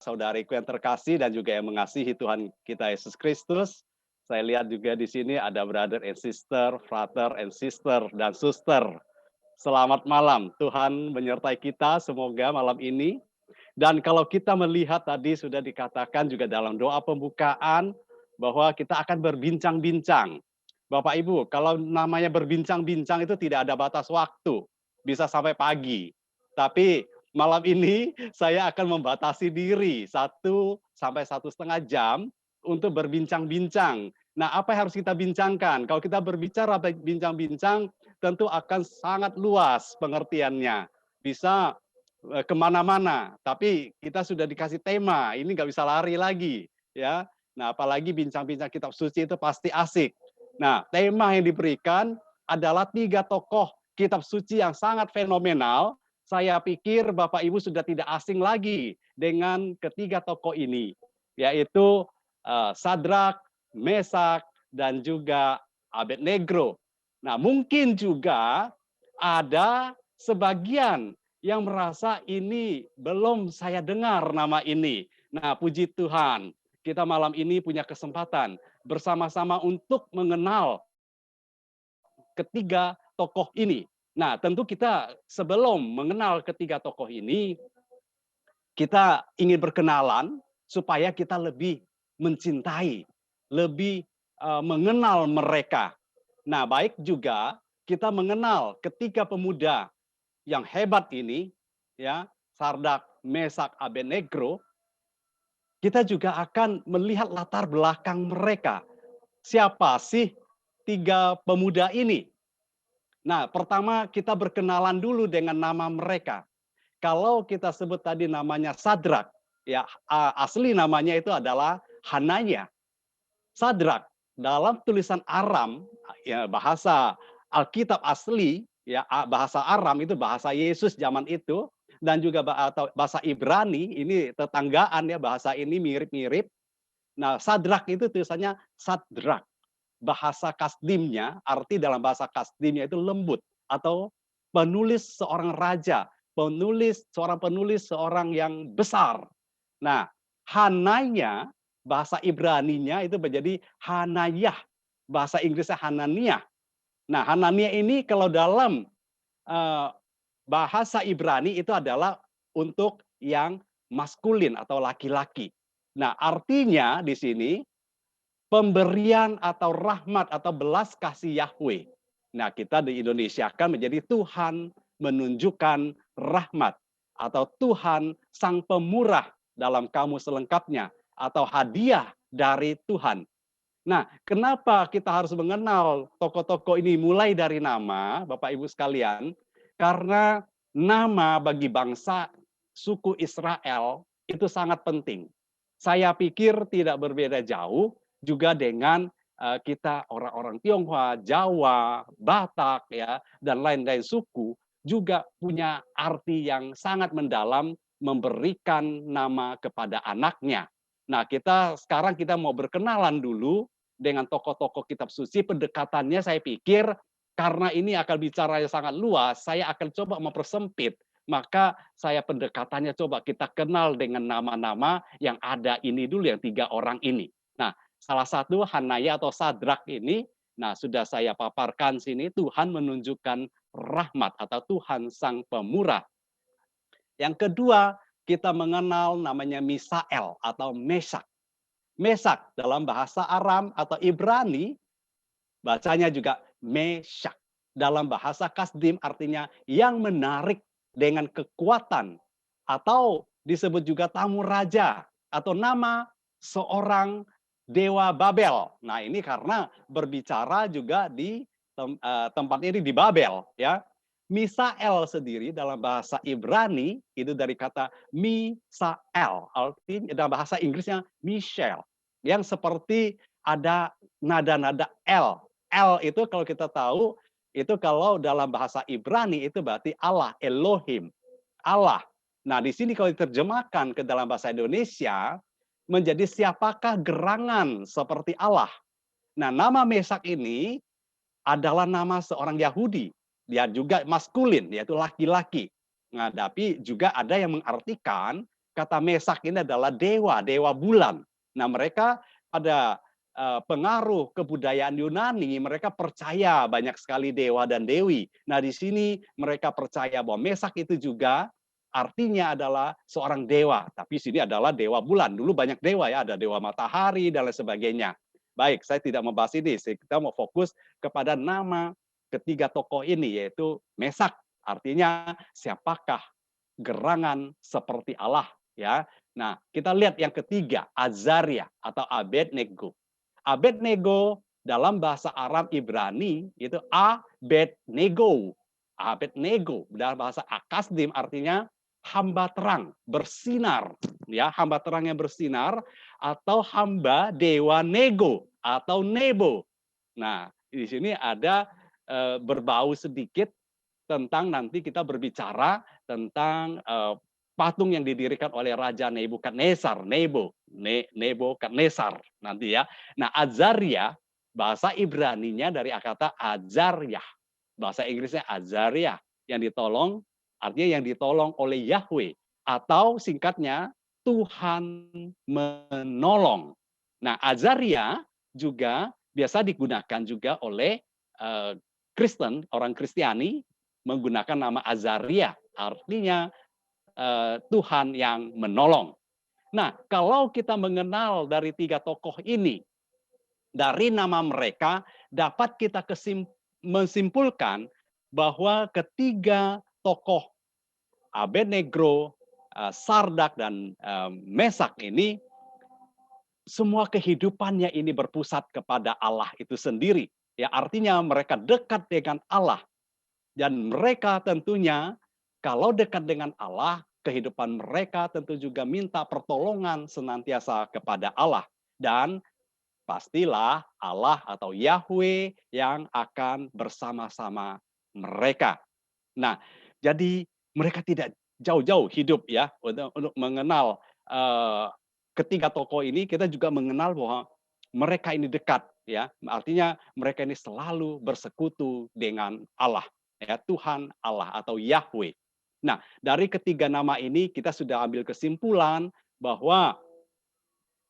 Saudariku yang terkasih dan juga yang mengasihi Tuhan kita Yesus Kristus. Saya lihat juga di sini ada brother and sister, father and sister, dan suster. Selamat malam, Tuhan menyertai kita semoga malam ini. Dan kalau kita melihat tadi sudah dikatakan juga dalam doa pembukaan bahwa kita akan berbincang-bincang. Bapak Ibu, kalau namanya berbincang-bincang itu tidak ada batas waktu, bisa sampai pagi. Tapi malam ini saya akan membatasi diri 1 sampai 1,5 jam untuk berbincang-bincang. Nah, apa yang harus kita bincangkan? Kalau kita berbicara bincang-bincang, tentu akan sangat luas pengertiannya. Bisa kemana-mana, tapi kita sudah dikasih tema, ini nggak bisa lari lagi, ya. Nah, apalagi bincang-bincang kitab suci itu pasti asik. Nah, tema yang diberikan adalah 3 tokoh kitab suci yang sangat fenomenal. Saya pikir Bapak Ibu sudah tidak asing lagi dengan ketiga tokoh ini, yaitu Sadrak, Mesak, dan juga Abednego. Nah, mungkin juga ada sebagian yang merasa ini belum saya dengar nama ini. Nah, puji Tuhan, kita malam ini punya kesempatan bersama-sama untuk mengenal ketiga tokoh ini. Nah, tentu kita sebelum mengenal ketiga tokoh ini, kita ingin berkenalan supaya kita lebih mencintai, lebih mengenal mereka. Nah, baik juga kita mengenal ketiga pemuda yang hebat ini, ya, Sardak, Mesak, Abednego, kita juga akan melihat latar belakang mereka. Siapa sih 3 pemuda ini? Nah, pertama kita berkenalan dulu dengan nama mereka. Kalau kita sebut tadi namanya Sadrak, ya asli namanya itu adalah Hananya. Sadrak dalam tulisan Aram, ya bahasa Alkitab asli, ya bahasa Aram itu bahasa Yesus zaman itu, dan juga atau bahasa Ibrani ini tetanggaan ya, bahasa ini mirip-mirip. Nah, Sadrak itu tulisannya Sadrak. Bahasa Kasdimnya, arti dalam bahasa Kasdimnya itu lembut atau penulis seorang raja, seorang penulis seorang yang besar. Nah, Hananya bahasa Ibraninya itu menjadi Hanayah, bahasa Inggrisnya Hananiah. Nah, Hananiah ini kalau dalam eh, bahasa Ibrani itu adalah untuk yang maskulin atau laki-laki. Nah, artinya di sini pemberian atau rahmat atau belas kasih Yahweh. Nah, kita di Indonesia kan menjadi Tuhan menunjukkan rahmat atau Tuhan sang pemurah dalam kamus selengkapnya atau hadiah dari Tuhan. Nah, kenapa kita harus mengenal tokoh-tokoh ini mulai dari nama, Bapak Ibu sekalian? Karena nama bagi bangsa suku Israel itu sangat penting. Saya pikir tidak berbeda jauh juga dengan kita orang-orang Tionghoa, Jawa, Batak ya, dan lain-lain suku juga punya arti yang sangat mendalam memberikan nama kepada anaknya. Nah, kita mau berkenalan dulu dengan tokoh-tokoh kitab suci. Pendekatannya saya pikir karena ini akan bicara yang sangat luas, saya akan coba mempersempit. Maka saya pendekatannya coba kita kenal dengan nama-nama yang ada ini dulu, yang 3 orang ini. Nah, salah satu Hanaya atau Sadrak ini, nah sudah saya paparkan sini, Tuhan menunjukkan rahmat atau Tuhan sang pemurah. Yang kedua, kita mengenal namanya Misael atau Mesak. Mesak dalam bahasa Aram atau Ibrani, bacanya juga Mesak. Dalam bahasa Kasdim artinya yang menarik dengan kekuatan. Atau disebut juga tamu raja atau nama seorang dewa Babel. Nah, ini karena berbicara juga di tempat ini di Babel, ya. Misael sendiri dalam bahasa Ibrani itu dari kata Misael, artinya dalam bahasa Inggrisnya Michelle, yang seperti ada nada-nada L. L itu kalau kita tahu itu kalau dalam bahasa Ibrani itu berarti Allah, Elohim, Allah. Nah, di sini kalau diterjemahkan ke dalam bahasa Indonesia menjadi siapakah gerangan seperti Allah. Nah, nama Mesak ini adalah nama seorang Yahudi. Dia juga maskulin, yaitu laki-laki. Nah, tapi juga ada yang mengartikan kata Mesak ini adalah dewa, dewa bulan. Nah, mereka pada pengaruh kebudayaan Yunani, mereka percaya banyak sekali dewa dan dewi. Nah, di sini mereka percaya bahwa Mesak itu juga artinya adalah seorang dewa. Tapi sini adalah dewa bulan. Dulu banyak dewa ya, ada dewa matahari dan lain sebagainya. Baik, saya tidak membahas ini. Kita mau fokus kepada nama ketiga tokoh ini, yaitu Mesak. Artinya siapakah gerangan seperti Allah, ya. Nah, kita lihat yang ketiga, Azaria atau Abednego. Abednego dalam bahasa Arab Ibrani itu Abednego. Abednego dalam bahasa Akasdim artinya hamba terang, bersinar, ya, hamba terang yang bersinar, atau hamba dewa nego atau nebo. Nah, di sini ada berbau sedikit tentang nanti kita berbicara tentang patung yang didirikan oleh Raja Nebukadnezar, Nebukadnezar nanti ya. Nah, Azaria bahasa Ibraninya dari kata Azariah. Bahasa Inggrisnya Azariah yang ditolong artinya yang ditolong oleh Yahweh atau singkatnya Tuhan menolong. Nah, Azaria juga biasa digunakan juga oleh Kristen, orang Kristiani menggunakan nama Azaria, artinya Tuhan yang menolong. Nah, kalau kita mengenal dari tiga tokoh ini, dari nama mereka dapat kita menyimpulkan bahwa ketiga tokoh Abednego, Sardak, dan Mesak ini semua kehidupannya ini berpusat kepada Allah itu sendiri. Ya, artinya mereka dekat dengan Allah. Dan mereka tentunya kalau dekat dengan Allah, kehidupan mereka tentu juga minta pertolongan senantiasa kepada Allah. Dan pastilah Allah atau Yahweh yang akan bersama-sama mereka. Nah, jadi mereka tidak jauh-jauh hidup ya untuk mengenal ketiga tokoh ini. Kita juga mengenal bahwa mereka ini dekat ya, artinya mereka ini selalu bersekutu dengan Allah ya, Tuhan Allah atau Yahweh. Nah, dari ketiga nama ini kita sudah ambil kesimpulan bahwa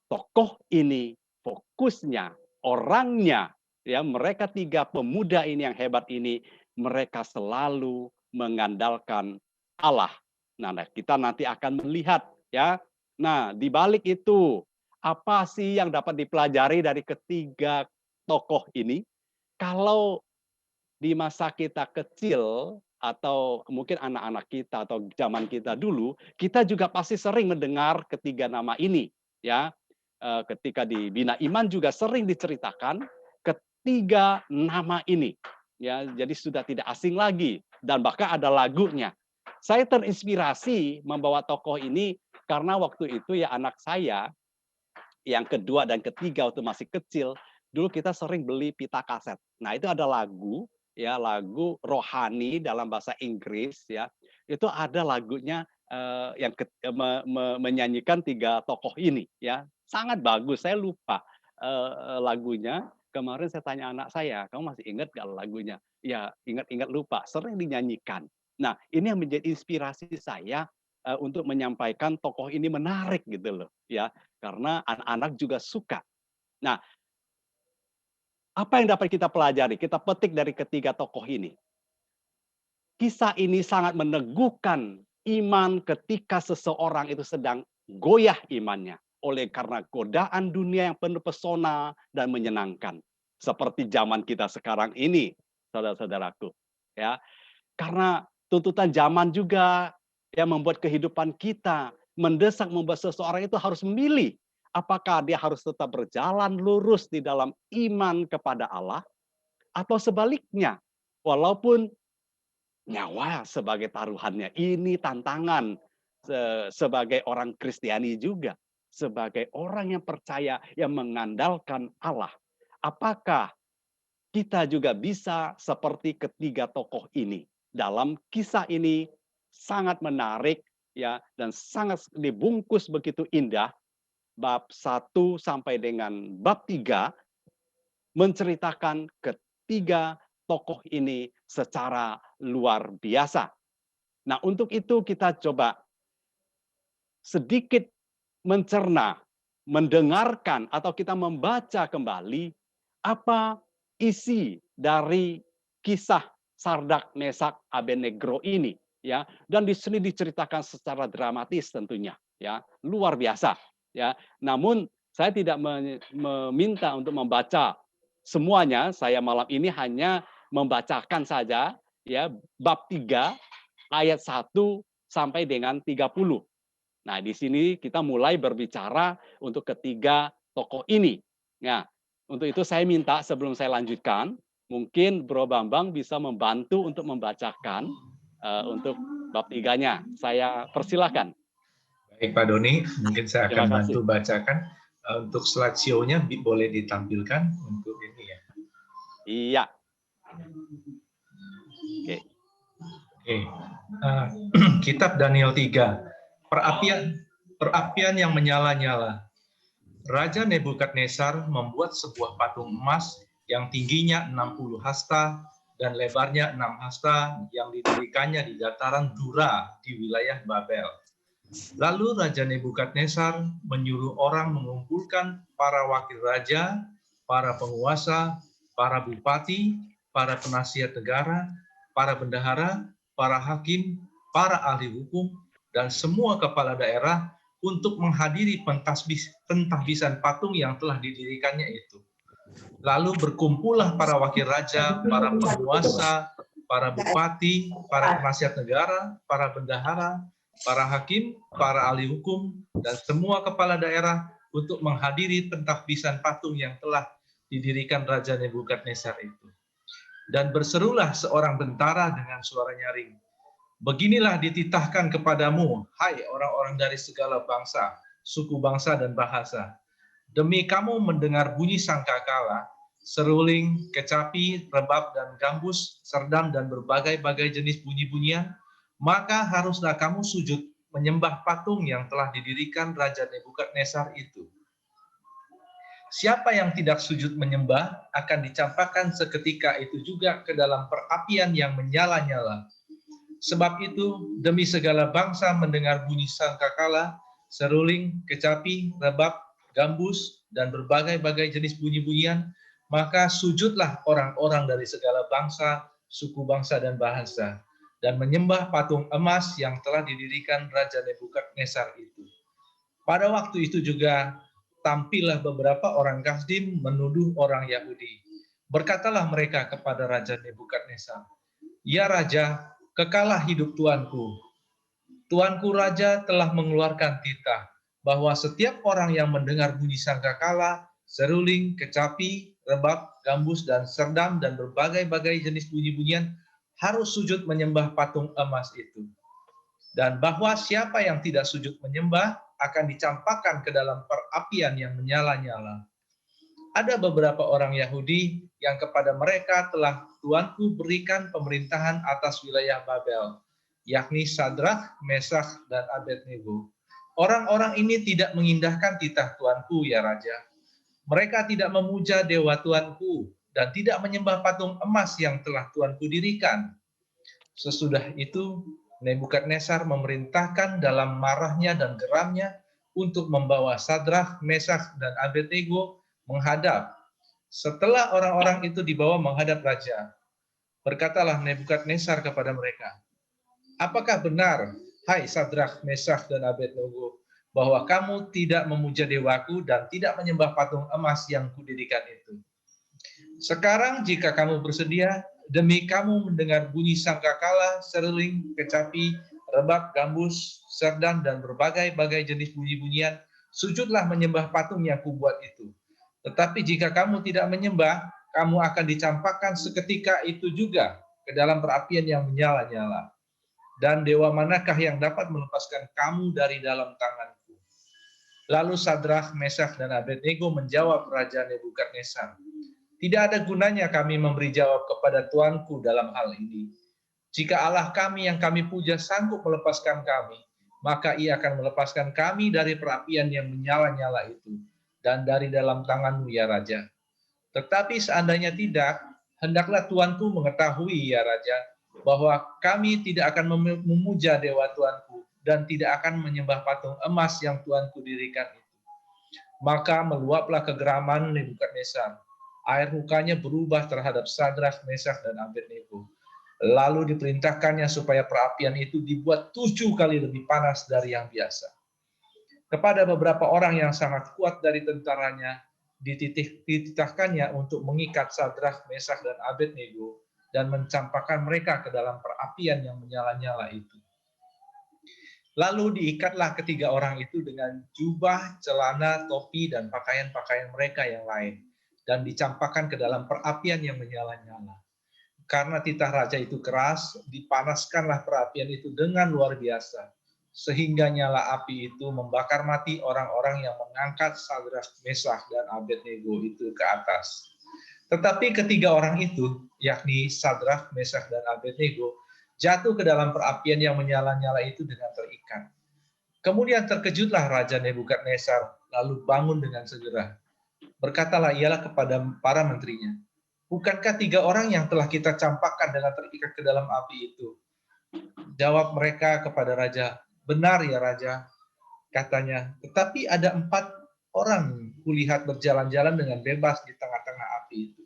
tokoh ini fokusnya, orangnya, ya mereka tiga pemuda ini yang hebat ini, mereka selalu mengandalkan Allah. Nah, kita nanti akan melihat ya. Nah, di balik itu apa sih yang dapat dipelajari dari ketiga tokoh ini? Kalau di masa kita kecil atau mungkin anak-anak kita atau zaman kita dulu, kita juga pasti sering mendengar ketiga nama ini, ya. Ketika di Bina Iman juga sering diceritakan ketiga nama ini, ya. Jadi sudah tidak asing lagi dan bahkan ada lagunya. Saya terinspirasi membawa tokoh ini karena waktu itu ya anak saya yang kedua dan ketiga waktu masih kecil, dulu kita sering beli pita kaset. Nah, itu ada lagu ya, lagu rohani dalam bahasa Inggris ya. Itu ada lagunya yang menyanyikan tiga tokoh ini ya. Sangat bagus. Saya lupa lagunya. Kemarin saya tanya anak saya, "Kamu masih ingat gak lagunya?" Ya, ingat-ingat lupa, sering dinyanyikan. Nah, ini yang menjadi inspirasi saya untuk menyampaikan tokoh ini menarik gitu loh ya, karena anak-anak juga suka. Nah, apa yang dapat kita pelajari, kita petik dari ketiga tokoh ini? Kisah ini sangat meneguhkan iman ketika seseorang itu sedang goyah imannya oleh karena godaan dunia yang penuh pesona dan menyenangkan. Seperti zaman kita sekarang ini, saudara-saudaraku. Ya, karena tuntutan zaman juga yang membuat kehidupan kita mendesak membuat seseorang itu harus memilih apakah dia harus tetap berjalan lurus di dalam iman kepada Allah atau sebaliknya. Walaupun nyawa sebagai taruhannya, ini tantangan sebagai orang Kristiani juga, sebagai orang yang percaya yang mengandalkan Allah. Apakah kita juga bisa seperti ketiga tokoh ini? Dalam kisah ini sangat menarik ya dan sangat dibungkus begitu indah. Bab 1 sampai dengan bab 3 menceritakan ketiga tokoh ini secara luar biasa. Nah, untuk itu kita coba sedikit mencerna, mendengarkan atau kita membaca kembali apa isi dari kisah Sardak, Mesak, Abednego ini, ya. Dan di sini diceritakan secara dramatis tentunya, ya, luar biasa, ya. Namun saya tidak meminta untuk membaca semuanya. Saya malam ini hanya membacakan saja, ya, bab 3 ayat 1 sampai dengan 30. Nah, di sini kita mulai berbicara untuk ketiga tokoh ini. Nah, untuk itu saya minta sebelum saya lanjutkan, mungkin Bro Bambang bisa membantu untuk membacakan untuk bab 3-nya. Saya persilahkan. Baik Pak Doni, mungkin saya Terima akan kasih. bantu bacakan. Untuk slideshow-nya boleh ditampilkan untuk ini ya. Iya. Oke. Oke. Kitab Daniel 3. Perapian yang menyala-nyala. Raja Nebukadnezar membuat sebuah patung emas yang tingginya 60 hasta dan lebarnya 6 hasta yang didirikannya di dataran Dura di wilayah Babel. Lalu Raja Nebukadnezar menyuruh orang mengumpulkan para wakil raja, para penguasa, para bupati, para penasihat negara, para bendahara, para hakim, para ahli hukum, dan semua kepala daerah untuk menghadiri pentahbisan patung yang telah didirikannya itu. Lalu berkumpullah para wakil raja, para penguasa, para bupati, para penasihat negara, para bendahara, para hakim, para ahli hukum, dan semua kepala daerah untuk menghadiri pentahbisan patung yang telah didirikan Raja Nebukadnezar itu. Dan berserulah seorang bentara dengan suara nyaring, "Beginilah dititahkan kepadamu, hai orang-orang dari segala bangsa, suku bangsa, dan bahasa. Demi kamu mendengar bunyi sangkakala, seruling, kecapi, rebab, dan gambus, serdam, dan berbagai-bagai jenis bunyi-bunyian, maka haruslah kamu sujud menyembah patung yang telah didirikan Raja Nebukadnezar itu. Siapa yang tidak sujud menyembah akan dicampakkan seketika itu juga ke dalam perapian yang menyala-nyala. Sebab itu, demi segala bangsa mendengar bunyi sangkakala, seruling, kecapi, rebab, gambus, dan berbagai-bagai jenis bunyi-bunyian, maka sujudlah orang-orang dari segala bangsa, suku bangsa, dan bahasa, dan menyembah patung emas yang telah didirikan Raja Nebukadnezar itu. Pada waktu itu juga tampillah beberapa orang Kasdim menuduh orang Yahudi. Berkatalah mereka kepada Raja Nebukadnezar, "Ya Raja, kekalah hidup tuanku. Tuanku Raja telah mengeluarkan titah bahwa setiap orang yang mendengar bunyi sangkakala, seruling, kecapi, rebab, gambus, dan serdam, dan berbagai-bagai jenis bunyi-bunyian harus sujud menyembah patung emas itu. Dan bahwa siapa yang tidak sujud menyembah akan dicampakkan ke dalam perapian yang menyala-nyala. Ada beberapa orang Yahudi yang kepada mereka telah Tuanku berikan pemerintahan atas wilayah Babel, yakni Sadrak, Mesak, dan Abednego. Orang-orang ini tidak mengindahkan titah Tuanku, ya Raja. Mereka tidak memuja dewa Tuanku dan tidak menyembah patung emas yang telah Tuanku dirikan." Sesudah itu, Nebukadnezar memerintahkan dalam marahnya dan geramnya untuk membawa Sadrak, Mesak, dan Abednego menghadap. Setelah orang-orang itu dibawa menghadap raja, berkatalah Nebukadnezar kepada mereka, "Apakah benar, hai Sadrak, Mesak, dan Abednego, bahwa kamu tidak memuja dewaku dan tidak menyembah patung emas yang kudirikan itu? Sekarang jika kamu bersedia, demi kamu mendengar bunyi sangkakala, seruling, kecapi, rebab, gambus, serdam, dan berbagai-bagai jenis bunyi-bunyian, sujudlah menyembah patung yang kubuat itu. Tetapi jika kamu tidak menyembah, kamu akan dicampakkan seketika itu juga ke dalam perapian yang menyala-nyala. Dan dewa manakah yang dapat melepaskan kamu dari dalam tanganku?" Lalu Sadrak, Mesak, dan Abednego menjawab Raja Nebukadnezar, "Tidak ada gunanya kami memberi jawab kepada Tuanku dalam hal ini. Jika Allah kami yang kami puja sanggup melepaskan kami, maka ia akan melepaskan kami dari perapian yang menyala-nyala itu, dan dari dalam tanganmu, ya Raja. Tetapi seandainya tidak, hendaklah Tuanku mengetahui, ya Raja, bahwa kami tidak akan memuja dewa Tuanku dan tidak akan menyembah patung emas yang Tuanku dirikan itu. Maka meluaplah kegeraman Nebukadnezar. Air mukanya berubah terhadap Sadrak, Mesak, dan Abednego. Lalu diperintahkannya supaya perapian itu dibuat 7 kali lebih panas dari yang biasa. Kepada beberapa orang yang sangat kuat dari tentaranya, dititahkannya untuk mengikat Sadrak, Mesak, dan Abednego dan mencampakkan mereka ke dalam perapian yang menyala-nyala itu. Lalu diikatlah ketiga orang itu dengan jubah, celana, topi, dan pakaian-pakaian mereka yang lain, dan dicampakkan ke dalam perapian yang menyala-nyala. Karena titah raja itu keras, dipanaskanlah perapian itu dengan luar biasa, sehingga nyala api itu membakar mati orang-orang yang mengangkat Sadrak, Mesak, dan Abednego itu ke atas. Tetapi ketiga orang itu, yakni Sadrak, Mesak, dan Abednego, jatuh ke dalam perapian yang menyala-nyala itu dengan terikat. Kemudian terkejutlah Raja Nebukadnezar, lalu bangun dengan segera. Berkatalah ialah kepada para menterinya, bukankah 3 orang yang telah kita campakkan dengan terikat ke dalam api itu? Jawab mereka kepada Raja, benar ya Raja, katanya, tetapi ada 4 orang kulihat berjalan-jalan dengan bebas di tengah-tengah api itu.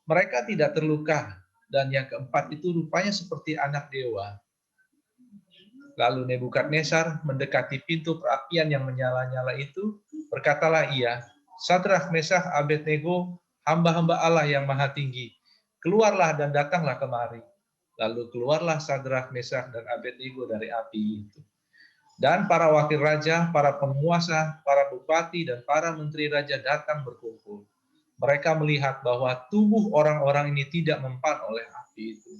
Mereka tidak terluka, dan yang keempat itu rupanya seperti anak dewa. Lalu Nebukadnezar mendekati pintu perapian yang menyala-nyala itu, berkatalah ia, Sadrak, Mesak, Abednego, hamba-hamba Allah yang maha tinggi, keluarlah dan datanglah kemari. Lalu keluarlah Sadrak, Mesak, dan Abednego dari api itu. Dan para wakil raja, para penguasa, para bupati, dan para menteri raja datang berkumpul. Mereka melihat bahwa tubuh orang-orang ini tidak mempan oleh api itu,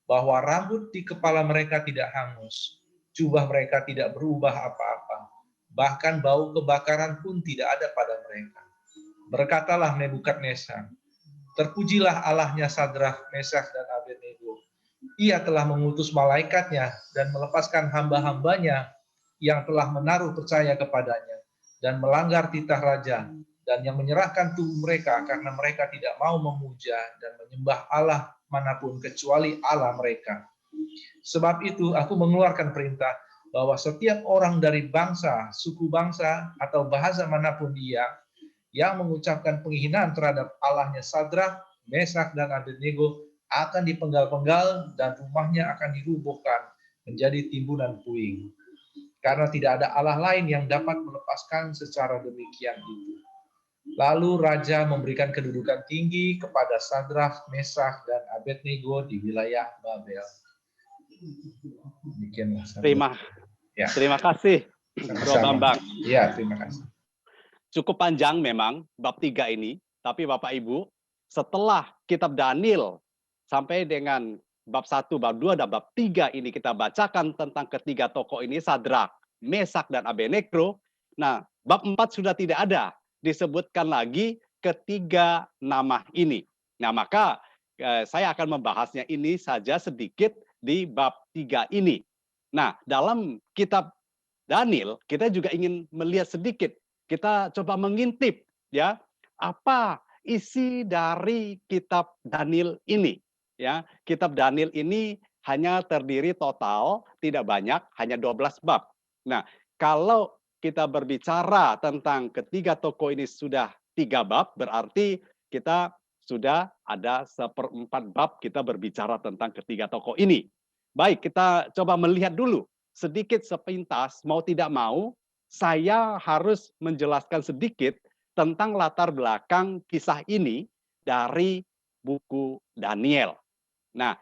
bahwa rambut di kepala mereka tidak hangus, jubah mereka tidak berubah apa-apa, bahkan bau kebakaran pun tidak ada pada mereka. Berkatalah Nebukadnezar, terpujilah Allahnya Sadrak, Mesak, dan Abednego. Ia telah mengutus malaikatnya dan melepaskan hamba-hambanya yang telah menaruh percaya kepadanya dan melanggar titah raja, dan yang menyerahkan tubuh mereka karena mereka tidak mau memuja dan menyembah Allah manapun kecuali Allah mereka. Sebab itu aku mengeluarkan perintah bahwa setiap orang dari bangsa, suku bangsa, atau bahasa manapun dia yang mengucapkan penghinaan terhadap Allahnya Sadrak, Mesak, dan Abednego akan dipenggal-penggal dan rumahnya akan dirubuhkan menjadi timbunan puing. Karena tidak ada Allah lain yang dapat melepaskan secara demikian itu. Lalu Raja memberikan kedudukan tinggi kepada Sadrak, Mesak, dan Abednego di wilayah Babel. Demikianlah. Terima kasih, Bro Bambang. Ya, terima kasih. Cukup panjang memang bab 3 ini, tapi Bapak Ibu, setelah kitab Daniel sampai dengan bab 1, bab 2, dan bab 3 ini kita bacakan tentang ketiga tokoh ini, Sadrak, Mesak, dan Abednego. Nah, bab 4 sudah tidak ada disebutkan lagi ketiga nama ini. Nah, maka saya akan membahasnya ini saja sedikit di bab 3 ini. Nah, dalam kitab Daniel, kita juga ingin melihat sedikit, kita coba mengintip ya, apa isi dari kitab Daniel ini. Ya, kitab Daniel ini hanya terdiri total tidak banyak, hanya 12 bab. Nah, kalau kita berbicara tentang ketiga tokoh ini sudah 3 bab, berarti kita sudah ada 1/4 bab kita berbicara tentang ketiga tokoh ini. Baik, kita coba melihat dulu sedikit sepintas, mau tidak mau, saya harus menjelaskan sedikit tentang latar belakang kisah ini dari buku Daniel. Nah,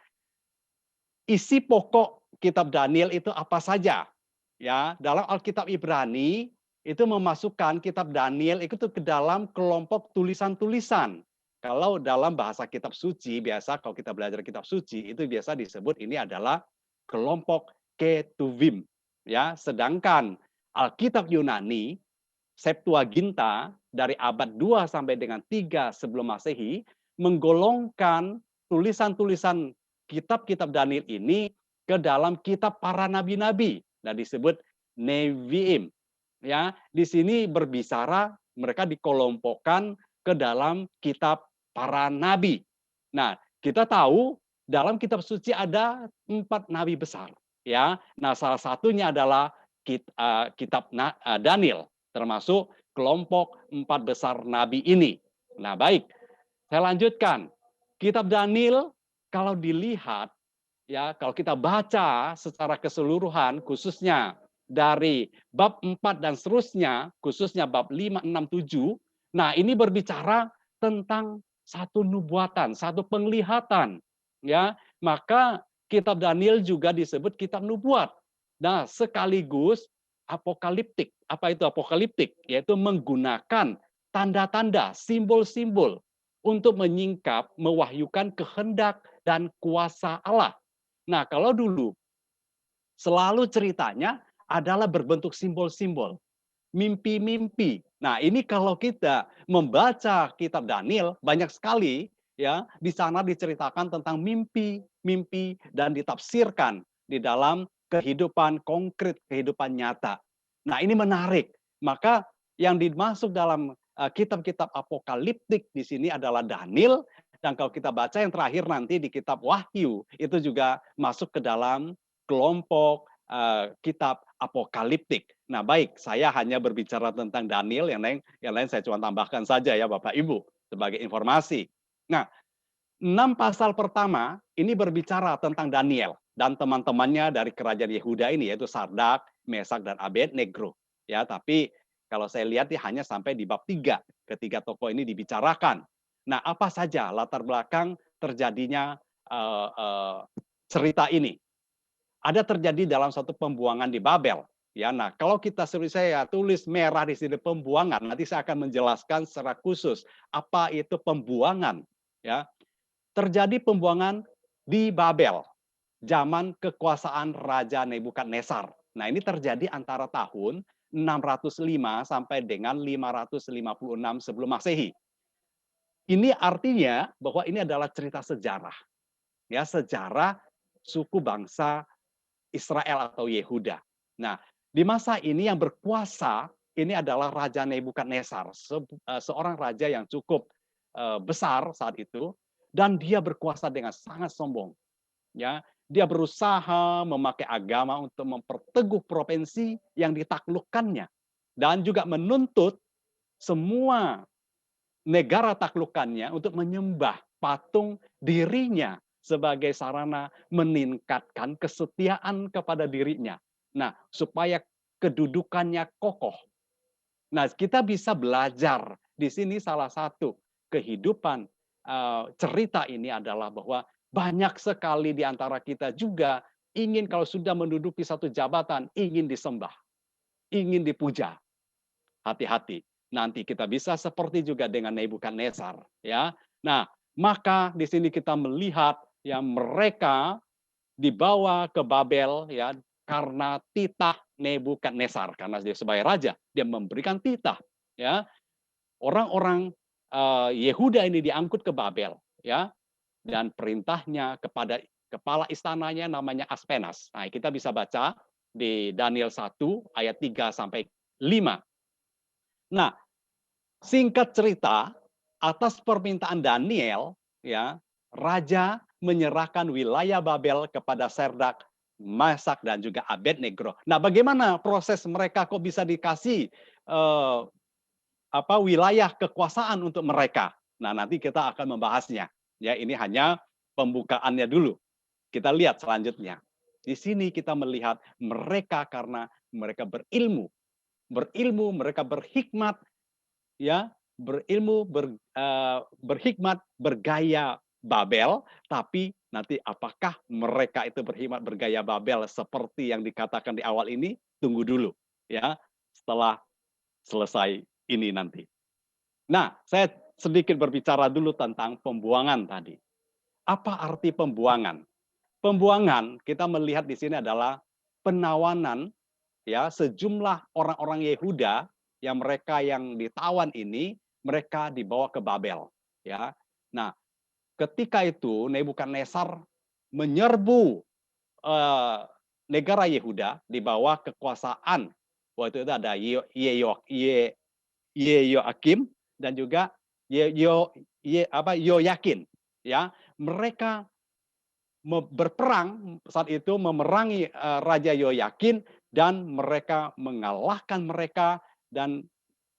isi pokok kitab Daniel itu apa saja? Ya, dalam Alkitab Ibrani itu memasukkan kitab Daniel itu ke dalam kelompok tulisan-tulisan. Kalau dalam bahasa kitab suci, biasa kalau kita belajar kitab suci, itu biasa disebut ini adalah kelompok Ketuvim. Ya, sedangkan Alkitab Yunani, Septuaginta, dari abad 2 sampai dengan 3 sebelum Masehi, menggolongkan tulisan-tulisan kitab-kitab Daniel ini ke dalam kitab para nabi-nabi. Nah, disebut Neviim. Ya, di sini berbicara mereka dikelompokkan ke dalam kitab para nabi. Nah, kita tahu dalam kitab suci ada 4 nabi besar. Ya, nah salah satunya adalah kitab Daniel, termasuk kelompok 4 besar nabi ini. Nah, baik, saya lanjutkan. Kitab Daniel kalau dilihat, ya, kalau kita baca secara keseluruhan, khususnya dari bab 4 dan seterusnya, khususnya bab 5, 6, 7, nah ini berbicara tentang satu nubuatan, satu penglihatan, ya. Maka kitab Daniel juga disebut kitab nubuat. Nah, sekaligus apokaliptik. Apa itu apokaliptik? Yaitu menggunakan tanda-tanda, simbol-simbol untuk menyingkap, mewahyukan kehendak dan kuasa Allah. Nah, kalau dulu selalu ceritanya adalah berbentuk simbol-simbol, mimpi-mimpi. Nah, ini kalau kita membaca kitab Daniel banyak sekali ya, di sana diceritakan tentang mimpi-mimpi dan ditafsirkan di dalam kehidupan konkret, kehidupan nyata. Nah, ini menarik. Maka yang dimasuk dalam kitab-kitab apokaliptik di sini adalah Daniel, dan kalau kita baca yang terakhir nanti di kitab Wahyu, itu juga masuk ke dalam kelompok kitab apokaliptik. Nah, baik, saya hanya berbicara tentang Daniel, yang lain saya cuma tambahkan saja ya Bapak Ibu sebagai informasi. Nah, 6 pasal pertama ini berbicara tentang Daniel dan teman-temannya dari kerajaan Yehuda ini, yaitu Sardak, Mesak, dan Abednego. Ya, tapi kalau saya lihat hanya sampai di bab 3, ketiga tokoh ini dibicarakan. Nah, apa saja latar belakang terjadinya cerita ini? Ada terjadi dalam satu pembuangan di Babel. Ya, nah kalau kita saya tulis merah di sini pembuangan, nanti saya akan menjelaskan secara khusus apa itu pembuangan. Ya, terjadi pembuangan di Babel, zaman kekuasaan Raja Nebukadnezar. Nah, ini terjadi antara tahun 605 sampai dengan 556 sebelum Masehi. Ini artinya bahwa ini adalah cerita sejarah. Ya, sejarah suku bangsa Israel atau Yehuda. Nah, di masa ini yang berkuasa ini adalah Raja Nebukadnezar, seorang raja yang cukup besar saat itu, dan dia berkuasa dengan sangat sombong. Ya, dia berusaha memakai agama untuk memperteguh provinsi yang ditaklukkannya, dan juga menuntut semua negara taklukannya untuk menyembah patung dirinya sebagai sarana meningkatkan kesetiaan kepada dirinya. Nah, supaya kedudukannya kokoh. Nah, kita bisa belajar di sini salah satu kehidupan cerita ini adalah bahwa banyak sekali di antara kita juga ingin kalau sudah menduduki satu jabatan ingin disembah, ingin dipuja. Hati-hati. Nanti kita bisa seperti juga dengan Nebukadnezar, ya. Nah, maka di sini kita melihat ya mereka dibawa ke Babel ya karena titah Nebukadnezar, karena dia sebagai raja, dia memberikan titah, ya. Orang-orang Yehuda ini diangkut ke Babel, ya. Dan perintahnya kepada kepala istananya namanya Aspenas. Nah, kita bisa baca di Daniel 1 ayat 3 sampai 5. Nah, singkat cerita, atas permintaan Daniel, ya, raja menyerahkan wilayah Babel kepada Sardak, Mesak, dan juga Abednego. Nah, bagaimana proses mereka kok bisa dikasih wilayah kekuasaan untuk mereka? Nah, nanti kita akan membahasnya. Ya, ini hanya pembukaannya dulu. Kita lihat selanjutnya. Di sini kita melihat mereka karena mereka berilmu, mereka berhikmat, ya, berhikmat, bergaya Babel, tapi nanti apakah mereka itu berhikmat bergaya Babel seperti yang dikatakan di awal ini? Tunggu dulu, ya, setelah selesai ini nanti. Nah, saya sedikit berbicara dulu tentang pembuangan tadi. Apa arti pembuangan? Pembuangan kita melihat di sini adalah penawanan ya sejumlah orang-orang Yehuda yang mereka yang ditawan ini mereka dibawa ke Babel ya. Nah, ketika itu Nebukadnezar menyerbu negara Yehuda di bawah kekuasaan waktu itu ada Yehoiakim dan juga Yoyakin ya. Mereka berperang saat itu memerangi Raja Yoyakin dan mereka mengalahkan mereka, dan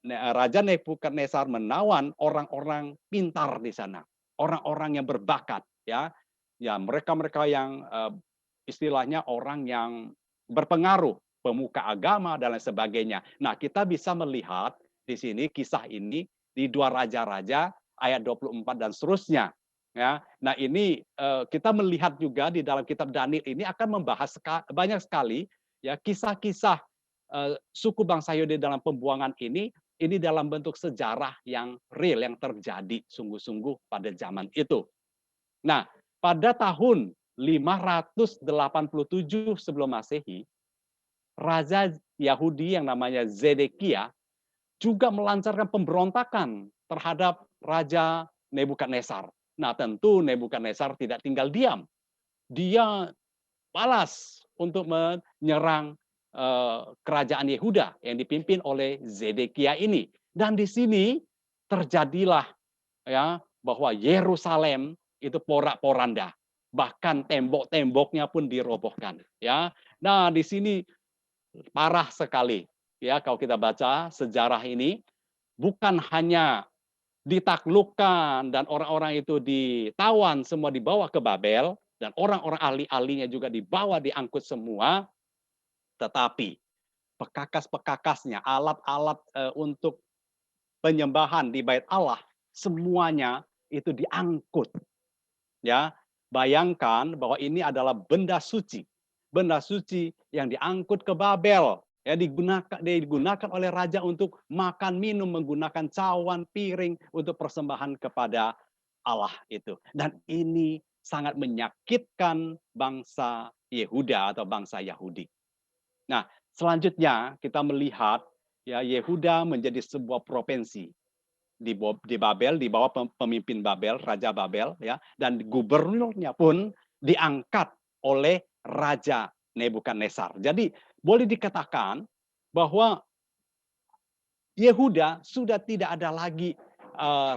Raja Nebukadnezar menawan orang-orang pintar di sana, orang-orang yang berbakat, ya. Ya, mereka-mereka yang istilahnya orang yang berpengaruh, pemuka agama dan lain sebagainya. Nah, kita bisa melihat di sini kisah ini di dua raja-raja ayat 24 dan seterusnya. Ya, nah ini kita melihat juga di dalam kitab Daniel ini akan membahas banyak sekali ya kisah-kisah suku bangsa Yahudi dalam pembuangan ini dalam bentuk sejarah yang real, yang terjadi sungguh-sungguh pada zaman itu. Nah, pada tahun 587 sebelum Masehi, Raja Yahudi yang namanya Zedekia juga melancarkan pemberontakan terhadap Raja Nebukadnezar. Nah, tentu Nebukadnezar tidak tinggal diam. Dia balas untuk menyerang kerajaan Yehuda yang dipimpin oleh Zedekia ini. Dan di sini terjadilah ya bahwa Yerusalem itu porak-poranda, bahkan tembok-temboknya pun dirobohkan. Ya, nah di sini parah sekali. Ya, kalau kita baca sejarah ini, bukan hanya ditaklukkan dan orang-orang itu ditawan semua dibawa ke Babel dan orang-orang ahli-ahlinya juga dibawa diangkut semua, tetapi pekakas-pekakasnya, alat-alat untuk penyembahan di bait Allah semuanya itu diangkut. Ya, bayangkan bahwa ini adalah benda suci yang diangkut ke Babel, ya digunakan oleh raja untuk makan minum menggunakan cawan piring untuk persembahan kepada Allah itu. Dan ini sangat menyakitkan bangsa Yehuda atau bangsa Yahudi. Nah, selanjutnya kita melihat ya Yehuda menjadi sebuah provinsi di Babel, di bawah pemimpin Babel, Raja Babel, ya, dan gubernurnya pun diangkat oleh Raja Nebukadnezar. Jadi boleh dikatakan bahwa Yehuda sudah tidak ada lagi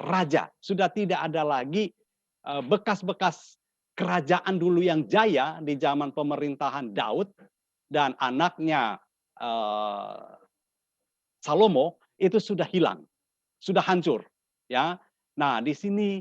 raja, sudah tidak ada lagi bekas-bekas kerajaan dulu yang jaya di zaman pemerintahan Daud dan anaknya Salomo itu sudah hilang, sudah hancur, ya. Nah, di sini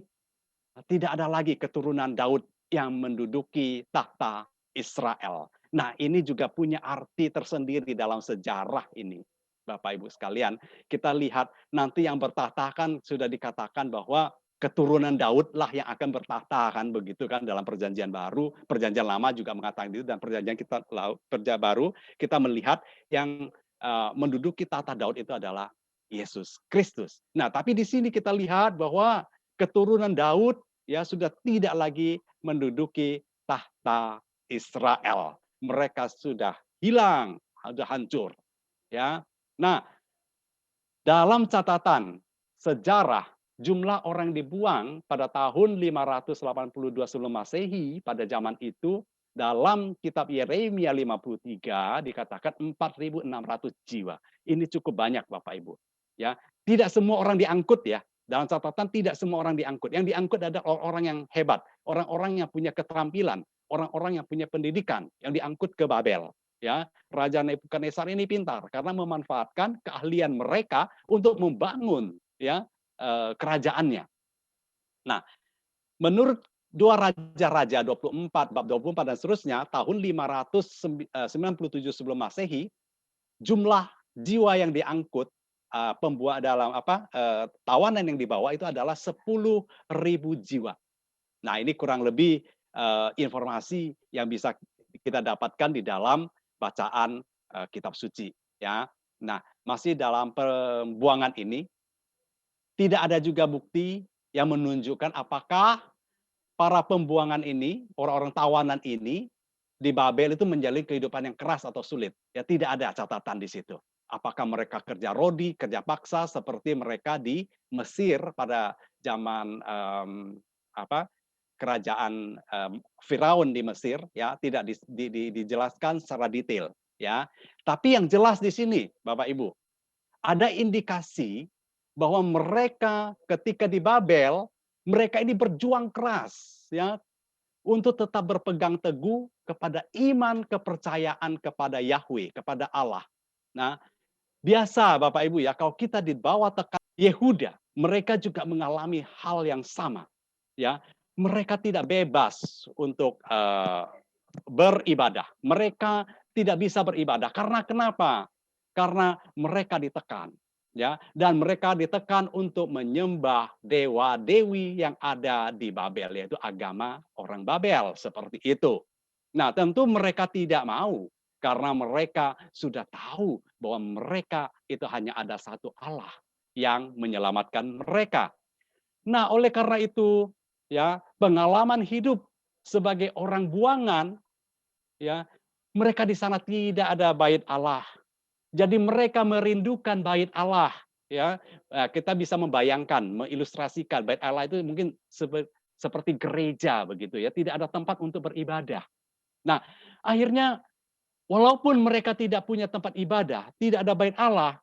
tidak ada lagi keturunan Daud yang menduduki tahta Israel. Nah, ini juga punya arti tersendiri dalam sejarah ini. Bapak Ibu sekalian, kita lihat nanti yang bertahta kan sudah dikatakan bahwa keturunan Daud lah yang akan bertahta kan begitu kan dalam perjanjian baru, perjanjian lama juga mengatakan itu dan perjanjian kita perjanjian baru kita melihat yang menduduki tahta Daud itu adalah Yesus Kristus. Nah, tapi di sini kita lihat bahwa keturunan Daud ya sudah tidak lagi menduduki tahta Israel. Mereka sudah hilang, sudah hancur, ya. Nah, dalam catatan sejarah jumlah orang dibuang pada tahun 582 sebelum Masehi pada zaman itu dalam kitab Yeremia 53 dikatakan 4.600 jiwa. Ini cukup banyak Bapak Ibu. Ya, tidak semua orang diangkut ya. Dalam catatan tidak semua orang diangkut. Yang diangkut adalah orang-orang yang hebat, orang-orang yang punya keterampilan, orang-orang yang punya pendidikan yang diangkut ke Babel. Ya, Raja Nebukadnezar ini pintar karena memanfaatkan keahlian mereka untuk membangun ya kerajaannya. Nah, menurut dua raja-raja 24 bab 24 dan seterusnya tahun 597 sebelum Masehi jumlah jiwa yang diangkut pembuat dalam tawanan yang dibawa itu adalah 10.000 jiwa. Nah, ini kurang lebih informasi yang bisa kita dapatkan di dalam bacaan kitab suci ya. Nah, masih dalam pembuangan ini tidak ada juga bukti yang menunjukkan apakah para pembuangan ini, orang-orang tawanan ini di Babel itu menjalani kehidupan yang keras atau sulit. Ya tidak ada catatan di situ. Apakah mereka kerja rodi, kerja paksa seperti mereka di Mesir pada zaman kerajaan Firaun di Mesir, ya tidak dijelaskan secara detail, ya. Tapi yang jelas di sini, Bapak Ibu, ada indikasi bahwa mereka ketika di Babel, mereka ini berjuang keras, ya untuk tetap berpegang teguh kepada iman kepercayaan kepada Yahweh, kepada Allah. Nah, biasa Bapak Ibu ya, kalau kita di bawah tekanan Yehuda, mereka juga mengalami hal yang sama. Ya, mereka tidak bebas untuk beribadah. Mereka tidak bisa beribadah karena kenapa? Karena mereka ditekan, ya, dan mereka ditekan untuk menyembah dewa-dewi yang ada di Babel, yaitu agama orang Babel seperti itu. Nah, tentu mereka tidak mau karena mereka sudah tahu bahwa mereka itu hanya ada satu Allah yang menyelamatkan mereka. Nah, oleh karena itu, ya, pengalaman hidup sebagai orang buangan, ya, mereka di sana tidak ada bait Allah. Jadi mereka merindukan bait Allah, ya. Kita bisa membayangkan, mengilustrasikan bait Allah itu mungkin seperti gereja begitu ya, tidak ada tempat untuk beribadah. Nah, akhirnya walaupun mereka tidak punya tempat ibadah, tidak ada bait Allah,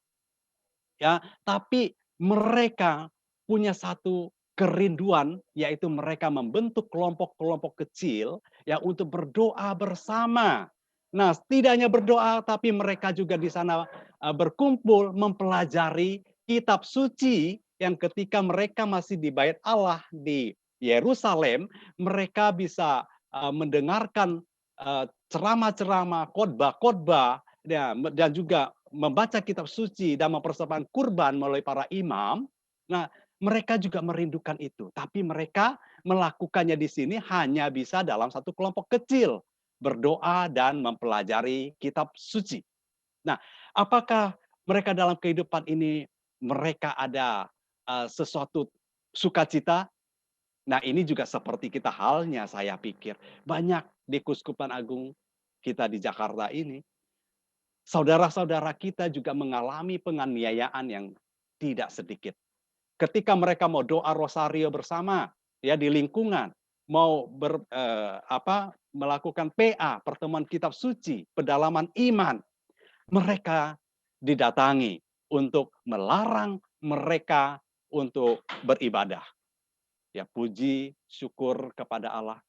ya, tapi mereka punya satu kerinduan, yaitu mereka membentuk kelompok-kelompok kecil ya untuk berdoa bersama. Nah, tidak hanya berdoa, tapi mereka juga di sana berkumpul mempelajari kitab suci yang ketika mereka masih di bait Allah di Yerusalem, mereka bisa mendengarkan ceramah-ceramah, khotbah-khotbah, ya, dan juga membaca kitab suci dan mempersembahkan kurban melalui para imam. Nah, mereka juga merindukan itu, tapi mereka melakukannya di sini hanya bisa dalam satu kelompok kecil, berdoa dan mempelajari kitab suci. Nah, apakah mereka dalam kehidupan ini mereka ada sesuatu sukacita? Nah, ini juga seperti kita halnya saya pikir. Banyak di Kuskupan Agung kita di Jakarta ini, saudara-saudara kita juga mengalami penganiayaan yang tidak sedikit. Ketika mereka mau doa rosario bersama, ya di lingkungan, mau melakukan PA, pertemuan kitab suci, pendalaman iman, mereka didatangi untuk melarang mereka untuk beribadah. Ya, puji syukur kepada Allah.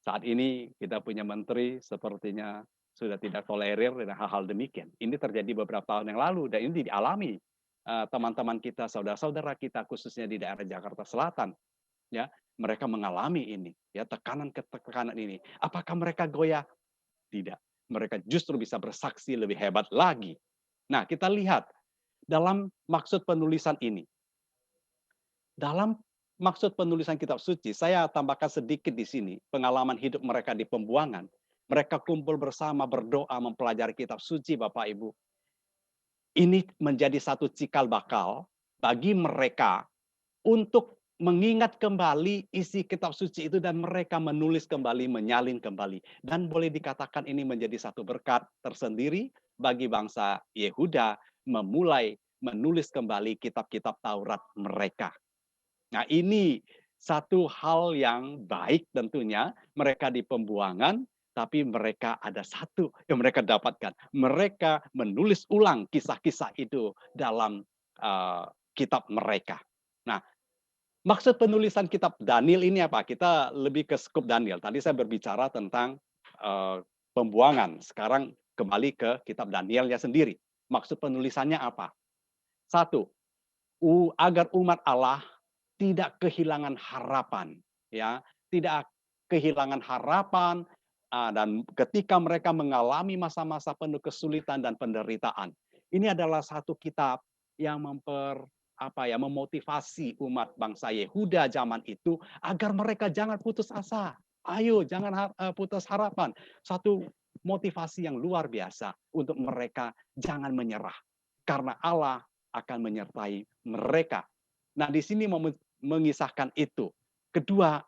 Saat ini kita punya menteri sepertinya sudah tidak tolerir dengan hal-hal demikian. Ini terjadi beberapa tahun yang lalu dan ini dialami teman-teman kita, saudara-saudara kita khususnya di daerah Jakarta Selatan, ya. Mereka mengalami ini, ya, tekanan ke tekanan ini. Apakah mereka goyah? Tidak. Mereka justru bisa bersaksi lebih hebat lagi. Nah, kita lihat dalam maksud penulisan ini. Dalam maksud penulisan kitab suci, saya tambahkan sedikit di sini, pengalaman hidup mereka di pembuangan. Mereka kumpul bersama, berdoa, mempelajari kitab suci, Bapak Ibu. Ini menjadi satu cikal bakal bagi mereka untuk mengingat kembali isi kitab suci itu dan mereka menulis kembali, menyalin kembali. Dan boleh dikatakan ini menjadi satu berkat tersendiri bagi bangsa Yehuda memulai menulis kembali kitab-kitab Taurat mereka. Nah, ini satu hal yang baik tentunya, mereka di pembuangan, tapi mereka ada satu yang mereka dapatkan. Mereka menulis ulang kisah-kisah itu dalam kitab mereka. Nah, maksud penulisan kitab Daniel ini apa? Kita lebih ke skup Daniel. Tadi saya berbicara tentang pembuangan. Sekarang kembali ke kitab Danielnya sendiri. Maksud penulisannya apa? Satu, agar umat Allah tidak kehilangan harapan, ya, tidak kehilangan harapan, dan ketika mereka mengalami masa-masa penuh kesulitan dan penderitaan. Ini adalah satu kitab yang memotivasi umat bangsa Yehuda zaman itu agar mereka jangan putus asa. Ayo, jangan putus harapan. Satu motivasi yang luar biasa untuk mereka jangan menyerah. Karena Allah akan menyertai mereka. Nah, di sini mengisahkan itu. Kedua,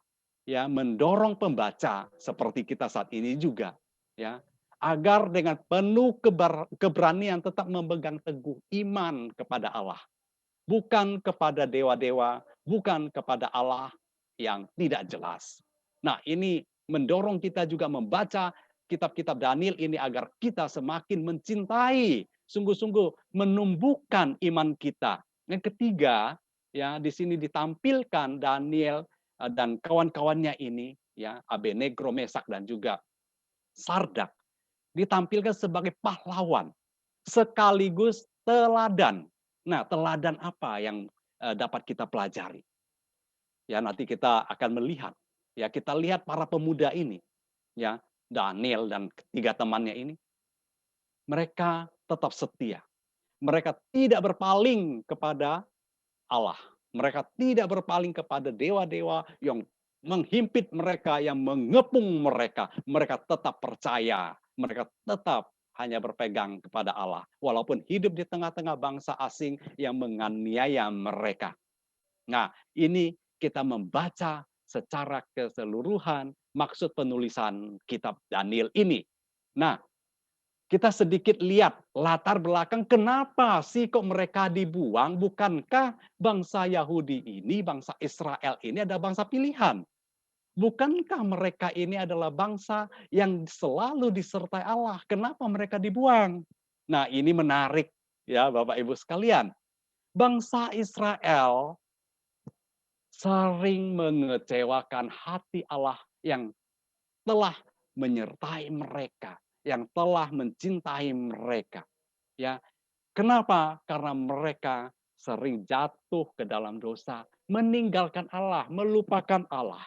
ya, mendorong pembaca seperti kita saat ini juga, ya, agar dengan penuh keberanian tetap memegang teguh iman kepada Allah, bukan kepada dewa-dewa, bukan kepada Allah yang tidak jelas. Nah, ini mendorong kita juga membaca kitab-kitab Daniel ini agar kita semakin mencintai, sungguh-sungguh menumbuhkan iman kita. Yang ketiga, ya, di sini ditampilkan Daniel dan kawan-kawannya ini ya, Abednego, Mesak dan juga Sardak ditampilkan sebagai pahlawan sekaligus teladan. Nah, teladan apa yang dapat kita pelajari? Ya, nanti kita akan melihat. Ya, kita lihat para pemuda ini, ya, Daniel dan ketiga temannya ini, mereka tetap setia. Mereka tidak berpaling kepada Allah. Mereka tidak berpaling kepada dewa-dewa yang menghimpit mereka, yang mengepung mereka. Mereka tetap percaya, mereka tetap hanya berpegang kepada Allah. Walaupun hidup di tengah-tengah bangsa asing yang menganiaya mereka. Nah, ini kita membaca secara keseluruhan maksud penulisan kitab Daniel ini. Nah, kita sedikit lihat latar belakang kenapa sih kok mereka dibuang? Bukankah bangsa Yahudi ini, bangsa Israel ini adalah bangsa pilihan? Bukankah mereka ini adalah bangsa yang selalu disertai Allah? Kenapa mereka dibuang? Nah, ini menarik ya Bapak Ibu sekalian. Bangsa Israel sering mengecewakan hati Allah yang telah menyertai mereka, yang telah mencintai mereka. Ya, kenapa? Karena mereka sering jatuh ke dalam dosa, meninggalkan Allah, melupakan Allah.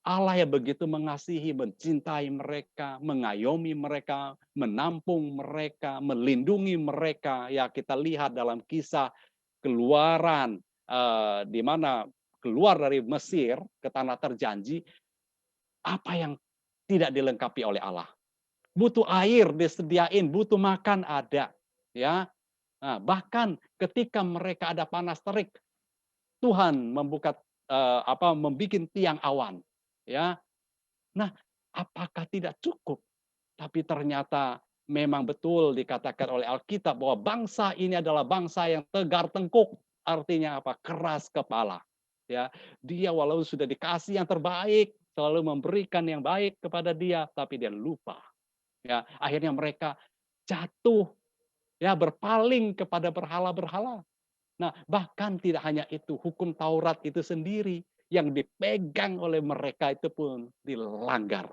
Allah yang begitu mengasihi, mencintai mereka, mengayomi mereka, menampung mereka, melindungi mereka. Ya, kita lihat dalam kisah keluaran di mana keluar dari Mesir ke tanah terjanji, apa yang tidak dilengkapi oleh Allah. Butuh air disediain, butuh makan ada, ya. Nah, bahkan ketika mereka ada panas terik, Tuhan membuka membikin tiang awan, ya. Nah, apakah tidak cukup? Tapi ternyata memang betul dikatakan oleh Alkitab bahwa bangsa ini adalah bangsa yang tegar tengkuk, artinya apa? Keras kepala. Ya, dia walau sudah dikasih yang terbaik, selalu memberikan yang baik kepada dia, tapi dia lupa. Ya, akhirnya mereka jatuh, ya, berpaling kepada berhala-berhala. Nah, bahkan tidak hanya itu, hukum Taurat itu sendiri yang dipegang oleh mereka itu pun dilanggar.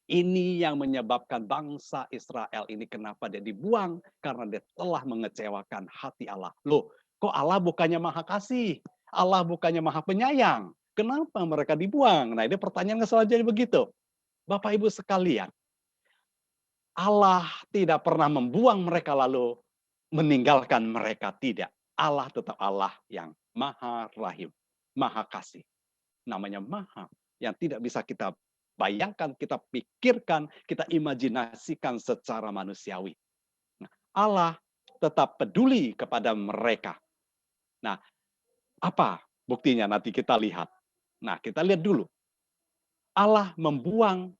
Ini yang menyebabkan bangsa Israel ini kenapa dia dibuang, karena dia telah mengecewakan hati Allah. Loh, kok Allah bukannya Maha Kasih? Allah bukannya Maha Penyayang? Kenapa mereka dibuang? Nah, ini pertanyaan selanjutnya begitu. Bapak Ibu sekalian, Allah tidak pernah membuang mereka lalu meninggalkan mereka, tidak. Allah tetap Allah yang Maha Rahim, Maha Kasih. Namanya Maha, yang tidak bisa kita bayangkan, kita pikirkan, kita imajinasikan secara manusiawi. Nah, Allah tetap peduli kepada mereka. Nah, apa buktinya nanti kita lihat. Nah, kita lihat dulu. Allah membuang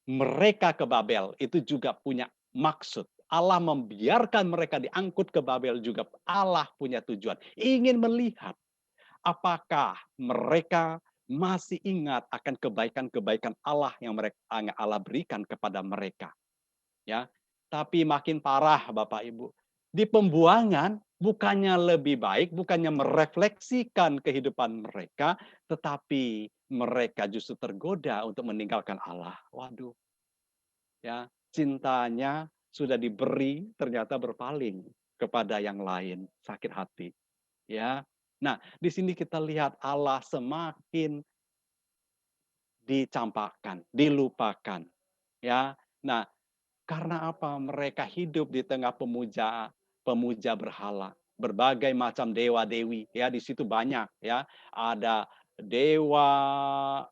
mereka ke Babel itu juga punya maksud. Allah membiarkan mereka diangkut ke Babel juga Allah punya tujuan. Ingin melihat apakah mereka masih ingat akan kebaikan-kebaikan Allah yang Allah berikan kepada mereka. Ya, tapi makin parah Bapak Ibu. Di pembuangan bukannya lebih baik, bukannya merefleksikan kehidupan mereka, tetapi mereka justru tergoda untuk meninggalkan Allah. Waduh, ya, cintanya sudah diberi ternyata berpaling kepada yang lain, sakit hati. Ya. Nah, di sini kita lihat Allah semakin dicampakkan, dilupakan. Ya. Nah, karena apa? Mereka hidup di tengah pemuja pemuja berhala, berbagai macam dewa-dewi, ya di situ banyak ya. Ada dewa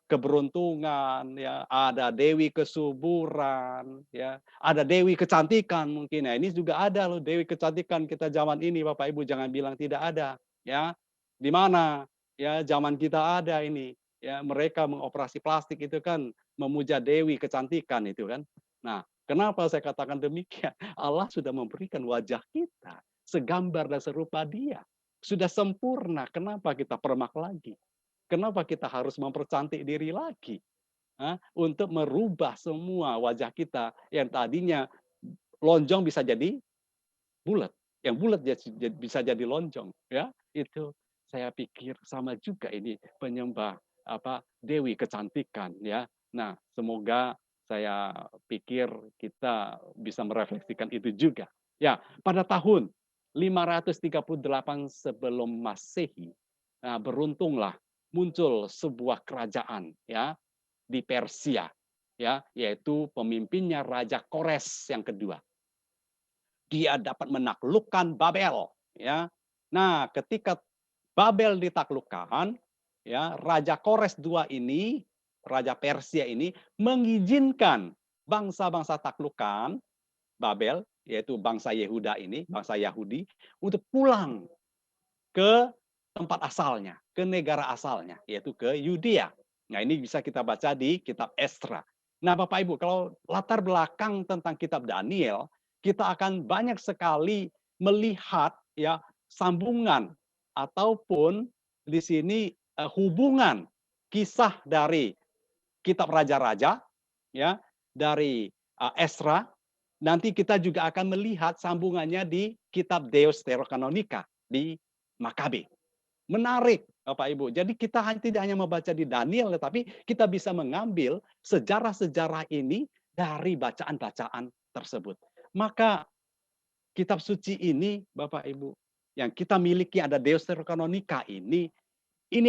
keberuntungan, ya, ada dewi kesuburan, ya, ada dewi kecantikan mungkin. Ya, ini juga ada loh dewi kecantikan kita zaman ini, Bapak Ibu jangan bilang tidak ada, ya. Di mana? Ya, zaman kita ada ini. Ya, mereka mengoperasi plastik itu kan memuja dewi kecantikan itu kan. Nah, kenapa saya katakan demikian? Allah sudah memberikan wajah kita segambar dan serupa Dia. Sudah sempurna, kenapa kita permak lagi? Kenapa kita harus mempercantik diri lagi? Untuk merubah semua wajah kita yang tadinya lonjong bisa jadi bulat, yang bulat bisa jadi lonjong, ya. Itu saya pikir sama juga ini penyembah dewi kecantikan ya. Nah, semoga saya pikir kita bisa merefleksikan itu juga. Ya, pada tahun 538 sebelum Masehi, nah, beruntunglah muncul sebuah kerajaan ya di Persia ya, yaitu pemimpinnya Raja Kores yang kedua. Dia dapat menaklukkan Babel ya. Nah, ketika Babel ditaklukkan ya, Raja Kores II ini, Raja Persia ini mengizinkan bangsa-bangsa taklukan Babel, yaitu bangsa Yehuda ini, bangsa Yahudi, untuk pulang ke tempat asalnya, ke negara asalnya, yaitu ke Yudea. Nah, ini bisa kita baca di kitab Esra. Nah, Bapak Ibu, kalau latar belakang tentang kitab Daniel, kita akan banyak sekali melihat ya sambungan ataupun di sini hubungan kisah dari kitab raja-raja ya, dari Esra. Nanti kita juga akan melihat sambungannya di kitab Deuterokanonica di Makabe. Menarik, Bapak Ibu. Jadi kita tidak hanya membaca di Daniel, tetapi kita bisa mengambil sejarah-sejarah ini dari bacaan-bacaan tersebut. Maka kitab suci ini, Bapak Ibu, yang kita miliki ada Deuterokanonica ini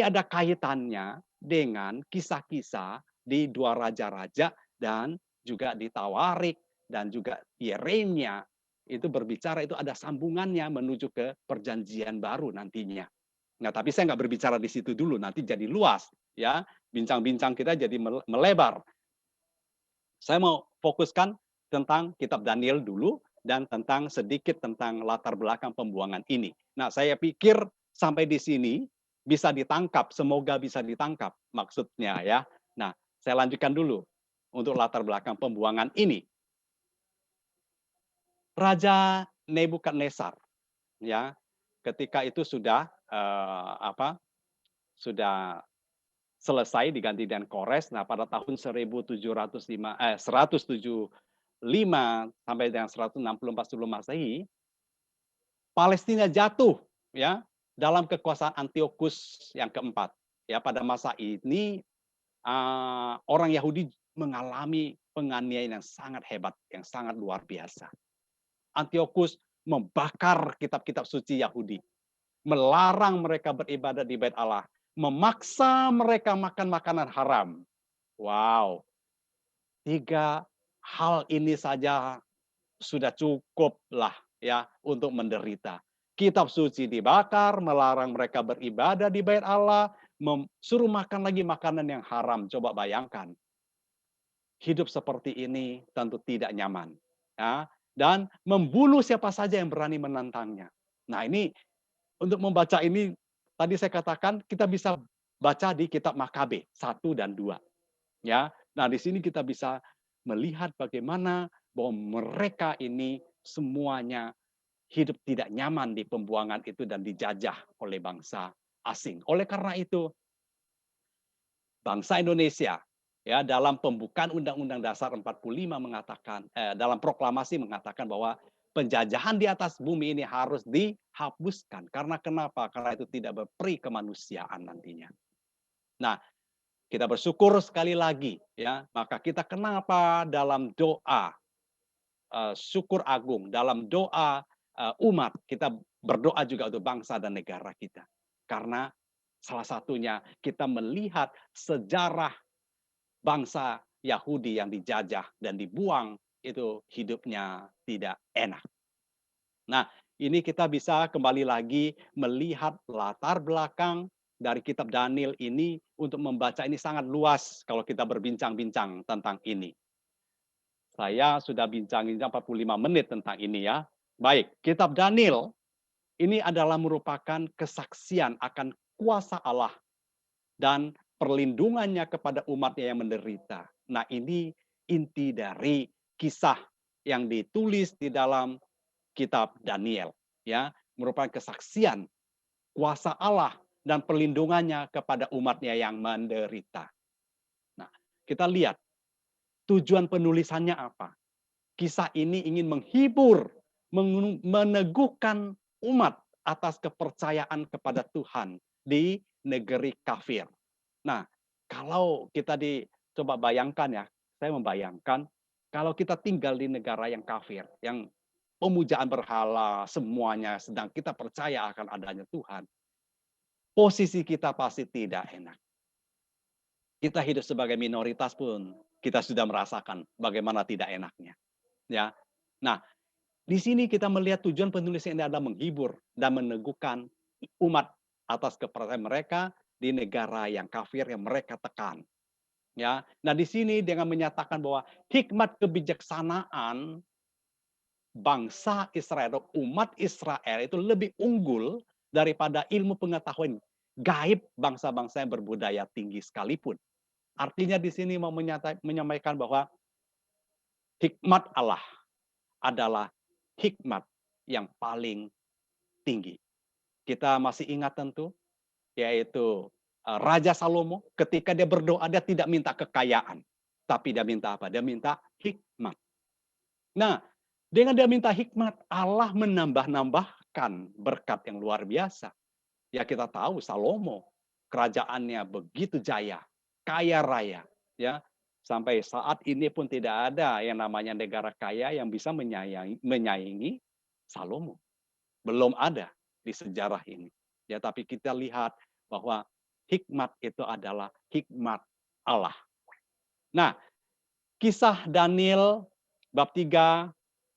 ada kaitannya dengan kisah-kisah di dua raja-raja dan juga di Tawarik dan juga Yeremia. Itu berbicara, itu ada sambungannya menuju ke perjanjian baru nantinya. Nah, tapi saya nggak berbicara di situ dulu, nanti jadi luas ya. Bincang-bincang kita jadi melebar. Saya mau fokuskan tentang kitab Daniel dulu dan tentang sedikit tentang latar belakang pembuangan ini. Nah, saya pikir sampai di sini bisa ditangkap, semoga bisa ditangkap maksudnya ya. Nah, saya lanjutkan dulu untuk latar belakang pembuangan ini. Raja Nebukadnezar ya, ketika itu sudah sudah selesai diganti dengan Kores. Nah, pada tahun 175 sampai dengan 164 sebelum Masehi, Palestina jatuh ya dalam kekuasaan Antiochus yang keempat. Ya, pada masa ini orang Yahudi mengalami penganiayaan yang sangat hebat, yang sangat luar biasa. Antiochus membakar kitab-kitab suci Yahudi, melarang mereka beribadah di Bait Allah, memaksa mereka makan makanan haram. Wow, 3 hal ini saja sudah cukuplah ya untuk menderita. Kitab suci dibakar, melarang mereka beribadah di Bait Allah, suruh makan lagi makanan yang haram. Coba bayangkan. Hidup seperti ini tentu tidak nyaman. Ya, dan membunuh siapa saja yang berani menantangnya. Nah, ini untuk membaca ini tadi saya katakan kita bisa baca di kitab Makabe 1 dan 2. Ya. Nah, di sini kita bisa melihat bagaimana bahwa mereka ini semuanya hidup tidak nyaman di pembuangan itu dan dijajah oleh bangsa asing. Oleh karena itu, bangsa Indonesia ya dalam pembukaan Undang-Undang Dasar 45 mengatakan dalam proklamasi mengatakan bahwa penjajahan di atas bumi ini harus dihapuskan. Karena kenapa? Karena itu tidak berperi kemanusiaan nantinya. Nah, kita bersyukur sekali lagi ya, maka kita kenapa dalam doa syukur agung, dalam doa umat kita berdoa juga untuk bangsa dan negara kita. Karena salah satunya kita melihat sejarah bangsa Yahudi yang dijajah dan dibuang itu hidupnya tidak enak. Nah, ini kita bisa kembali lagi melihat latar belakang dari kitab Daniel ini untuk membaca ini sangat luas kalau kita berbincang-bincang tentang ini. Saya sudah bincang-bincang 45 menit tentang ini ya. Baik, kitab Daniel ini adalah merupakan kesaksian akan kuasa Allah dan perlindungannya kepada umatnya yang menderita. Nah, ini inti dari kisah yang ditulis di dalam kitab Daniel, ya, merupakan kesaksian kuasa Allah dan perlindungannya kepada umatnya yang menderita. Nah, kita lihat tujuan penulisannya apa. Kisah ini ingin menghibur, meneguhkan umat atas kepercayaan kepada Tuhan di negeri kafir. Nah, Kalau kita coba bayangkan ya, saya membayangkan kalau kita tinggal di negara yang kafir, yang pemujaan berhala semuanya, sedang kita percaya akan adanya Tuhan, posisi kita pasti tidak enak. Kita hidup sebagai minoritas pun kita sudah merasakan bagaimana tidak enaknya, ya. Nah, di sini kita melihat tujuan penulis ini adalah menghibur dan meneguhkan umat atas kepercayaan mereka di negara yang kafir yang mereka tekan. Ya, nah di sini dengan menyatakan bahwa hikmat kebijaksanaan bangsa Israel, umat Israel itu lebih unggul daripada ilmu pengetahuan gaib bangsa-bangsa yang berbudaya tinggi sekalipun. Artinya di sini mau menyampaikan bahwa hikmat Allah adalah hikmat yang paling tinggi. Kita masih ingat tentu, yaitu Raja Salomo ketika dia berdoa, dia tidak minta kekayaan. Tapi dia minta apa? Dia minta hikmat. Nah, dengan dia minta hikmat, Allah menambah-nambahkan berkat yang luar biasa. Ya kita tahu Salomo, kerajaannya begitu jaya, kaya raya. Ya, sampai saat ini pun tidak ada yang namanya negara kaya yang bisa menyaingi Salomo. Belum ada di sejarah ini. Ya, tapi kita lihat bahwa hikmat itu adalah hikmat Allah. Nah, kisah Daniel bab 3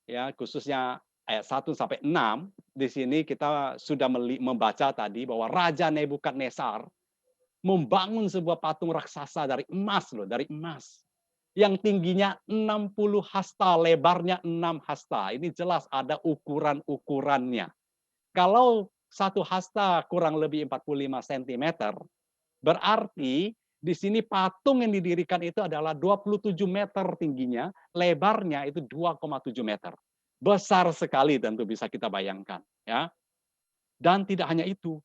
ya khususnya ayat 1 sampai 6 di sini kita sudah membaca tadi bahwa Raja Nebukadnezar membangun sebuah patung raksasa dari emas loh, dari emas. Yang tingginya 60 hasta, lebarnya 6 hasta. Ini jelas ada ukuran-ukurannya. Kalau satu hasta kurang lebih 45 cm, berarti di sini patung yang didirikan itu adalah 27 meter tingginya, lebarnya itu 2,7 meter. Besar sekali tentu bisa kita bayangkan. Ya. Dan tidak hanya itu,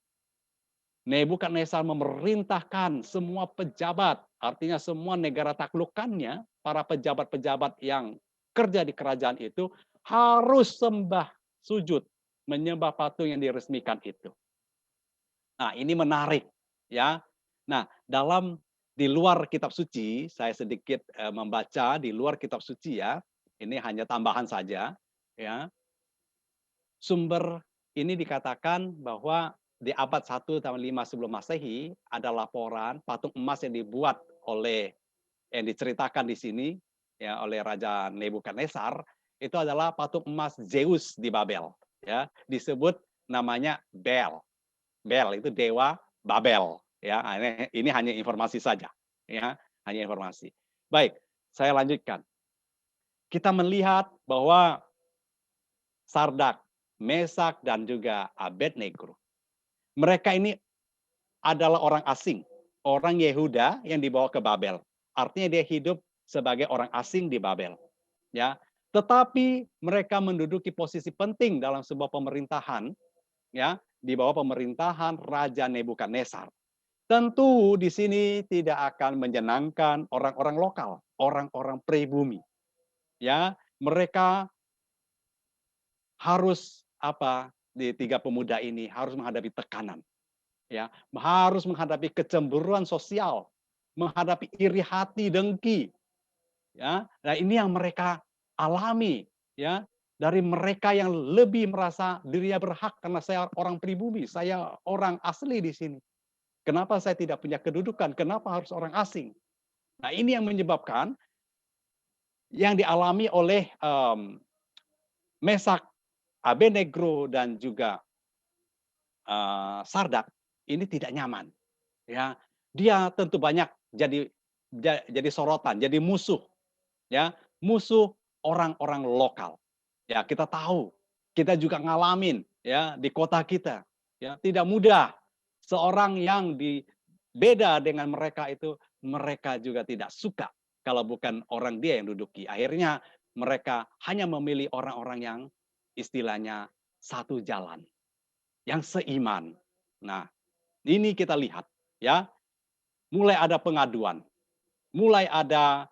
Nebukadnezar memerintahkan semua pejabat, artinya semua negara taklukannya, para pejabat-pejabat yang kerja di kerajaan itu harus sembah sujud, menyembah patung yang diresmikan itu. Nah, ini menarik ya. Nah, di luar kitab suci, saya sedikit membaca di luar kitab suci ya. Ini hanya tambahan saja ya. Sumber ini dikatakan bahwa di abad 1-5 sebelum Masehi ada laporan patung emas yang dibuat yang diceritakan di sini ya oleh Raja Nebukadnezar itu adalah patung emas Zeus di Babel ya, disebut namanya Bel. Bel itu dewa Babel ya. Ini hanya informasi saja ya, hanya informasi. Baik, saya lanjutkan. Kita melihat bahwa Sardak, Mesak dan juga Abednego. Mereka ini adalah orang asing, orang Yehuda yang dibawa ke Babel. Artinya dia hidup sebagai orang asing di Babel. Ya, tetapi mereka menduduki posisi penting dalam sebuah pemerintahan ya, di bawah pemerintahan Raja Nebukadnezar. Tentu di sini tidak akan menyenangkan orang-orang lokal, orang-orang pribumi. Ya, mereka harus di tiga pemuda ini harus menghadapi tekanan. Ya, harus menghadapi kecemburuan sosial, menghadapi iri hati, dengki. Ya, nah ini yang mereka alami ya dari mereka yang lebih merasa dirinya berhak karena saya orang pribumi, saya orang asli di sini. Kenapa saya tidak punya kedudukan? Kenapa harus orang asing? Nah, ini yang menyebabkan yang dialami oleh Mesak, Abednego dan juga Sardak ini tidak nyaman. Ya, dia tentu banyak jadi sorotan, jadi musuh, ya, musuh orang-orang lokal. Ya, kita tahu, kita juga ngalamin ya di kota kita. Ya, tidak mudah seorang yang beda dengan mereka itu mereka juga tidak suka kalau bukan orang dia yang duduki. Akhirnya mereka hanya memilih orang-orang yang istilahnya satu jalan, yang seiman. Nah, ini kita lihat ya, mulai ada pengaduan, mulai ada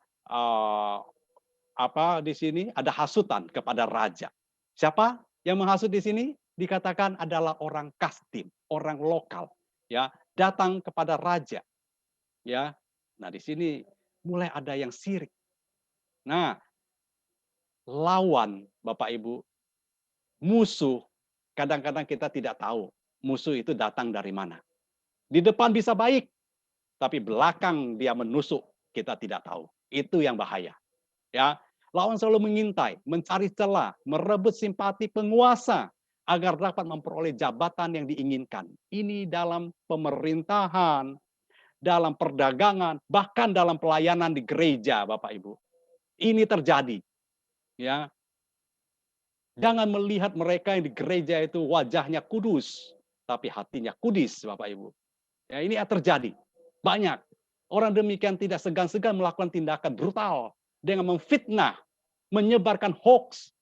di sini ada hasutan kepada raja. Siapa yang menghasut di sini? Dikatakan adalah orang Kasdim, orang lokal, ya, datang kepada raja, ya. Nah, di sini mulai ada yang sirik. Nah, lawan Bapak Ibu, musuh, kadang-kadang kita tidak tahu musuh itu datang dari mana. Di depan bisa baik, tapi belakang dia menusuk, kita tidak tahu. Itu yang bahaya. Ya, lawan selalu mengintai, mencari celah, merebut simpati penguasa agar dapat memperoleh jabatan yang diinginkan. Ini dalam pemerintahan, dalam perdagangan, bahkan dalam pelayanan di gereja, Bapak Ibu. Ini terjadi, ya. Jangan melihat mereka yang di gereja itu wajahnya kudus, tapi hatinya kudis, Bapak Ibu. Ya, ini terjadi. Banyak. Orang demikian tidak segan-segan melakukan tindakan brutal dengan memfitnah, menyebarkan hoax,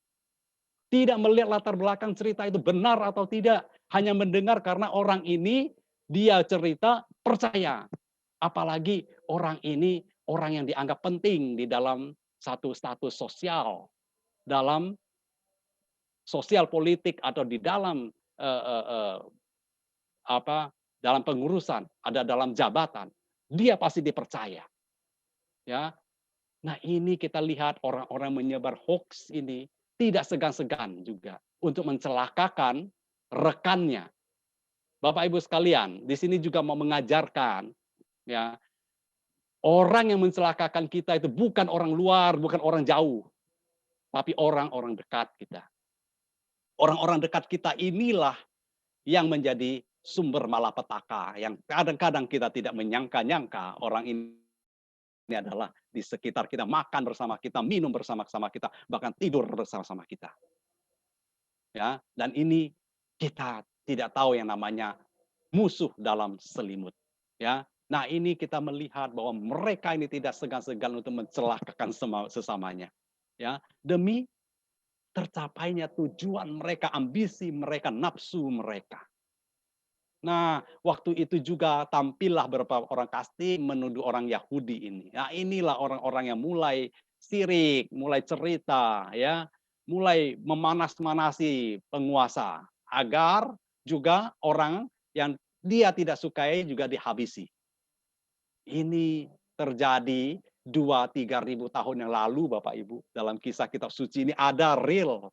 tidak melihat latar belakang cerita itu benar atau tidak, hanya mendengar karena orang ini dia cerita percaya. Apalagi orang ini orang yang dianggap penting di dalam satu status sosial, dalam sosial politik atau di dalam eh, eh, eh, apa dalam pengurusan, ada dalam jabatan, dia pasti dipercaya. Ya, nah ini kita lihat orang-orang menyebar hoax ini tidak segan-segan juga untuk mencelakakan rekannya. Bapak Ibu sekalian, di sini juga mau mengajarkan ya, orang yang mencelakakan kita itu bukan orang luar, bukan orang jauh, tapi orang-orang dekat kita. Orang-orang dekat kita inilah yang menjadi sumber malapetaka yang kadang-kadang kita tidak menyangka-nyangka orang ini adalah di sekitar kita, makan bersama kita, minum bersama-sama kita, bahkan tidur bersama-sama kita. Ya, dan ini kita tidak tahu yang namanya musuh dalam selimut. Ya, nah ini kita melihat bahwa mereka ini tidak segan-segan untuk mencelakakan sesamanya. Ya, demi tercapainya tujuan mereka, ambisi mereka, nafsu mereka. Nah, waktu itu juga tampillah beberapa orang casting menuduh orang Yahudi ini. Nah, inilah orang-orang yang mulai sirik, mulai cerita, ya, mulai memanas-manasi penguasa agar juga orang yang dia tidak sukai juga dihabisi. Ini terjadi 2-3 ribu tahun yang lalu, Bapak Ibu, dalam kisah kitab suci ini ada real.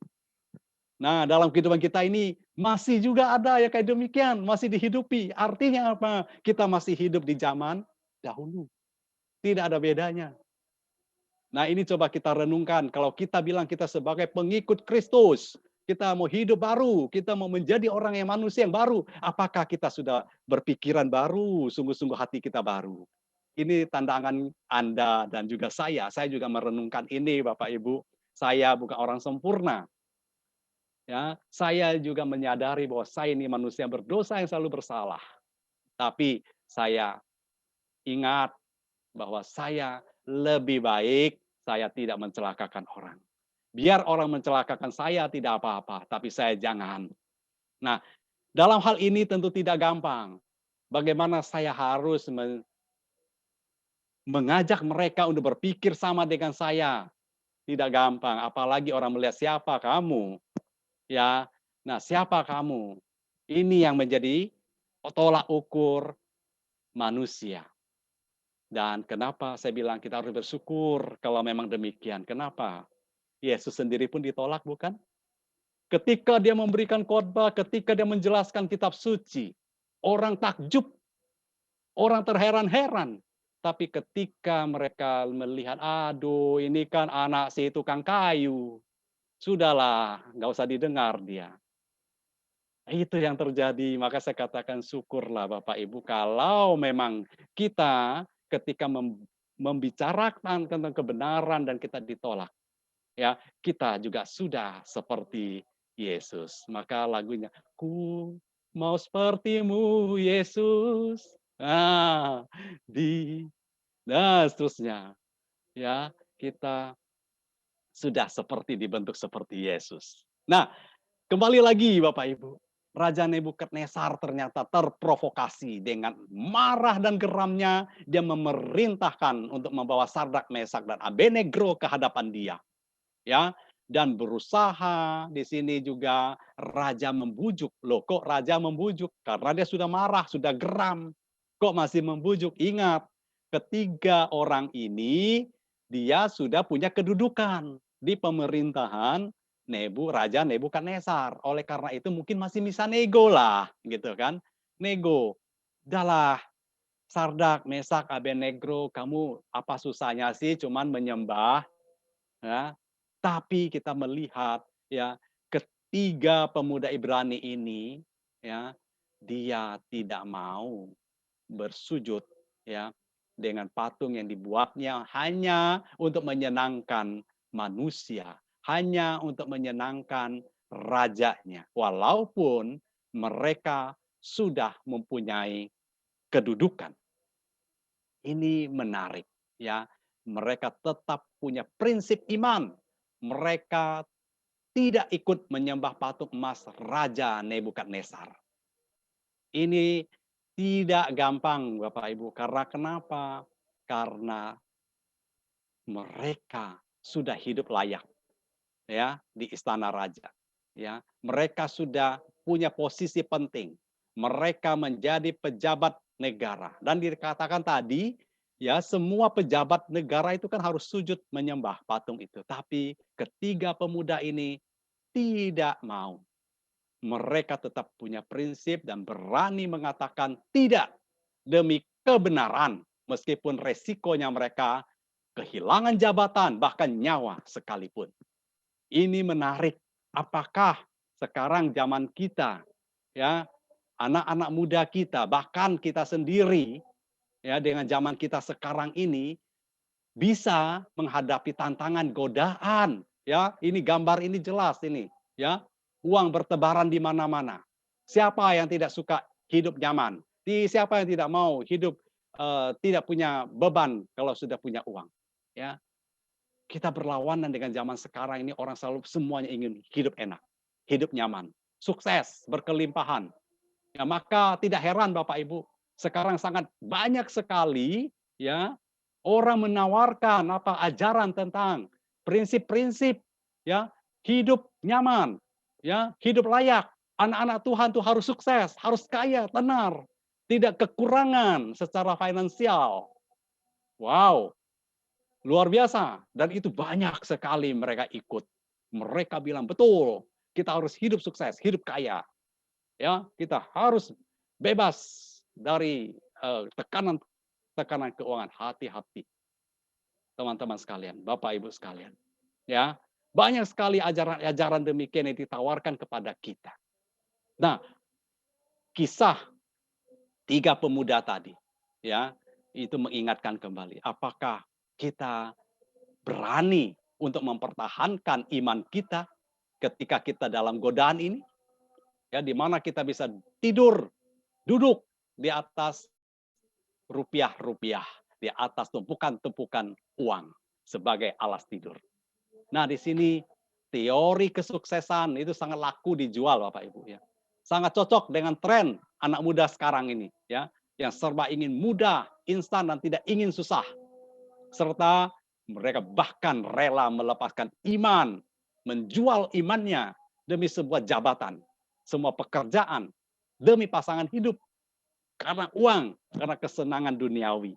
Nah, dalam kehidupan kita ini masih juga ada ya kayak demikian, masih dihidupi. Artinya apa? Kita masih hidup di zaman dahulu. Tidak ada bedanya. Nah, ini coba kita renungkan. Kalau kita bilang kita sebagai pengikut Kristus, kita mau hidup baru, kita mau menjadi orang yang manusia yang baru. Apakah kita sudah berpikiran baru, sungguh-sungguh hati kita baru? Ini tantangan Anda dan juga saya. Saya juga merenungkan ini, Bapak Ibu. Saya bukan orang sempurna. Ya, saya juga menyadari bahwa saya ini manusia berdosa yang selalu bersalah. Tapi saya ingat bahwa saya lebih baik saya tidak mencelakakan orang. Biar orang mencelakakan saya tidak apa-apa, tapi saya jangan. Nah, dalam hal ini tentu tidak gampang. Bagaimana saya harus mengajak mereka untuk berpikir sama dengan saya. Tidak gampang, apalagi orang melihat siapa kamu. Ya, nah siapa kamu? Ini yang menjadi tolak ukur manusia. Dan kenapa saya bilang kita harus bersyukur kalau memang demikian. Kenapa? Yesus sendiri pun ditolak bukan? Ketika dia memberikan khotbah, ketika dia menjelaskan kitab suci, orang takjub, orang terheran-heran. Tapi ketika mereka melihat, aduh ini kan anak si tukang kayu. Sudahlah, nggak usah didengar dia. Itu yang terjadi, maka saya katakan syukurlah Bapak Ibu kalau memang kita ketika membicarakan tentang kebenaran dan kita ditolak, ya kita juga sudah seperti Yesus. Maka lagunya, ku mau sepertimu Yesus. Nah, dan seterusnya. Ya, kita sudah seperti dibentuk seperti Yesus. Nah, kembali lagi Bapak Ibu, Raja Nebukadnezar ternyata terprovokasi dengan marah dan geramnya, dia memerintahkan untuk membawa Sardak, Mesak dan Abednego ke hadapan dia. Ya, dan berusaha di sini juga raja membujuk. Loh, kok raja membujuk? Karena dia sudah marah, sudah geram. Kok masih membujuk? Ingat, ketiga orang ini dia sudah punya kedudukan di pemerintahan Raja Nebukadnezar. Oleh karena itu mungkin masih bisa nego lah, gitu kan. Nego. Udahlah, Sardak, Mesak, Abednego, kamu apa susahnya sih cuman menyembah, ya. Tapi kita melihat ya ketiga pemuda Ibrani ini ya dia tidak mau bersujud ya dengan patung yang dibuatnya hanya untuk menyenangkan manusia, hanya untuk menyenangkan rajanya. Walaupun mereka sudah mempunyai kedudukan. Ini menarik ya. Mereka tetap punya prinsip iman. Mereka tidak ikut menyembah patung emas Raja Nebukadnezar. Ini tidak gampang Bapak Ibu. Karena kenapa? Karena mereka sudah hidup layak ya di istana raja. Ya, mereka sudah punya posisi penting. Mereka menjadi pejabat negara dan dikatakan tadi ya semua pejabat negara itu kan harus sujud menyembah patung itu. Tapi ketiga pemuda ini tidak mau. Mereka tetap punya prinsip dan berani mengatakan tidak demi kebenaran meskipun resikonya mereka kehilangan jabatan bahkan nyawa sekalipun. Ini menarik. Apakah sekarang zaman kita ya anak-anak muda kita bahkan kita sendiri ya dengan zaman kita sekarang ini bisa menghadapi tantangan godaan ya ini gambar ini jelas ini ya uang bertebaran di mana-mana. Siapa yang tidak suka hidup nyaman? Siapa yang tidak mau hidup tidak punya beban kalau sudah punya uang? Ya, kita berlawanan dengan zaman sekarang ini orang selalu semuanya ingin hidup enak, hidup nyaman, sukses, berkelimpahan. Ya, maka tidak heran Bapak Ibu, sekarang sangat banyak sekali ya orang menawarkan apa ajaran tentang prinsip-prinsip ya hidup nyaman, ya hidup layak. Anak-anak Tuhan tuh harus sukses, harus kaya, tenar, tidak kekurangan secara finansial. Wow, luar biasa. Dan itu banyak sekali mereka ikut. Mereka bilang, betul, kita harus hidup sukses, hidup kaya. Ya, kita harus bebas dari tekanan tekanan keuangan. Hati-hati, teman-teman sekalian, Bapak Ibu sekalian. Ya, banyak sekali ajaran-ajaran demikian yang ditawarkan kepada kita. Nah, kisah tiga pemuda tadi, ya, itu mengingatkan kembali. Apakah kita berani untuk mempertahankan iman kita ketika kita dalam godaan ini? Ya, di mana kita bisa tidur, duduk di atas rupiah-rupiah, di atas tumpukan-tumpukan uang sebagai alas tidur. Nah, di sini teori kesuksesan itu sangat laku dijual Bapak Ibu ya. Sangat cocok dengan tren anak muda sekarang ini ya, yang serba ingin mudah, instan dan tidak ingin susah. Serta mereka bahkan rela melepaskan iman, menjual imannya demi sebuah jabatan, semua pekerjaan, demi pasangan hidup, karena uang, karena kesenangan duniawi.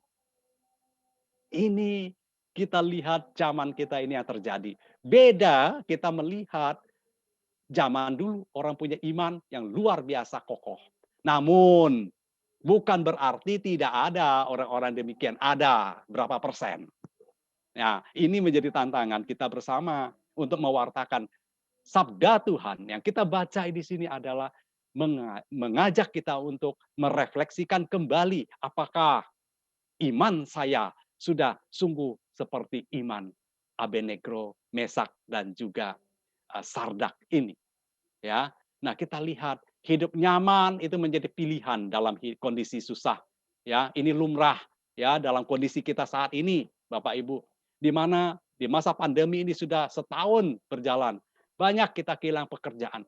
Ini kita lihat zaman kita ini yang terjadi. Beda kita melihat zaman dulu orang punya iman yang luar biasa kokoh. Namun bukan berarti tidak ada orang-orang demikian. Ada berapa persen. Nah, ini menjadi tantangan kita bersama untuk mewartakan sabda Tuhan. Yang kita baca di sini adalah mengajak kita untuk merefleksikan kembali apakah iman saya sudah sungguh seperti iman Abednego, Mesak dan juga Sardak ini. Ya, nah kita lihat hidup nyaman itu menjadi pilihan dalam kondisi susah. Ya, ini lumrah ya dalam kondisi kita saat ini, Bapak Ibu, di mana di masa pandemi ini sudah setahun berjalan, banyak kita kehilangan pekerjaan,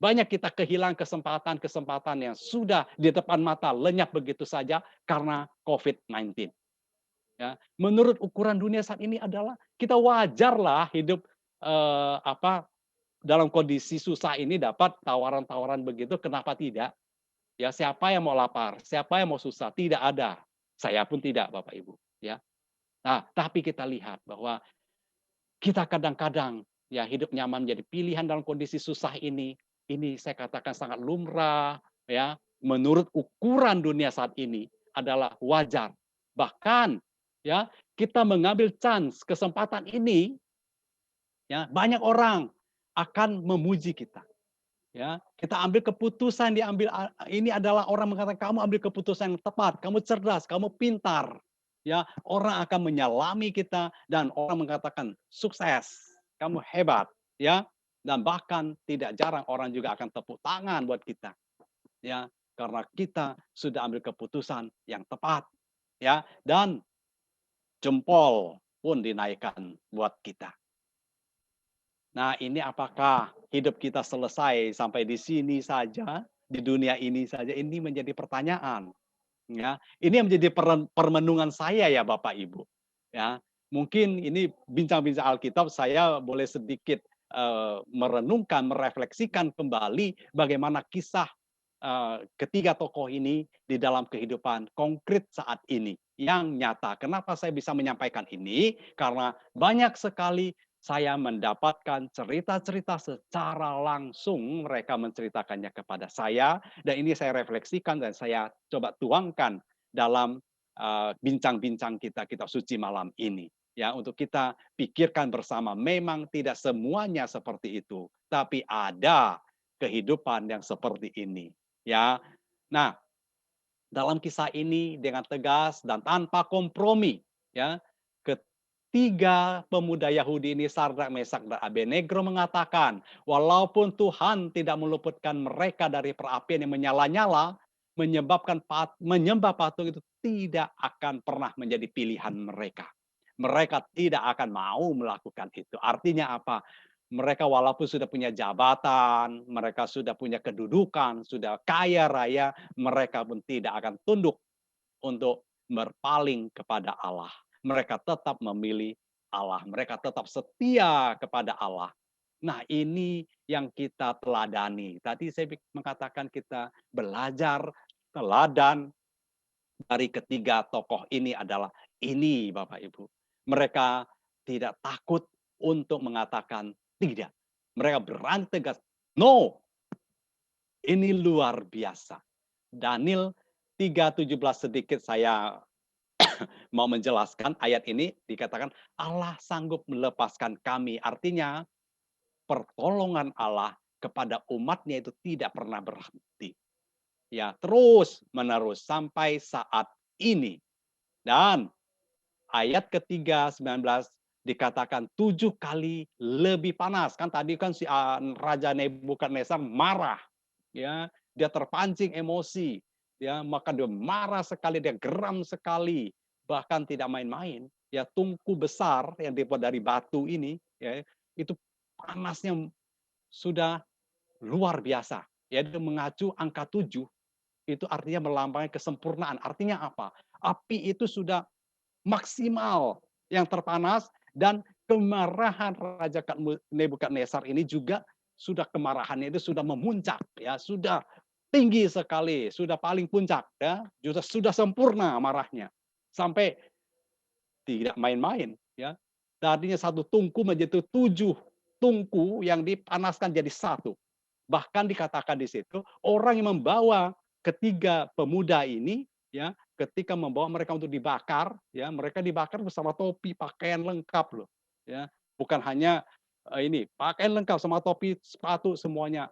banyak kita kehilangan kesempatan-kesempatan yang sudah di depan mata lenyap begitu saja karena COVID-19. Ya, menurut ukuran dunia saat ini adalah kita wajarlah hidup dalam kondisi susah ini dapat tawaran-tawaran begitu, kenapa tidak? Ya siapa yang mau lapar, siapa yang mau susah? Tidak ada. Saya pun tidak, Bapak Ibu, ya. Nah, tapi kita lihat bahwa kita kadang-kadang ya hidup nyaman menjadi pilihan dalam kondisi susah ini. Ini saya katakan sangat lumrah, ya. Menurut ukuran dunia saat ini adalah wajar. Bahkan ya, kita mengambil chance kesempatan ini, ya, banyak orang akan memuji kita. Ya, kita ambil keputusan ini adalah orang mengatakan kamu ambil keputusan yang tepat, kamu cerdas, kamu pintar. Ya, orang akan menyalami kita dan orang mengatakan sukses, kamu hebat, ya. Dan bahkan tidak jarang orang juga akan tepuk tangan buat kita, ya, karena kita sudah ambil keputusan yang tepat, ya, dan jempol pun dinaikkan buat kita. Nah, ini apakah hidup kita selesai sampai di sini saja, di dunia ini saja? Ini menjadi pertanyaan, ya. Ini yang menjadi permenungan saya ya Bapak Ibu. Ya, mungkin ini bincang-bincang Alkitab saya boleh sedikit merenungkan, merefleksikan kembali bagaimana kisah ketiga tokoh ini di dalam kehidupan konkret saat ini yang nyata. Kenapa saya bisa menyampaikan ini? Karena banyak sekali saya mendapatkan cerita-cerita secara langsung, mereka menceritakannya kepada saya, dan ini saya refleksikan dan saya coba tuangkan dalam bincang-bincang kita kitab suci malam ini. Ya, untuk kita pikirkan bersama, memang tidak semuanya seperti itu, tapi ada kehidupan yang seperti ini. Ya, nah, dalam kisah ini dengan tegas dan tanpa kompromi, ya, ketiga pemuda Yahudi ini Sadrak, Mesak, dan Abednego mengatakan, walaupun Tuhan tidak meluputkan mereka dari perapian yang menyala-nyala, menyembah patung itu tidak akan pernah menjadi pilihan mereka. Mereka tidak akan mau melakukan itu. Artinya apa? Mereka walaupun sudah punya jabatan, mereka sudah punya kedudukan, sudah kaya raya, mereka pun tidak akan tunduk untuk berpaling kepada Allah. Mereka tetap memilih Allah, mereka tetap setia kepada Allah. Nah, ini yang kita teladani. Tadi saya mengatakan kita belajar teladan dari ketiga tokoh ini adalah ini, Bapak Ibu. Mereka tidak takut untuk mengatakan tidak. Mereka berani tegas, no. Ini luar biasa. Daniel 3:17 sedikit saya mau menjelaskan ayat ini dikatakan Allah sanggup melepaskan kami. Artinya pertolongan Allah kepada umatnya itu tidak pernah berhenti. Ya, terus menerus sampai saat ini. Dan ayat ketiga 19 dikatakan 7 kali lebih panas. Kan tadi kan si Raja Nebukadnezar marah, ya, dia terpancing emosi, ya, maka dia marah sekali, dia geram sekali, bahkan tidak main-main. Ya, tungku besar yang dibuat dari batu ini, ya, itu panasnya sudah luar biasa. Ya, dia mengacu angka 7, itu artinya melambangkan kesempurnaan. Artinya apa? Api itu sudah maksimal yang terpanas dan kemarahan Raja Nebukadnezar ini juga sudah kemarahannya itu sudah memuncak ya, sudah tinggi sekali, sudah paling puncak ya, sudah sempurna marahnya. Sampai tidak main-main ya. Tadinya satu tungku menjadi 7 tungku yang dipanaskan jadi satu. Bahkan dikatakan di situ orang yang membawa ketiga pemuda ini ya, ketika membawa mereka untuk dibakar ya, mereka dibakar bersama topi, pakaian lengkap loh ya. Bukan hanya ini, pakaian lengkap sama topi, sepatu semuanya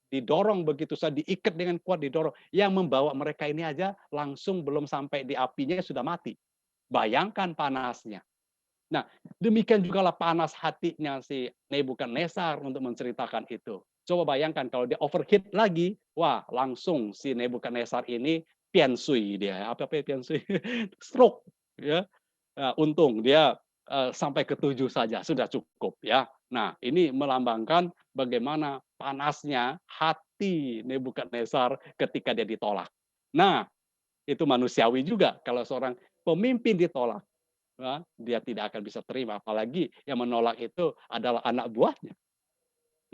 didorong begitu saja, diikat dengan kuat, didorong. Yang membawa mereka ini aja langsung belum sampai di apinya sudah mati. Bayangkan panasnya. Nah, demikian juga lah panas hatinya si Nebukadnezar untuk menceritakan itu. Coba bayangkan kalau dia overheat lagi, wah langsung si Nebukadnezar ini piansui dia. Apa piansui? Stroke ya. Nah, untung dia sampai ke 7 saja sudah cukup ya. Nah, ini melambangkan bagaimana panasnya hati Nebukadnezar ketika dia ditolak. Nah, itu manusiawi juga kalau seorang pemimpin ditolak. Nah, dia tidak akan bisa terima, apalagi yang menolak itu adalah anak buahnya.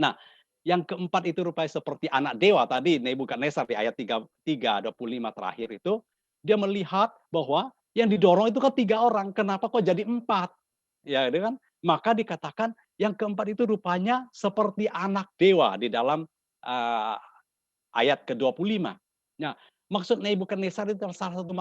Nah, yang keempat itu rupanya seperti anak dewa tadi Nebukadnezar di ayat 25 terakhir itu Dia melihat bahwa yang didorong itu kan 3 orang, kenapa kok jadi 4? Ya, itu kan. Maka dikatakan yang keempat itu rupanya seperti anak dewa di dalam, eee, ayat ke-25. Nah, maksud Nebukadnezar itu adalah salah satu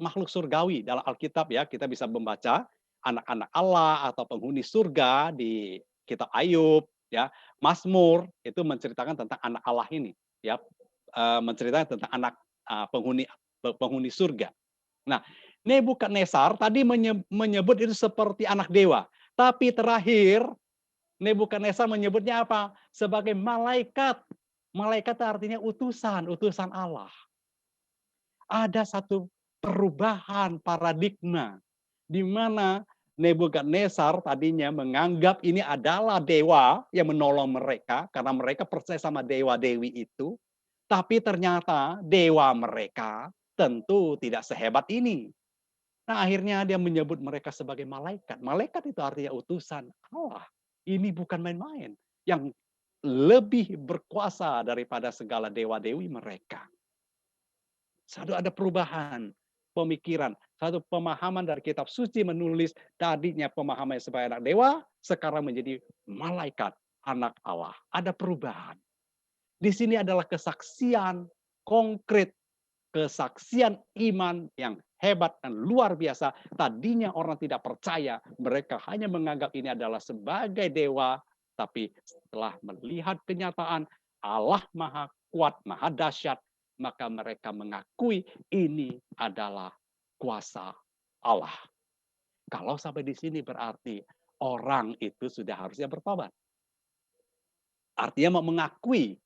makhluk surgawi dalam Alkitab ya, kita bisa membaca anak-anak Allah atau penghuni surga di kitab Ayub ya, Mazmur itu menceritakan tentang anak Allah ini ya, menceritakan tentang anak, penghuni penghuni surga. Nah, Nebukadnezar tadi menyebut itu seperti anak dewa, tapi terakhir Nebukadnezar menyebutnya apa? Sebagai malaikat. Malaikat artinya utusan, utusan Allah. Ada satu perubahan paradigma di mana Nebukadnezar tadinya menganggap ini adalah dewa yang menolong mereka karena mereka percaya sama dewa-dewi itu, tapi ternyata dewa mereka tentu tidak sehebat ini. Nah, akhirnya dia menyebut mereka sebagai malaikat. Malaikat itu artinya utusan Allah. Ini bukan main-main. Yang lebih berkuasa daripada segala dewa-dewi mereka. Satu ada perubahan pemikiran, satu pemahaman dari kitab suci menulis tadinya pemahaman sebagai anak dewa, sekarang menjadi malaikat, anak Allah. Ada perubahan. Di sini adalah kesaksian konkret, kesaksian iman yang hebat dan luar biasa. Tadinya orang tidak percaya, mereka hanya menganggap ini adalah sebagai dewa, tapi setelah melihat kenyataan Allah Maha Kuat, Maha Dahsyat, maka mereka mengakui ini adalah kuasa Allah. Kalau sampai di sini berarti orang itu sudah harusnya bertobat. Artinya mengakui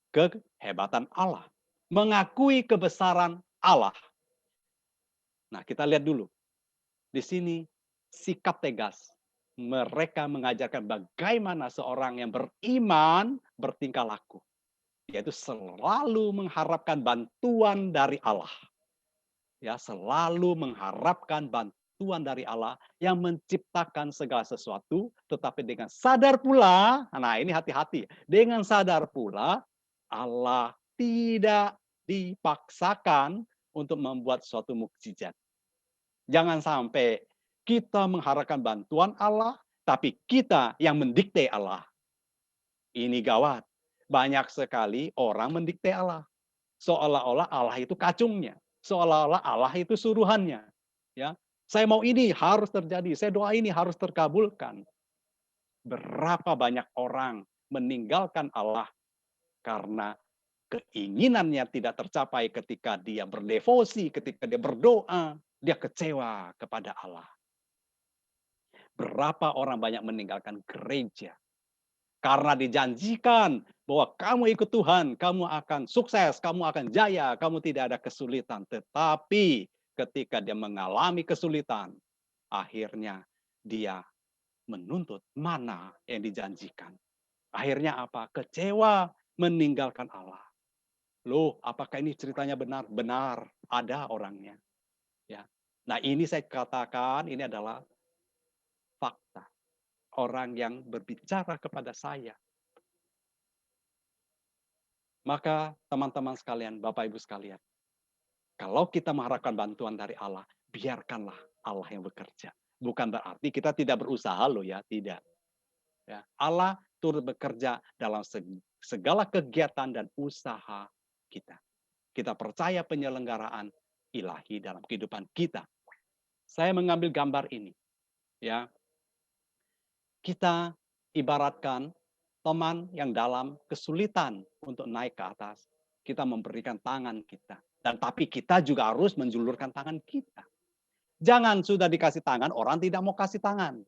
kehebatan Allah, mengakui kebesaran Allah. Nah, kita lihat dulu. Di sini sikap tegas. Mereka mengajarkan bagaimana seorang yang beriman bertingkah laku. Yaitu selalu mengharapkan bantuan dari Allah. Ya, selalu mengharapkan bantuan dari Allah yang menciptakan segala sesuatu, tetapi dengan sadar pula, nah ini hati-hati, dengan sadar pula Allah tidak dipaksakan untuk membuat suatu mukjizat. Jangan sampai kita mengharapkan bantuan Allah, tapi kita yang mendikte Allah. Ini gawat. Banyak sekali orang mendikte Allah. Seolah-olah Allah itu kacungnya. Seolah-olah Allah itu suruhannya. Ya, saya mau ini harus terjadi. Saya doa ini harus terkabulkan. Berapa banyak orang meninggalkan Allah karena keinginannya tidak tercapai ketika dia berdevosi, ketika dia berdoa, dia kecewa kepada Allah. Berapa orang banyak meninggalkan gereja karena dijanjikan bahwa kamu ikut Tuhan, kamu akan sukses, kamu akan jaya, kamu tidak ada kesulitan. Tetapi ketika dia mengalami kesulitan, akhirnya dia menuntut mana yang dijanjikan. Akhirnya apa? Kecewa, meninggalkan Allah. Loh, apakah ini ceritanya benar? Benar, ada orangnya. Ya. Nah, ini saya katakan ini adalah fakta. Orang yang berbicara kepada saya. Maka teman-teman sekalian, Bapak Ibu sekalian, kalau kita mengharapkan bantuan dari Allah, biarkanlah Allah yang bekerja. Bukan berarti kita tidak berusaha loh ya, tidak. Ya, Allah turut bekerja dalam segala kegiatan dan usaha kita. Kita percaya penyelenggaraan ilahi dalam kehidupan kita. Saya mengambil gambar ini, ya. Kita ibaratkan teman yang dalam kesulitan untuk naik ke atas. Kita memberikan tangan kita. Dan tapi kita juga harus menjulurkan tangan kita. Jangan sudah dikasih tangan, orang tidak mau kasih tangan.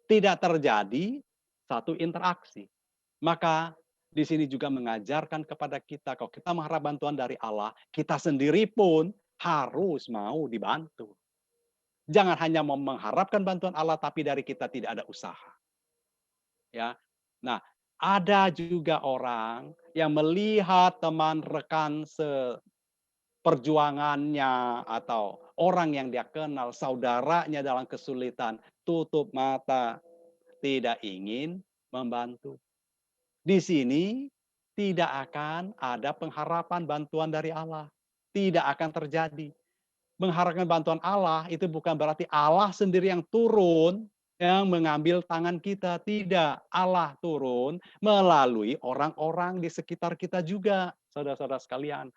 Tidak terjadi satu interaksi. Maka di sini juga mengajarkan kepada kita, kalau kita mengharap bantuan dari Allah, kita sendiri pun harus mau dibantu. Jangan hanya mau mengharapkan bantuan Allah, tapi dari kita tidak ada usaha. Ya, nah ada juga orang yang melihat teman rekan seperjuangannya atau orang yang dia kenal, saudaranya dalam kesulitan, tutup mata, tidak ingin membantu. Di sini tidak akan ada pengharapan bantuan dari Allah. Tidak akan terjadi. mengharapkan bantuan Allah itu bukan berarti Allah sendiri yang turun, yang mengambil tangan kita. Tidak, Allah turun melalui orang-orang di sekitar kita juga, saudara-saudara sekalian.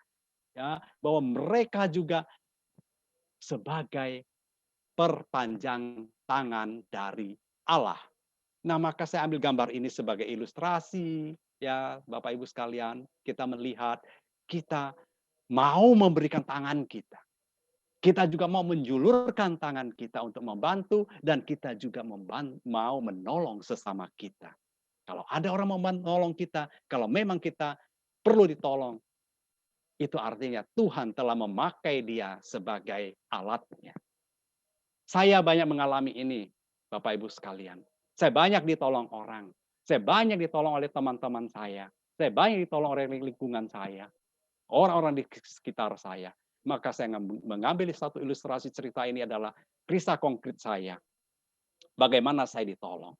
Ya, bahwa mereka juga sebagai perpanjang tangan dari Allah. Nah, maka saya ambil gambar ini sebagai ilustrasi, ya, Bapak Ibu sekalian, kita melihat kita mau memberikan tangan kita. Kita juga mau menjulurkan tangan kita untuk membantu dan kita juga mau menolong sesama kita. Kalau ada orang mau menolong kita, kalau memang kita perlu ditolong, itu artinya Tuhan telah memakai dia sebagai alatnya. Saya banyak mengalami ini, Bapak Ibu sekalian. Saya banyak ditolong orang. Saya banyak ditolong oleh teman-teman saya. Saya banyak ditolong oleh lingkungan saya. Orang-orang di sekitar saya. Maka saya mengambil satu ilustrasi cerita ini adalah kisah konkret saya. Bagaimana saya ditolong.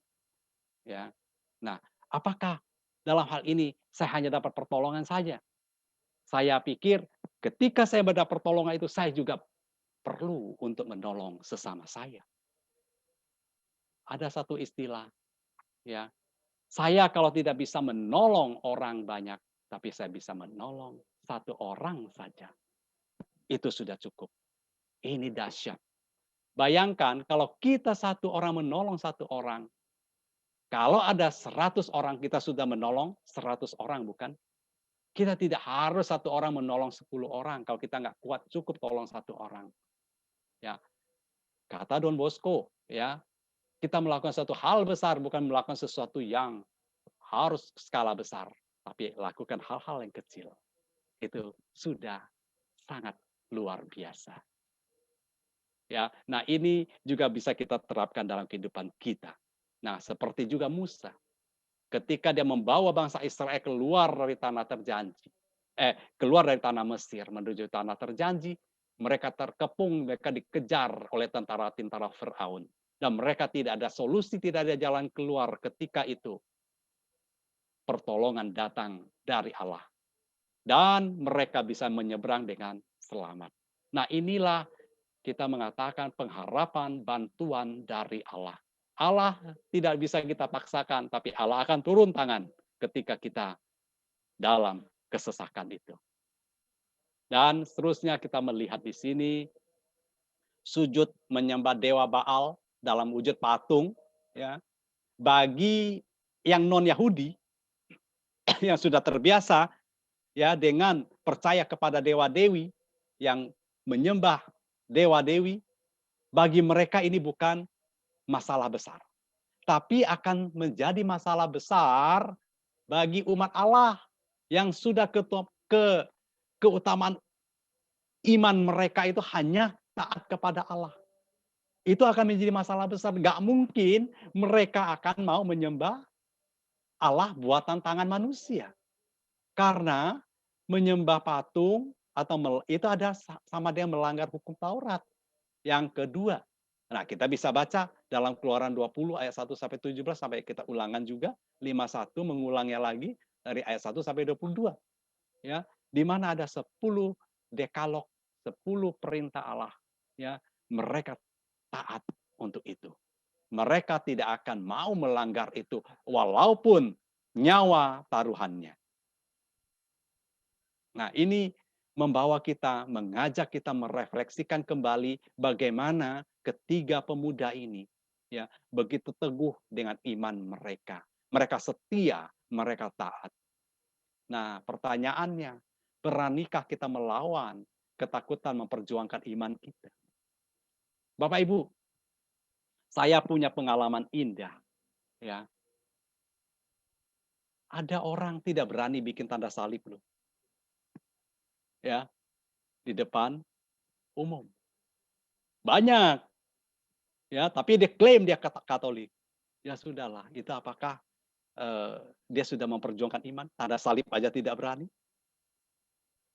Ya. Nah, apakah dalam hal ini saya hanya dapat pertolongan saja? Saya pikir ketika saya mendapat pertolongan itu saya juga perlu untuk menolong sesama saya. Ada satu istilah, ya. Saya kalau tidak bisa menolong orang banyak, tapi saya bisa menolong satu orang saja. Itu sudah cukup. Ini dahsyat. Bayangkan kalau kita satu orang menolong satu orang, kalau ada 100 orang kita sudah menolong 100 orang, bukan? Kita tidak harus satu orang menolong 10 orang. Kalau kita nggak kuat, cukup tolong satu orang. Ya, kata Don Bosco, ya, kita melakukan satu hal besar, bukan melakukan sesuatu yang harus skala besar, tapi lakukan hal-hal yang kecil. Itu sudah sangat luar biasa. Ya, nah ini juga bisa kita terapkan dalam kehidupan kita. Nah, seperti juga Musa, ketika dia membawa bangsa Israel keluar dari tanah terjanji, keluar dari tanah Mesir menuju tanah terjanji, mereka terkepung, mereka dikejar oleh tentara-tentara Firaun, dan mereka tidak ada solusi, tidak ada jalan keluar. Ketika itu, pertolongan datang dari Allah, dan mereka bisa menyeberang dengan selamat. Nah, inilah kita mengatakan pengharapan bantuan dari Allah. Allah tidak bisa kita paksakan, tapi Allah akan turun tangan ketika kita dalam kesesakan itu. Dan seterusnya kita melihat di sini sujud menyembah dewa Baal dalam wujud patung, ya. Bagi yang non Yahudi yang sudah terbiasa ya dengan percaya kepada dewa dewi, yang menyembah dewa dewi, bagi mereka ini bukan masalah besar, tapi akan menjadi masalah besar bagi umat Allah yang sudah keutamaan iman mereka itu hanya taat kepada Allah. Itu akan menjadi masalah besar. Nggak mungkin mereka akan mau menyembah Allah buatan tangan manusia. Karena menyembah patung atau itu ada sama dia melanggar hukum Taurat. Yang kedua, nah kita bisa baca dalam Keluaran 20 ayat 1 sampai 17, sampai kita ulangan juga 51, mengulangnya lagi dari ayat 1 sampai 22. Ya, di mana ada 10 dekalog, 10 perintah Allah, ya, mereka taat untuk itu. Mereka tidak akan mau melanggar itu walaupun nyawa taruhannya. Nah, ini membawa kita, mengajak kita merefleksikan kembali bagaimana ketiga pemuda ini ya begitu teguh dengan iman mereka. Mereka setia, mereka taat. Nah, pertanyaannya, beranikah kita melawan ketakutan memperjuangkan iman kita? Bapak Ibu, saya punya pengalaman indah ya. Ada orang tidak berani bikin tanda salib loh. Ya, di depan umum. Banyak. Ya, tapi dia klaim dia Katolik. Ya sudahlah, itu apakah dia sudah memperjuangkan iman? Tanda salib aja tidak berani?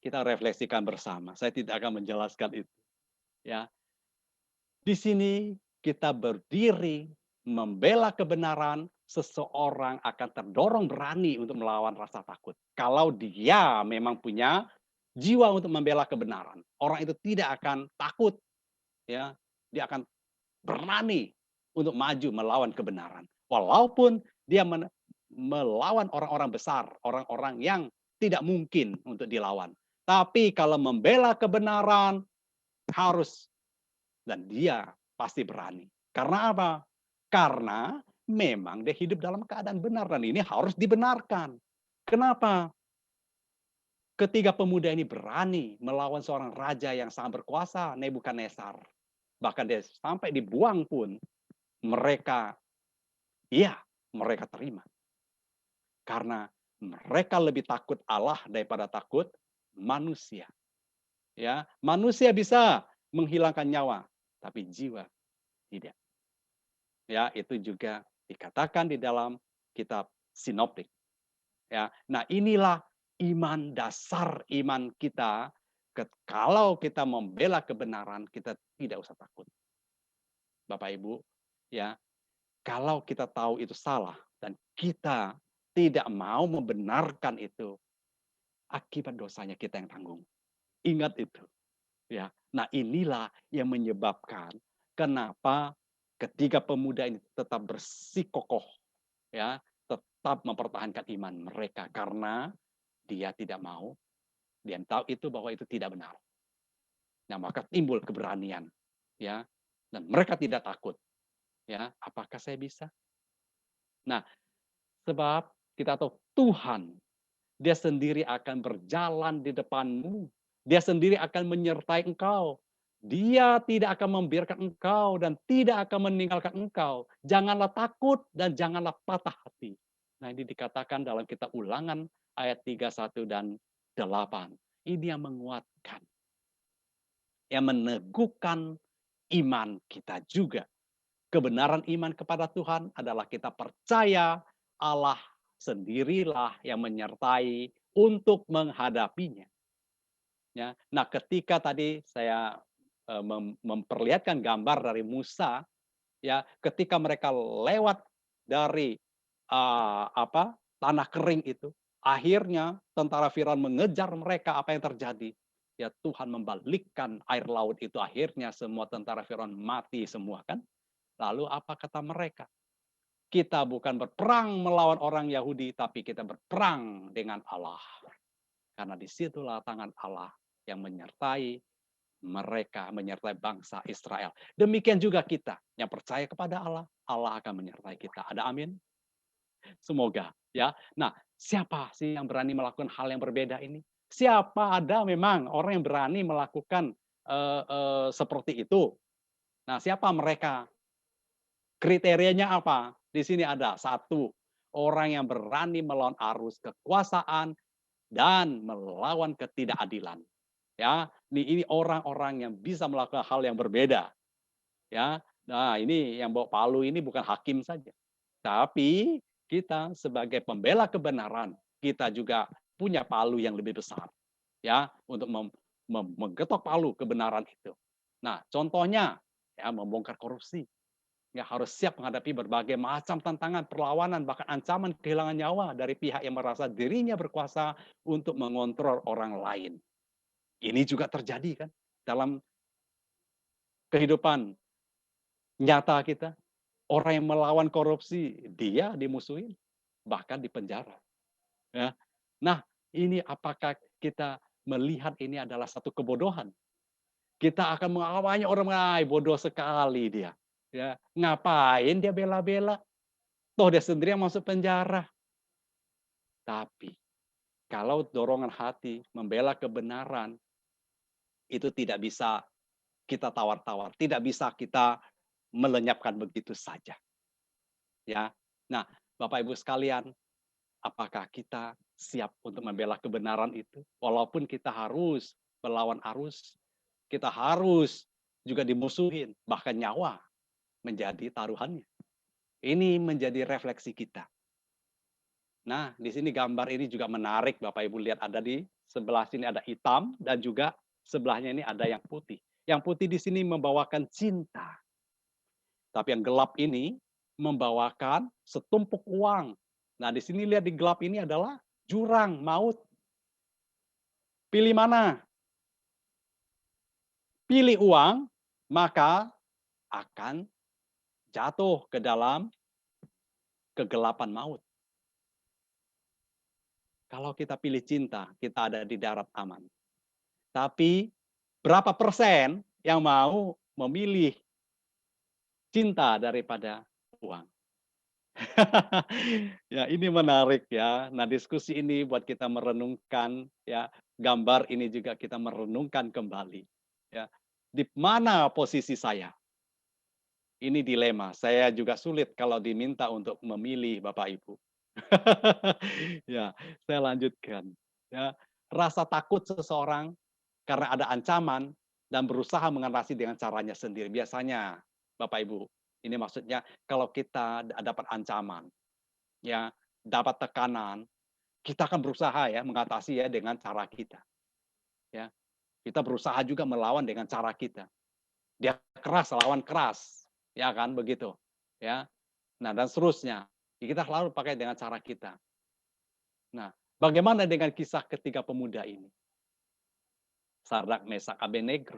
Kita refleksikan bersama. Saya tidak akan menjelaskan itu. Ya, di sini kita berdiri membela kebenaran, seseorang akan terdorong berani untuk melawan rasa takut. Kalau dia memang punya jiwa untuk membela kebenaran. Orang itu tidak akan takut, ya. Dia akan berani untuk maju melawan kebenaran. Walaupun dia melawan orang-orang besar, orang-orang yang tidak mungkin untuk dilawan. Tapi kalau membela kebenaran harus, dan dia pasti berani. Karena apa? Karena memang dia hidup dalam keadaan benar dan ini harus dibenarkan. Kenapa? Ketiga pemuda ini berani melawan seorang raja yang sangat berkuasa, Nebukadnezar. Bahkan dia sampai dibuang pun mereka, iya, mereka terima. Karena mereka lebih takut Allah daripada takut manusia. Ya, manusia bisa menghilangkan nyawa, tapi jiwa tidak. Ya, itu juga dikatakan di dalam kitab sinoptik. Ya, nah inilah iman, dasar iman kita. Kalau kita membela kebenaran, kita tidak usah takut. Bapak Ibu, ya, kalau kita tahu itu salah dan kita tidak mau membenarkan itu, akibat dosanya kita yang tanggung. Ingat itu, ya. Nah, inilah yang menyebabkan kenapa ketiga pemuda ini tetap bersikokoh, ya, tetap mempertahankan iman mereka karena dia tidak mau, dia tahu itu bahwa itu tidak benar. Nah, maka timbul keberanian, ya. Dan mereka tidak takut, ya. Apakah saya bisa? Nah, sebab kita tahu Tuhan, dia sendiri akan berjalan di depanmu. Dia sendiri akan menyertai engkau. Dia tidak akan membiarkan engkau dan tidak akan meninggalkan engkau. Janganlah takut dan janganlah patah hati. Nah, ini dikatakan dalam kitab Ulangan ayat 31 dan 8. Ini yang menguatkan, yang meneguhkan iman kita juga. Kebenaran iman kepada Tuhan adalah kita percaya Allah sendirilah yang menyertai untuk menghadapinya. Ya. Nah, ketika tadi saya memperlihatkan gambar dari Musa, ya, ketika mereka lewat dari tanah kering itu, akhirnya tentara Firaun mengejar mereka, apa yang terjadi? Ya, Tuhan membalikkan air laut itu, akhirnya semua tentara Firaun mati semua kan? Lalu apa kata mereka? Kita bukan berperang melawan orang Yahudi, tapi kita berperang dengan Allah. Karena disitulah tangan Allah yang menyertai mereka, menyertai bangsa Israel. Demikian juga kita yang percaya kepada Allah, Allah akan menyertai kita. Ada amin? Semoga, ya. Nah, siapa sih yang berani melakukan hal yang berbeda ini? Siapa ada memang orang yang berani melakukan seperti itu? Nah, siapa mereka? Kriterianya apa? Di sini ada satu, orang yang berani melawan arus kekuasaan dan melawan ketidakadilan. Ya, ini orang-orang yang bisa melakukan hal yang berbeda. Ya, nah ini yang bawa palu ini bukan hakim saja, tapi kita sebagai pembela kebenaran, kita juga punya palu yang lebih besar, ya, untuk menggetok palu kebenaran itu. Nah, contohnya ya membongkar korupsi. Ya harus siap menghadapi berbagai macam tantangan, perlawanan, bahkan ancaman kehilangan nyawa dari pihak yang merasa dirinya berkuasa untuk mengontrol orang lain. Ini juga terjadi kan dalam kehidupan nyata kita. Orang yang melawan korupsi, dia dimusuhin, bahkan dipenjara. Ya. Nah, ini apakah kita melihat ini adalah satu kebodohan? Kita akan mengawalnya orang lain, bodoh sekali dia. Ya, ngapain dia bela-bela? Toh dia sendiri yang masuk penjara. Tapi kalau dorongan hati membela kebenaran itu tidak bisa kita tawar-tawar, tidak bisa kita melenyapkan begitu saja. Ya. Nah, Bapak Ibu sekalian, apakah kita siap untuk membela kebenaran itu? Walaupun kita harus melawan arus, kita harus juga dimusuhin, bahkan nyawa menjadi taruhannya. Ini menjadi refleksi kita. Nah, di sini gambar ini juga menarik, Bapak Ibu lihat ada di sebelah sini ada hitam dan juga sebelahnya ini ada yang putih. Yang putih di sini membawakan cinta. Tapi yang gelap ini membawakan setumpuk uang. Nah, di sini lihat di gelap ini adalah jurang maut. Pilih mana? Pilih uang, maka akan jatuh ke dalam kegelapan maut. Kalau kita pilih cinta, kita ada di darat aman. Tapi berapa persen yang mau memilih cinta daripada uang? Ya, ini menarik ya. Nah, diskusi ini buat kita merenungkan ya, gambar ini juga kita merenungkan kembali ya. Di mana posisi saya? Ini dilema. Saya juga sulit kalau diminta untuk memilih Bapak Ibu. Ya, saya lanjutkan. Ya, rasa takut seseorang karena ada ancaman dan berusaha mengatasi dengan caranya sendiri. Biasanya, Bapak Ibu, ini maksudnya kalau kita dapat ancaman, ya, dapat tekanan, kita akan berusaha ya mengatasi ya dengan cara kita. Ya, kita berusaha juga melawan dengan cara kita. Dia keras lawan keras, ya kan begitu. Ya. Nah, dan seterusnya. Kita selalu pakai dengan cara kita. Nah, bagaimana dengan kisah ketiga pemuda ini? Sadrak, Mesak, Abednego.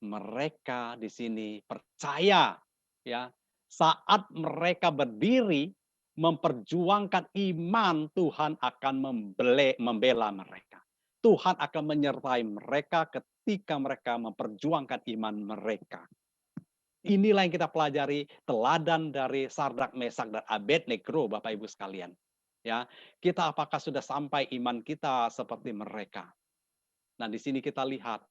Mereka di sini percaya ya, saat mereka berdiri memperjuangkan iman, Tuhan akan membela mereka. Tuhan akan menyertai mereka ketika mereka memperjuangkan iman mereka. Inilah yang kita pelajari teladan dari Sadrak, Mesak, dan Abednego, Bapak Ibu sekalian. Ya, kita apakah sudah sampai iman kita seperti mereka? Nah, di sini kita lihat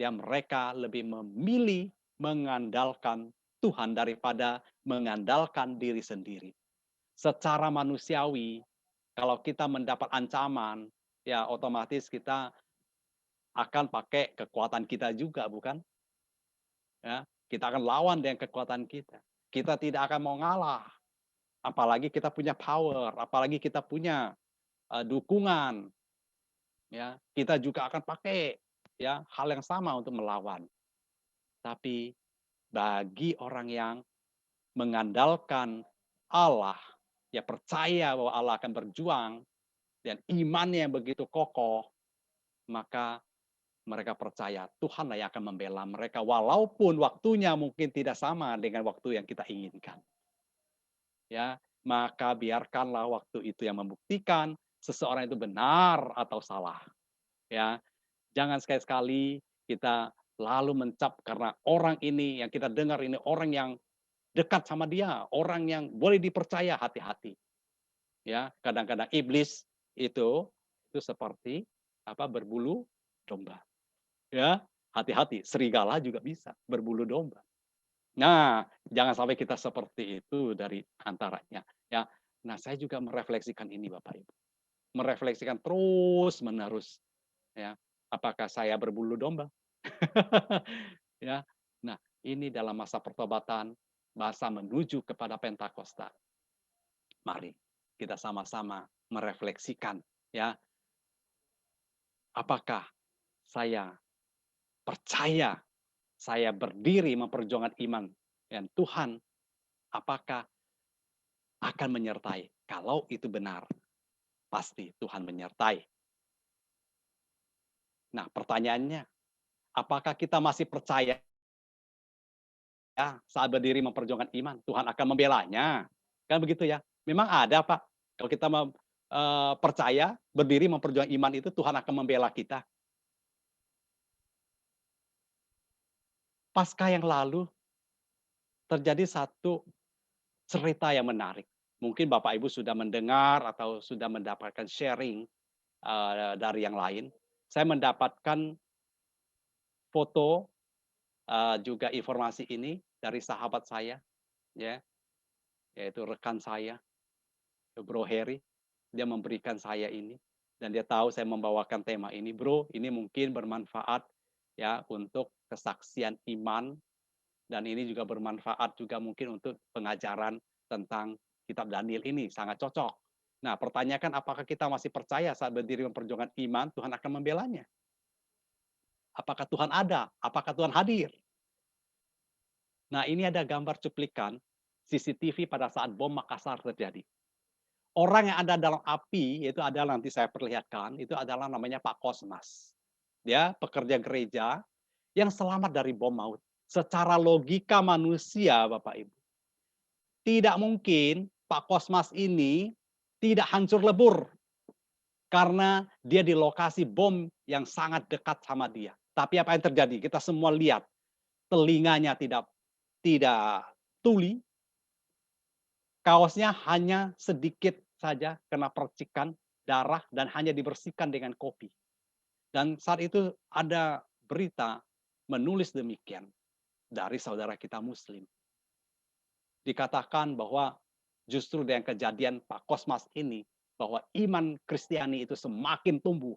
mereka lebih memilih mengandalkan Tuhan daripada mengandalkan diri sendiri. Secara manusiawi, kalau kita mendapat ancaman, ya otomatis kita akan pakai kekuatan kita juga, bukan? Ya, kita akan lawan dengan kekuatan kita. Kita tidak akan mau ngalah. Apalagi kita punya power, apalagi kita punya dukungan, ya. Kita juga akan pakai ya hal yang sama untuk melawan. Tapi bagi orang yang mengandalkan Allah, ya percaya bahwa Allah akan berjuang dan imannya yang begitu kokoh, maka mereka percaya Tuhanlah yang akan membela mereka walaupun waktunya mungkin tidak sama dengan waktu yang kita inginkan. Ya, maka biarkanlah waktu itu yang membuktikan seseorang itu benar atau salah. Ya, jangan sekali-sekali kita lalu mencap karena orang ini yang kita dengar ini orang yang dekat sama dia, orang yang boleh dipercaya, hati-hati. Ya, kadang-kadang iblis itu seperti berbulu domba. Ya, hati-hati, serigala juga bisa berbulu domba. Nah, jangan sampai kita seperti itu dari antaranya, ya. Nah, saya juga merefleksikan ini Bapak Ibu. Merefleksikan terus-menerus, ya. Apakah saya berbulu domba? Ya. Nah, ini dalam masa pertobatan, masa menuju kepada Pentakosta. Mari kita sama-sama merefleksikan, ya. Apakah saya percaya, saya berdiri memperjuangkan iman dan Tuhan, apakah akan menyertai? Kalau itu benar, pasti Tuhan menyertai. Nah, pertanyaannya, apakah kita masih percaya ya, saat berdiri memperjuangkan iman, Tuhan akan membelanya? Kan begitu ya? Memang ada, Pak. Kalau kita percaya, berdiri memperjuangkan iman itu Tuhan akan membela kita. Pasca yang lalu, terjadi satu cerita yang menarik. Mungkin Bapak Ibu sudah mendengar atau sudah mendapatkan sharing dari yang lain. Saya mendapatkan foto juga informasi ini dari sahabat saya, ya, yaitu rekan saya, Bro Heri. Dia memberikan saya ini dan dia tahu saya membawakan tema ini, Bro. Ini mungkin bermanfaat ya untuk kesaksian iman dan ini juga bermanfaat juga mungkin untuk pengajaran tentang kitab Daniel ini sangat cocok. Nah, pertanyakan apakah kita masih percaya saat berdiri memperjuangkan iman, Tuhan akan membelanya? Apakah Tuhan ada? Apakah Tuhan hadir? Nah, ini ada gambar cuplikan CCTV pada saat bom Makassar terjadi. Orang yang ada dalam api, itu adalah nanti saya perlihatkan, itu adalah namanya Pak Kosmas. Dia pekerja gereja yang selamat dari bom maut. Secara logika manusia, Bapak Ibu, tidak mungkin Pak Kosmas ini tidak hancur lebur karena dia di lokasi bom yang sangat dekat sama dia. Tapi apa yang terjadi? Kita semua lihat telinganya tidak tuli, kaosnya hanya sedikit saja kena percikan darah dan hanya dibersihkan dengan kopi. Dan saat itu ada berita menulis demikian dari saudara kita Muslim. Dikatakan bahwa justru dengan kejadian Pak Kosmas ini, bahwa iman Kristiani itu semakin tumbuh.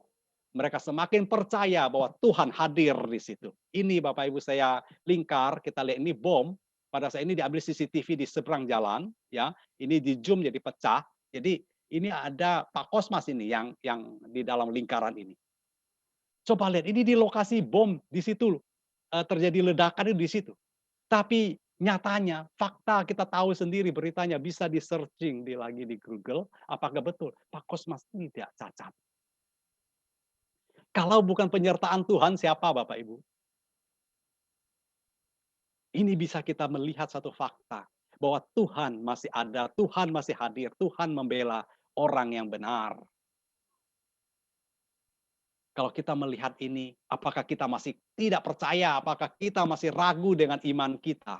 Mereka semakin percaya bahwa Tuhan hadir di situ. Ini Bapak Ibu saya lingkar, kita lihat ini bom. Pada saat ini diambil CCTV di seberang jalan, ya. Ini di zoom jadi pecah. Jadi ini ada Pak Kosmas ini yang di dalam lingkaran ini. Coba lihat, ini di lokasi bom di situ terjadi ledakan itu di situ. Tapi nyatanya, fakta kita tahu sendiri beritanya bisa di-searching lagi di Google, apakah betul Pak Kosmas ini tidak cacat. Kalau bukan penyertaan Tuhan, siapa Bapak Ibu? Ini bisa kita melihat satu fakta, bahwa Tuhan masih ada, Tuhan masih hadir, Tuhan membela orang yang benar. Kalau kita melihat ini, apakah kita masih tidak percaya, apakah kita masih ragu dengan iman kita?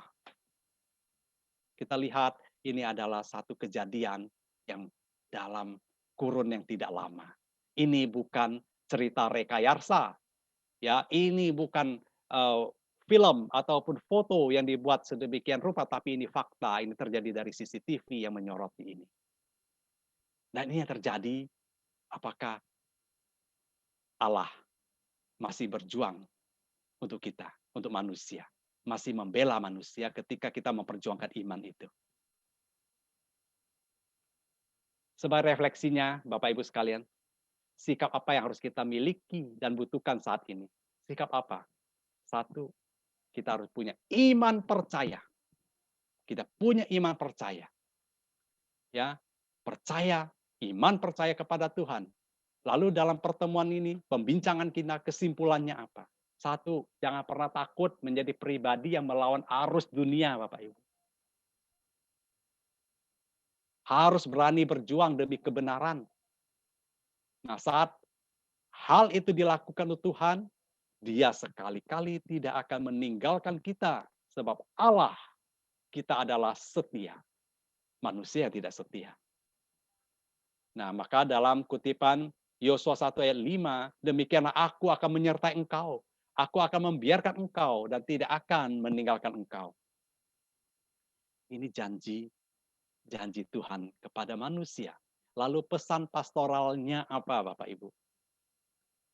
Kita lihat ini adalah satu kejadian yang dalam kurun yang tidak lama. Ini bukan cerita rekayasa, ya. Ini bukan film ataupun foto yang dibuat sedemikian rupa, tapi ini fakta. Ini terjadi dari CCTV yang menyoroti ini. Dan ini yang terjadi. Apakah Allah masih berjuang untuk kita, untuk manusia, masih membela manusia ketika kita memperjuangkan iman itu? Sebagai refleksinya, Bapak Ibu sekalian, sikap apa yang harus kita miliki dan butuhkan saat ini? Sikap apa? Satu, kita harus punya iman percaya. Kita punya iman percaya. Ya, percaya, iman percaya kepada Tuhan. Lalu dalam pertemuan ini, pembincangan kita kesimpulannya apa? Satu, jangan pernah takut menjadi pribadi yang melawan arus dunia, Bapak Ibu. Harus berani berjuang demi kebenaran. Nah, saat hal itu dilakukan oleh Tuhan, Dia sekali-kali tidak akan meninggalkan kita. Sebab Allah kita adalah setia. Manusia tidak setia. Nah, maka dalam kutipan Yosua 1 ayat 5, demikianlah aku akan menyertai engkau. Aku akan membiarkan engkau dan tidak akan meninggalkan engkau. Ini janji Tuhan kepada manusia. Lalu pesan pastoralnya apa Bapak Ibu?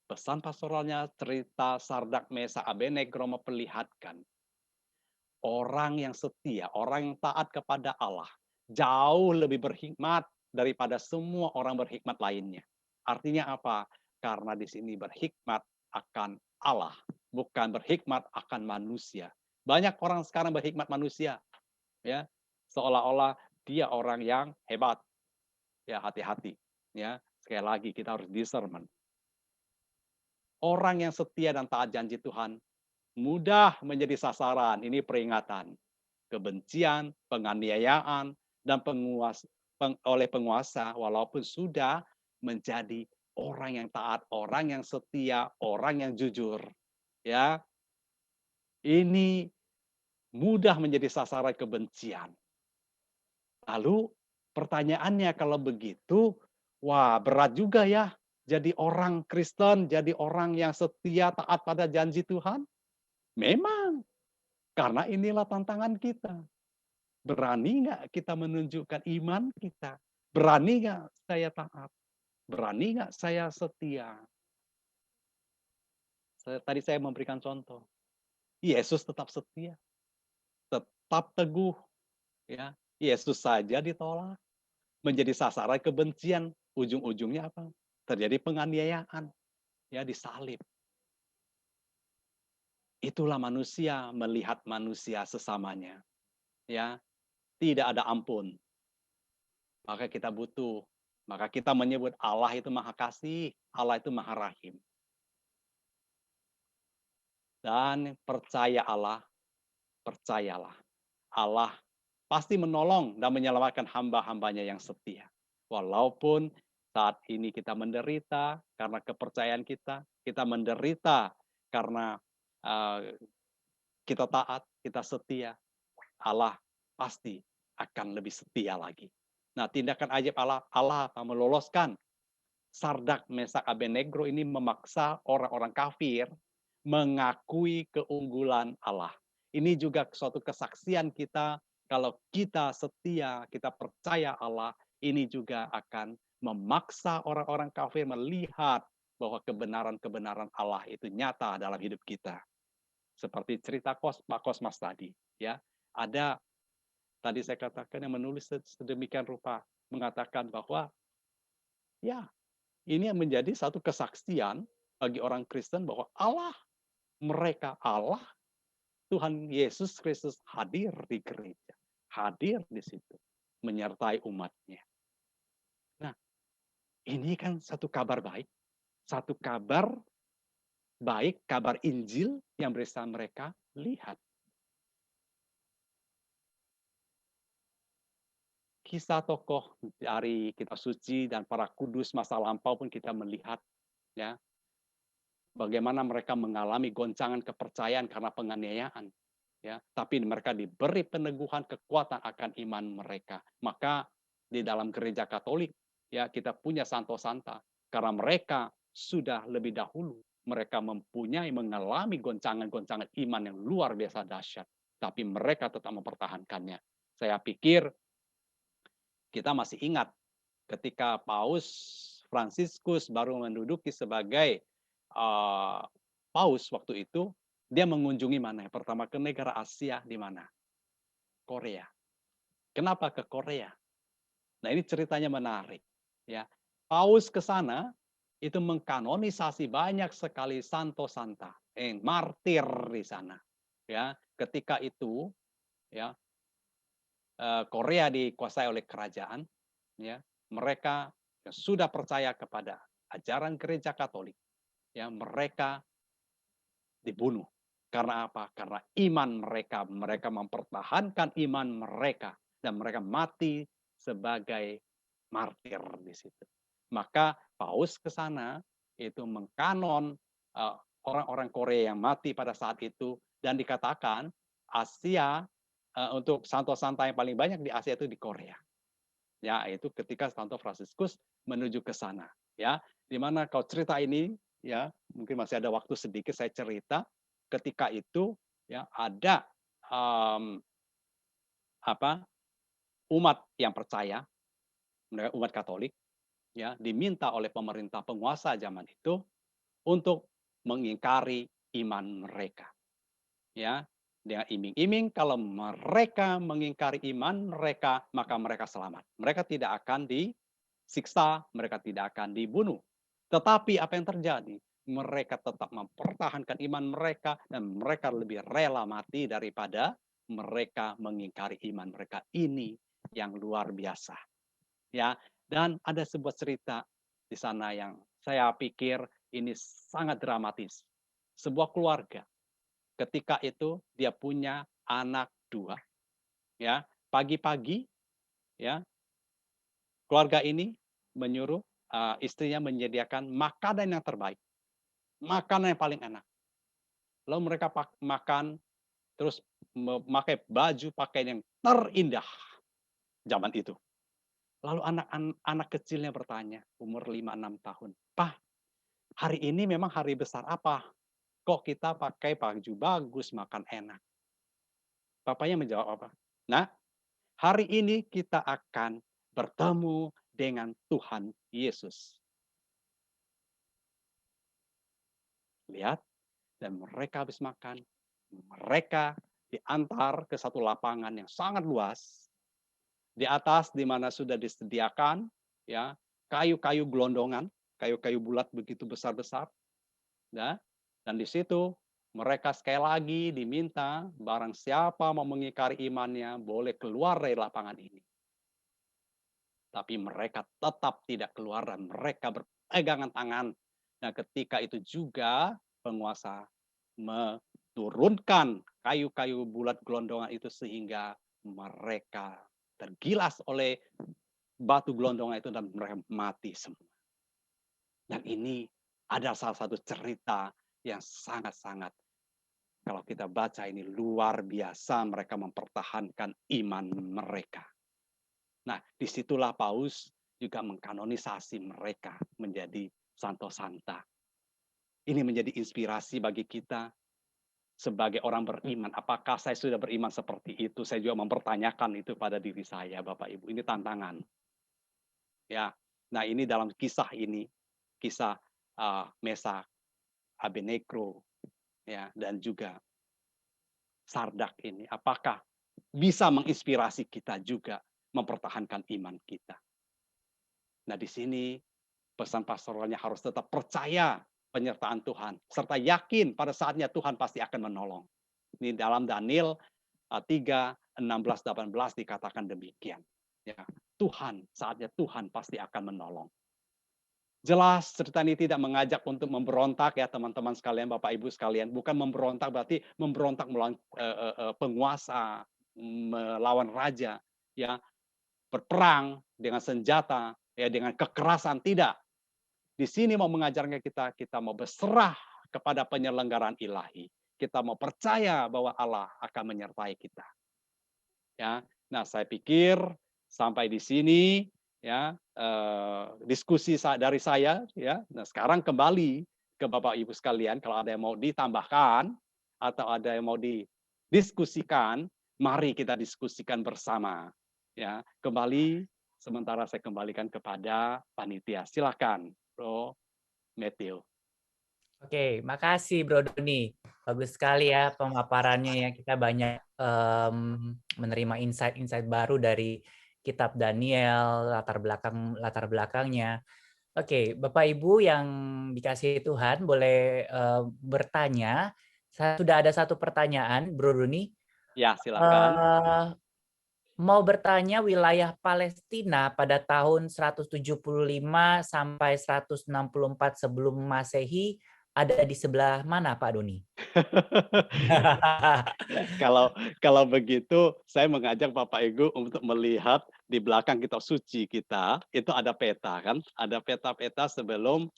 Pesan pastoralnya cerita Sardak Mesa Abednego memperlihatkan orang yang setia, orang yang taat kepada Allah jauh lebih berhikmat daripada semua orang berhikmat lainnya. Artinya apa? Karena di sini berhikmat akan Allah, bukan berhikmat akan manusia. Banyak orang sekarang berhikmat manusia, ya, seolah-olah dia orang yang hebat. Ya, hati-hati, ya. Sekali lagi kita harus discernment. Orang yang setia dan taat janji Tuhan mudah menjadi sasaran. Ini peringatan, kebencian, penganiayaan, dan oleh penguasa, walaupun sudah menjadi orang yang taat, orang yang setia, orang yang jujur. Ya, ini mudah menjadi sasaran kebencian. Lalu pertanyaannya kalau begitu, wah berat juga ya jadi orang Kristen, jadi orang yang setia taat pada janji Tuhan. Memang, karena inilah tantangan kita. Berani nggak kita menunjukkan iman kita? Berani nggak saya taat? Berani nggak saya setia? Tadi saya memberikan contoh. Yesus tetap setia, tetap teguh. Ya, Yesus saja ditolak, menjadi sasaran kebencian. Ujung-ujungnya apa? Terjadi penganiayaan, ya disalib. Itulah manusia melihat manusia sesamanya. Ya, tidak ada ampun. Maka kita butuh Maka kita menyebut Allah itu Maha Kasih, Allah itu Maha Rahim. Dan percayalah, Allah pasti menolong dan menyelamatkan hamba-hambanya yang setia. Walaupun saat ini kita menderita karena kepercayaan kita menderita karena eh, kita taat, kita setia, Allah pasti akan lebih setia lagi. Nah, tindakan ajaib Allah akan meloloskan Sardak, Mesak, Abednego ini memaksa orang-orang kafir mengakui keunggulan Allah. Ini juga suatu kesaksian kita, kalau kita setia, kita percaya Allah, ini juga akan memaksa orang-orang kafir melihat bahwa kebenaran-kebenaran Allah itu nyata dalam hidup kita. Seperti cerita Pak Kosmas tadi, ya. Ada tadi saya katakan yang menulis sedemikian rupa mengatakan bahwa ya, ini yang menjadi satu kesaksian bagi orang Kristen bahwa Allah, Tuhan Yesus Kristus hadir di gereja, hadir di situ, menyertai umatnya. Nah, ini kan satu kabar baik, kabar Injil yang bisa mereka lihat. Kisah tokoh dari kitab suci dan para kudus masa lampau pun kita melihat, ya, bagaimana mereka mengalami goncangan kepercayaan karena penganiayaan, ya, tapi mereka diberi peneguhan kekuatan akan iman mereka. Maka di dalam gereja Katolik, ya, kita punya Santo Santa karena mereka sudah lebih dahulu mereka mengalami goncangan-goncangan iman yang luar biasa dahsyat, tapi mereka tetap mempertahankannya. Saya pikir kita masih ingat ketika Paus Fransiskus baru menduduki sebagai Paus waktu itu, dia mengunjungi mana? Pertama ke negara Asia di mana? Korea. Kenapa ke Korea? Nah, ini ceritanya menarik, ya. Paus ke sana itu mengkanonisasi banyak sekali santo santa, martir di sana, ya. Ketika itu, ya, Korea dikuasai oleh kerajaan, ya. Mereka yang sudah percaya kepada ajaran gereja Katolik, ya, mereka dibunuh. Karena apa? Karena iman mereka mempertahankan iman mereka dan mereka mati sebagai martir di situ. Maka Paus ke sana itu mengkanon orang-orang Korea yang mati pada saat itu dan dikatakan Asia untuk santo-santa yang paling banyak di Asia itu di Korea. Ya, itu ketika Santo Fransiskus menuju ke sana, ya. Di mana kau cerita ini, ya, mungkin masih ada waktu sedikit saya cerita ketika itu, ya, ada apa? Umat yang percaya, umat Katolik, ya, diminta oleh pemerintah penguasa zaman itu untuk mengingkari iman mereka, ya. Dengan iming-iming kalau mereka mengingkari iman mereka, maka mereka selamat. Mereka tidak akan disiksa, mereka tidak akan dibunuh. Tetapi apa yang terjadi? Mereka tetap mempertahankan iman mereka dan mereka lebih rela mati daripada mereka mengingkari iman mereka. Ini yang luar biasa. Ya, dan ada sebuah cerita di sana yang saya pikir ini sangat dramatis. Sebuah keluarga ketika itu dia punya anak 2, ya. Pagi-pagi, ya, keluarga ini menyuruh istrinya menyediakan makanan yang terbaik, makanan yang paling enak. Lalu mereka makan, terus memakai baju pakaian yang terindah zaman itu. Lalu anak kecilnya bertanya, umur 5-6 tahun, "Pah, hari ini memang hari besar apa? Kok kita pakai baju bagus, makan enak?" Bapaknya menjawab apa? "Nah, hari ini kita akan bertemu dengan Tuhan Yesus." Lihat, dan mereka habis makan, mereka diantar ke satu lapangan yang sangat luas. Di atas di mana sudah disediakan, ya, kayu-kayu gelondongan, kayu-kayu bulat begitu besar-besar, ya. Dan di situ mereka sekali lagi diminta barang siapa mau mengingkari imannya boleh keluar dari lapangan ini. tapi mereka tetap tidak keluar dan mereka berpegangan tangan. Nah, ketika itu juga penguasa menurunkan kayu-kayu bulat gelondongan itu sehingga mereka tergilas oleh batu gelondongan itu dan mereka mati semua. Dan ini ada salah satu cerita yang sangat-sangat, kalau kita baca ini luar biasa, mereka mempertahankan iman mereka. Nah, disitulah Paus juga mengkanonisasi mereka menjadi santo santa. Ini menjadi inspirasi bagi kita sebagai orang beriman. Apakah saya sudah beriman seperti itu? Saya juga mempertanyakan itu pada diri saya, Bapak Ibu. Ini tantangan. Ya. Nah, ini dalam kisah ini, kisah Mesak, Abednego, ya, dan juga Sardak ini, apakah bisa menginspirasi kita juga mempertahankan iman kita? Nah, di sini pesan pastoralnya harus tetap percaya penyertaan Tuhan, serta yakin pada saatnya Tuhan pasti akan menolong. Ini dalam Daniel 3, 16, 18 dikatakan demikian. Ya, Tuhan, saatnya Tuhan pasti akan menolong. Jelas cerita ini tidak mengajak untuk memberontak ya teman-teman sekalian, Bapak Ibu sekalian. Bukan memberontak berarti memberontak melawan penguasa, melawan raja, ya, berperang dengan senjata, ya, dengan kekerasan, tidak. Di sini mau mengajarnya kita mau berserah kepada penyelenggaraan ilahi. Kita mau percaya bahwa Allah akan menyertai kita. Ya. Nah, saya pikir sampai di sini ya diskusi dari saya ya. Nah, sekarang kembali ke Bapak Ibu sekalian, kalau ada yang mau ditambahkan atau ada yang mau didiskusikan, mari kita diskusikan bersama. Ya, kembali sementara saya kembalikan kepada panitia. Silakan, Bro Matthew. Oke, makasih Bro Doni. Bagus sekali ya pemaparannya ya. Kita banyak menerima insight-insight baru dari kitab Daniel, latar belakangnya. Oke, Bapak Ibu yang dikasihi Tuhan boleh bertanya. Sudah ada satu pertanyaan, Bro Doni. Ya, silakan. Mau bertanya, wilayah Palestina pada tahun 175 sampai 164 sebelum Masehi ada di sebelah mana, Pak Doni? Kalau begitu, saya mengajak Bapak Ibu untuk melihat di belakang kitab suci kita, itu ada peta kan, ada peta-peta sebelum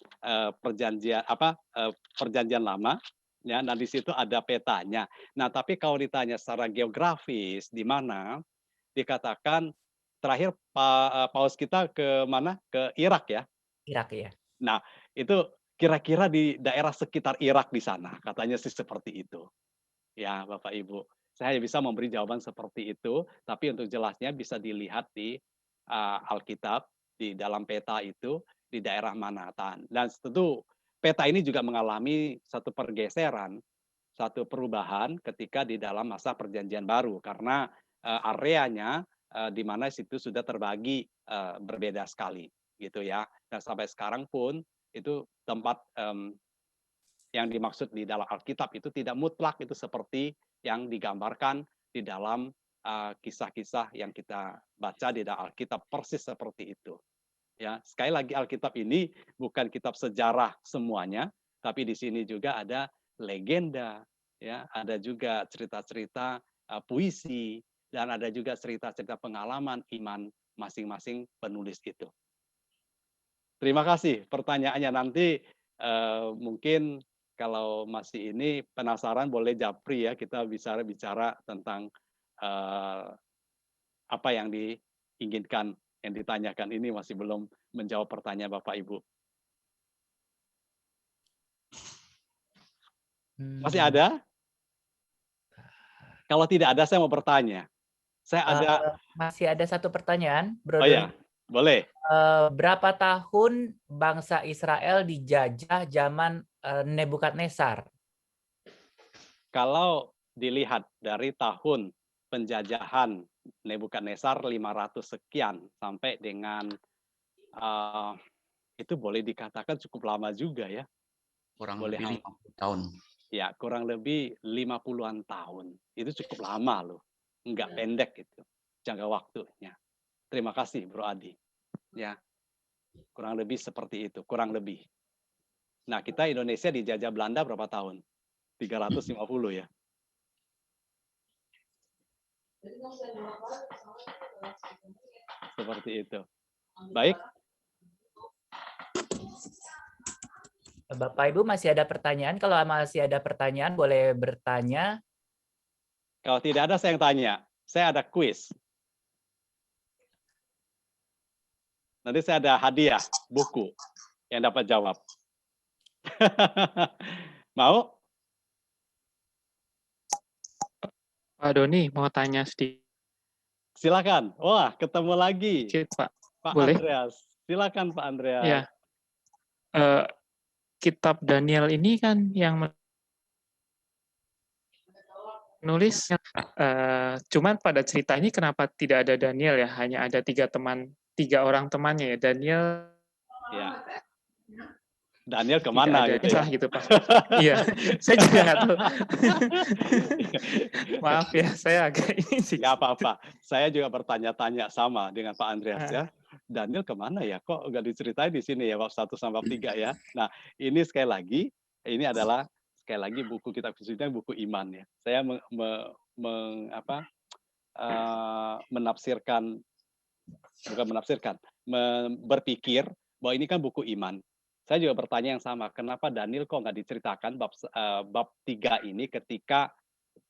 perjanjian lama, ya. Nah, di situ ada petanya. Nah, tapi kalau ditanya secara geografis di mana, dikatakan terakhir Paus kita ke mana? Ke Irak ya. Irak ya. Nah, itu kira-kira di daerah sekitar Irak di sana, katanya sih seperti itu. Ya, Bapak Ibu. Saya hanya bisa memberi jawaban seperti itu, tapi untuk jelasnya bisa dilihat di Alkitab, di dalam peta itu, di daerah mana. Dan tentu peta ini juga mengalami satu pergeseran, satu perubahan ketika di dalam masa perjanjian baru. Karena areanya di mana situ sudah terbagi berbeda sekali, gitu ya. Dan sampai sekarang pun itu tempat yang dimaksud di dalam Alkitab itu tidak mutlak itu seperti yang digambarkan di dalam kisah-kisah yang kita baca di dalam Alkitab, persis seperti itu. Ya, sekali lagi Alkitab ini bukan kitab sejarah semuanya, tapi di sini juga ada legenda, ya, ada juga cerita-cerita puisi, dan ada juga cerita-cerita pengalaman iman masing-masing penulis itu. Terima kasih pertanyaannya. Nanti mungkin kalau masih ini penasaran boleh japri ya, kita bicara tentang apa yang diinginkan, yang ditanyakan ini masih belum menjawab pertanyaan Bapak Ibu. Masih ada? Kalau tidak ada, saya mau bertanya. Masih ada satu pertanyaan, Bro Oh Doni. ya, boleh. Berapa tahun bangsa Israel dijajah zaman Nebukadnezar? Kalau dilihat dari tahun penjajahan Nebukadnezar 500 sekian sampai dengan itu boleh dikatakan cukup lama juga ya. Kurang boleh lebih 50 tahun. Ya, kurang lebih 50-an tahun. Itu cukup lama loh. Enggak pendek itu jangka waktunya. Terima kasih Bro Adi. Ya, kurang lebih seperti itu, kurang lebih. Nah, kita Indonesia dijajah Belanda berapa tahun? 350 ya. Seperti itu. Baik. Bapak Ibu masih ada pertanyaan? Kalau masih ada pertanyaan boleh bertanya. Kalau tidak ada saya yang tanya. Saya ada kuis. Nanti saya ada hadiah buku yang dapat jawab. Mau? Pak Doni mau tanya sedikit, Silakan. Wah, ketemu lagi. Pak. Pak Boleh? Andreas. Silakan Pak Andreas. Ya. Kitab Daniel ini kan yang menulis, cuman pada cerita ini kenapa tidak ada Daniel ya? Hanya ada 3 orang temannya ya. Daniel Ya. Daniel tidak kemana ada gitu ya? gitu Pak. Iya, saya juga nggak tahu. Maaf ya, saya agak ini sih. Nggak apa-apa. Saya juga bertanya-tanya sama dengan Pak Andreas Ah. ya. Daniel kemana ya? Kok nggak diceritain di sini ya bab 1 sampai bab 3 ya? Nah, ini sekali lagi, ini adalah sekali lagi buku kitab kesucian, buku iman ya. Saya berpikir bahwa ini kan buku iman. Saya juga bertanya yang sama, kenapa Daniel kok nggak diceritakan bab 3 ini ketika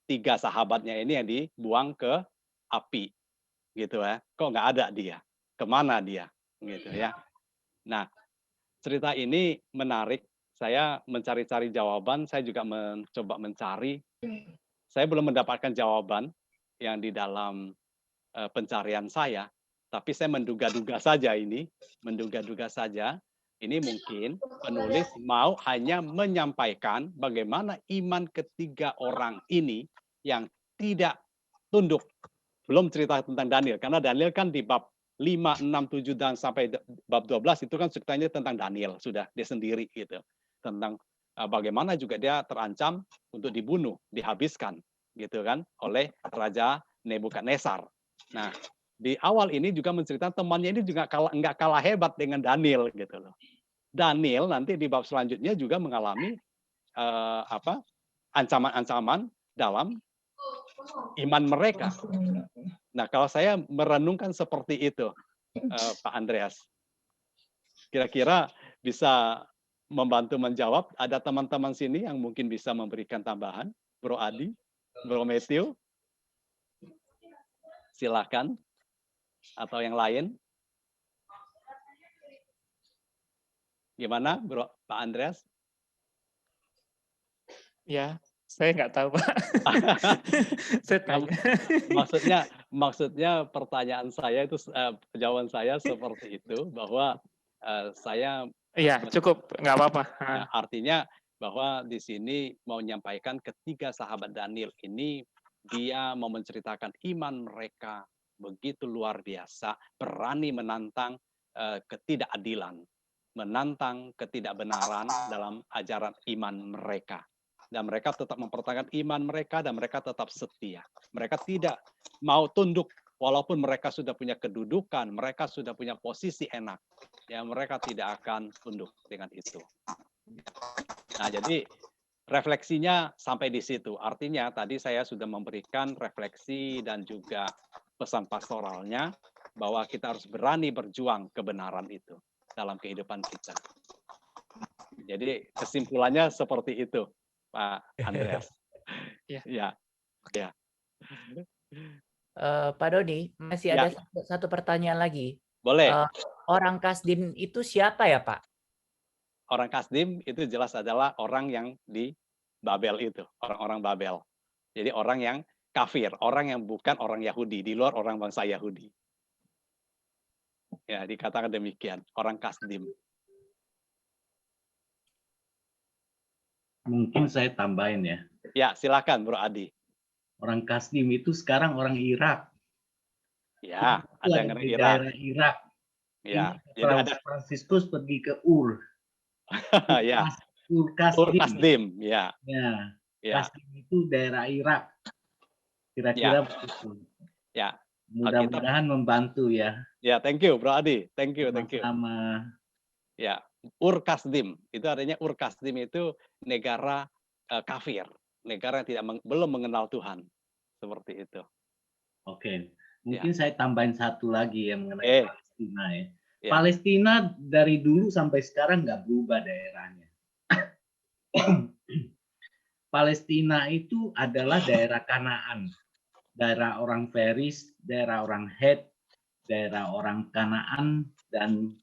3 sahabatnya ini yang dibuang ke api, gitu ya. Kok nggak ada dia? Kemana dia? Gitu ya. Nah, cerita ini menarik. Saya mencari-cari jawaban, saya juga mencoba mencari. Saya belum mendapatkan jawaban yang di dalam pencarian saya, tapi saya menduga-duga saja ini, menduga-duga saja. Ini mungkin penulis mau hanya menyampaikan bagaimana iman ketiga orang ini yang tidak tunduk. Belum cerita tentang Daniel, karena Daniel kan di bab 5, 6, 7, dan sampai bab 12 itu kan ceritanya tentang Daniel, sudah dia sendiri gitu. Tentang bagaimana juga dia terancam untuk dibunuh, dihabiskan gitu kan oleh Raja Nebukadnezar. Nah, di awal ini juga menceritakan temannya ini juga nggak kalah hebat dengan Daniel gitu loh. Daniel nanti di bab selanjutnya juga mengalami ancaman-ancaman dalam iman mereka. Nah, kalau saya merenungkan seperti itu, Pak Andreas, kira-kira bisa membantu menjawab. Ada teman-teman sini yang mungkin bisa memberikan tambahan, Bro Adi, Bro Matthew, silakan. Atau yang lain? Gimana, Bro Pak Andreas? Ya, saya nggak tahu Pak. Saya tanya. Maksudnya pertanyaan saya itu jawaban saya seperti itu, bahwa saya Iya, cukup, nggak apa-apa. ya, artinya bahwa di sini mau menyampaikan ketiga sahabat Daniel ini, dia mau menceritakan iman mereka begitu luar biasa, berani menantang ketidakadilan, menantang ketidakbenaran dalam ajaran iman mereka. Dan mereka tetap mempertahankan iman mereka, dan mereka tetap setia. Mereka tidak mau tunduk, walaupun mereka sudah punya kedudukan, mereka sudah punya posisi enak. Ya, mereka tidak akan tunduk dengan itu. Nah, jadi refleksinya sampai di situ. Artinya tadi saya sudah memberikan refleksi dan juga pesan pastoralnya bahwa kita harus berani berjuang kebenaran itu dalam kehidupan kita. Jadi kesimpulannya seperti itu, Pak Andreas. Ya. Ya. Pak Doni, masih Ya. ada satu pertanyaan lagi. Boleh. Orang Kasdim itu siapa ya, Pak? Orang Kasdim itu jelas adalah orang yang di Babel itu, orang-orang Babel. Jadi orang yang kafir, orang yang bukan orang Yahudi, di luar orang bangsa Yahudi. Ya, dikatakan demikian, orang Kasdim. Mungkin saya tambahin ya. Ya, silakan Bro Adi. Orang Kasdim itu sekarang orang Irak. Ya, itu ada yang di Irak. daerah Irak. Ya, ini jadi ada Fransiskus pergi ke Ur. ya. Ur Kasdim. Kasdim. Ya. Ya. Ya. Kasdim itu daerah Irak. Kira-kira begitu. Ya. Mudah-mudahan membantu ya. Ya, thank you, Bro Adi. Thank you. Sama-sama. Ya, Ur-Kasdim. Itu artinya Ur-Kasdim itu negara kafir, negara yang belum mengenal Tuhan. Seperti itu. Oke. Mungkin saya tambahin satu lagi yang mengenai Eh. Palestina ya. Ya. Palestina dari dulu sampai sekarang nggak berubah daerahnya. Palestina itu adalah daerah Kanaan, daerah orang Feris, daerah orang Het, daerah orang Kanaan, dan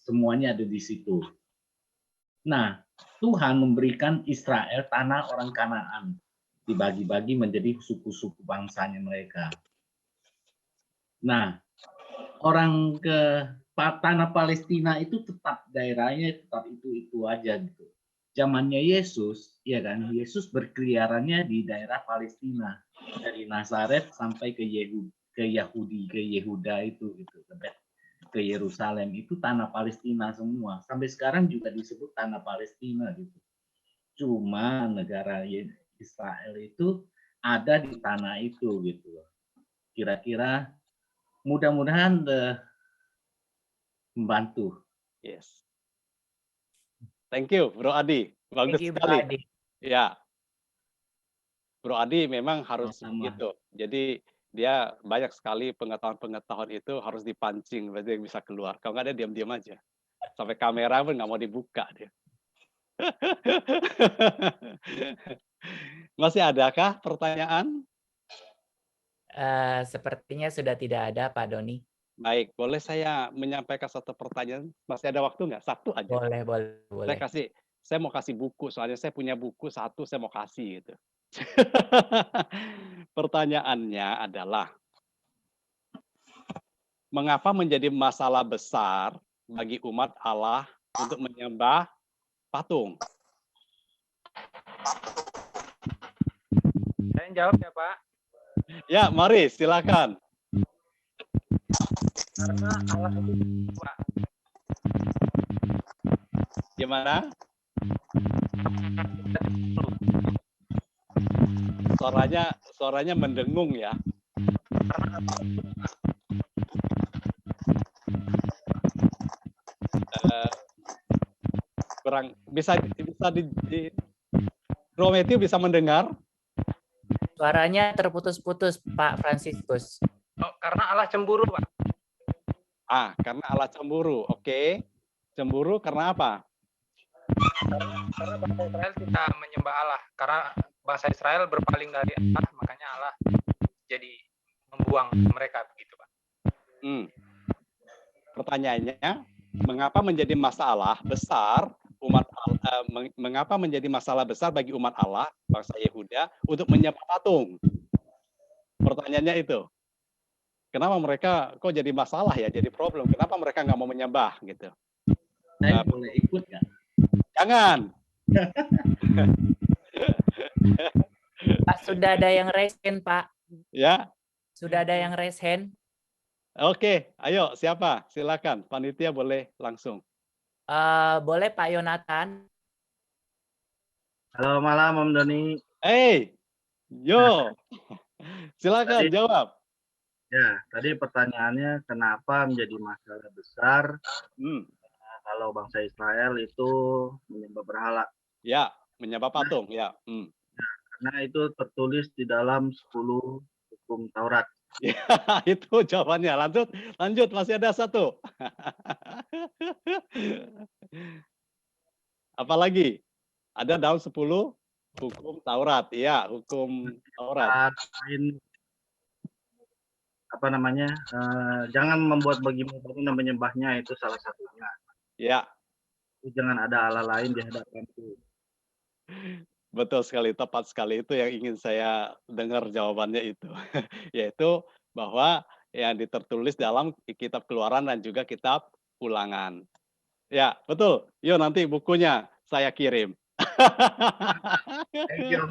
semuanya ada di situ. Nah, Tuhan memberikan Israel tanah orang Kanaan, dibagi-bagi menjadi suku-suku bangsanya mereka. Nah, orang ke tanah Palestina itu tetap daerahnya tetap itu aja gitu. Zamannya Yesus, ya kan, Yesus berkeliarannya di daerah Palestina dari Nazaret sampai ke Yehuda itu gitu, ke Yerusalem itu tanah Palestina semua. Sampai sekarang juga disebut tanah Palestina gitu. Cuma negara Israel itu ada di tanah itu gitu. Kira-kira mudah-mudahan membantu. Yes. Thank you, Bro Adi. Bagus Thank you, Bro sekali. Adi. Ya. Bro Adi memang harus Sama-sama. begitu. Jadi dia banyak sekali pengetahuan-pengetahuan itu harus dipancing, berarti bisa keluar. Kalau nggak ada diam-diam aja. Sampai kamera pun nggak mau dibuka dia. Masih adakah pertanyaan? Sepertinya sudah tidak ada, Pak Doni. Baik, boleh saya menyampaikan satu pertanyaan? Masih ada waktu nggak? Satu aja. Boleh. Saya mau kasih buku, soalnya saya punya buku satu, saya mau kasih gitu. Pertanyaannya adalah, mengapa menjadi masalah besar bagi umat Allah untuk menyembah patung? Saya jawab ya, Pak. Ya, mari silakan. Karena Allah itu Pak. Gimana? Suaranya mendengung ya. Kurang bisa di Bro Matthew bisa mendengar? Suaranya terputus-putus, Pak Franciscus. Oh, karena Allah cemburu, Pak. Karena Allah cemburu. Oke. Cemburu karena apa? Karena bangsa Israel tidak menyembah Allah. Karena bangsa Israel berpaling dari Allah, makanya Allah jadi membuang mereka begitu, Pak. Pertanyaannya, mengapa menjadi masalah besar mengapa menjadi masalah besar bagi umat Allah, bangsa Yehuda, untuk menyembah patung? Pertanyaannya itu. Kenapa mereka kok jadi masalah ya, jadi problem? Kenapa mereka nggak mau menyembah gitu? Saya boleh ikut nggak? Jangan. Pak, sudah ada yang raise hand, Pak. Ya. Sudah ada yang raise hand. Oke, ayo siapa? Silakan, panitia boleh langsung. Boleh Pak Yonatan. Halo malam Om Doni. Hey, yo, silakan jawab. Ya, tadi pertanyaannya kenapa menjadi masalah besar kalau bangsa Israel itu menyembah berhala? Ya, menyembah patung. Ya. Karena itu tertulis di dalam 10 hukum Taurat. Ya, itu jawabannya. Lanjut, masih ada satu. Apalagi? Ada dalam 10 hukum Taurat. Ya, hukum Taurat. Apa namanya? Jangan membuat bagimu dan menyembahnya, itu salah satunya. Ya. Jangan ada Allah lain di hadapanku. Betul sekali, tepat sekali, itu yang ingin saya dengar jawabannya itu. Yaitu bahwa yang tertulis dalam kitab Keluaran dan juga kitab Ulangan. Ya, betul. Yuk nanti bukunya saya kirim. Thank you.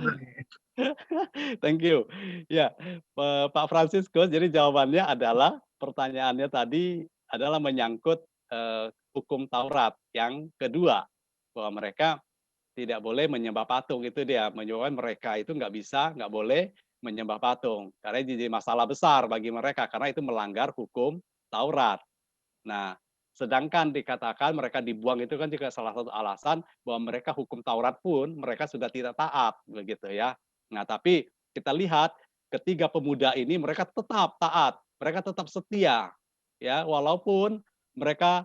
Thank you. Ya, Pak Franciscus, jadi jawabannya adalah, pertanyaannya tadi adalah menyangkut hukum Taurat yang kedua, bahwa mereka tidak boleh menyembah patung. Itu dia, menyebabkan mereka itu nggak boleh menyembah patung. Karena jadi masalah besar bagi mereka, karena itu melanggar hukum Taurat. Nah, sedangkan dikatakan mereka dibuang itu kan juga salah satu alasan bahwa mereka hukum Taurat pun mereka sudah tidak taat, begitu ya. Nah, tapi kita lihat ketiga pemuda ini mereka tetap taat, mereka tetap setia, ya, walaupun mereka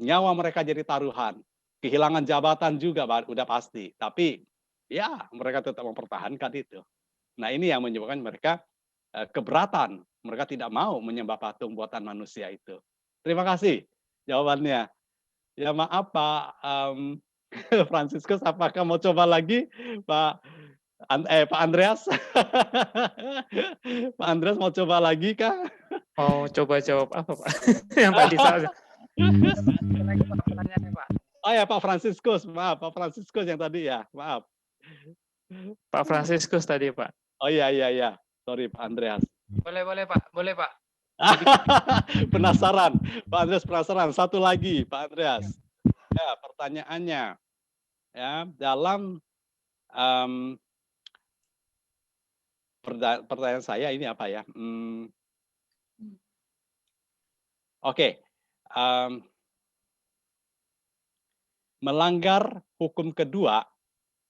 nyawa mereka jadi taruhan, kehilangan jabatan juga udah pasti, tapi ya mereka tetap mempertahankan itu. Nah, ini yang menyebabkan mereka keberatan, mereka tidak mau menyembah patung buatan manusia itu. Terima kasih jawabannya. Ya maaf Pak Franciscus, apakah mau coba lagi Pak Andreas? Pak Andreas mau coba lagi kah? Mau coba jawab apa Pak? Yang tadi soalnya. Lagi Pak pertanyaannya Pak. Oh ya Pak Franciscus, maaf Pak Franciscus yang tadi ya, maaf. Pak Franciscus tadi Pak. Oh iya, sorry Pak Andreas. Boleh Pak, boleh Pak. Penasaran, Pak Andreas penasaran. Satu lagi Pak Andreas. Ya, pertanyaannya, ya dalam pertanyaan saya ini apa ya? Oke. Melanggar hukum kedua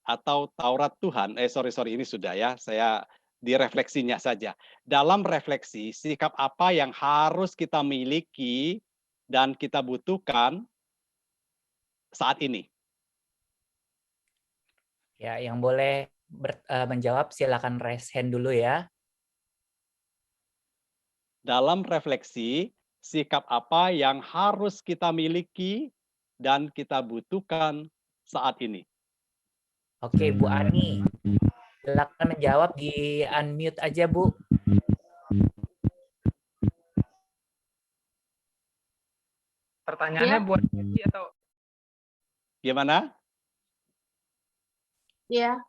atau Taurat Tuhan, sorry ini sudah ya, saya di refleksinya saja. Dalam refleksi, sikap apa yang harus kita miliki dan kita butuhkan saat ini? Ya, yang boleh menjawab silakan raise hand dulu ya. Dalam refleksi, sikap apa yang harus kita miliki dan kita butuhkan saat ini? Oke, Bu Ani, silakan menjawab, di unmute aja Bu. Pertanyaannya Ya. buat Eci atau Gimana? Ya,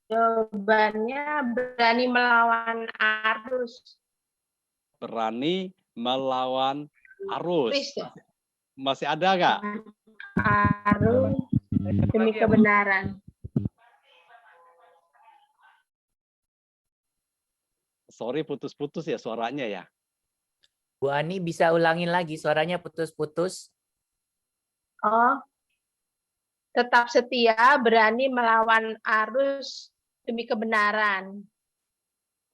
jawabannya berani melawan arus. Berani melawan arus. Please, ya. Masih ada nggak? Arus demi lagi ya, Bu? kebenaran. Sorry putus-putus ya suaranya ya. Bu Ani bisa ulangin lagi, suaranya putus-putus. Oh, tetap setia, berani melawan arus demi kebenaran.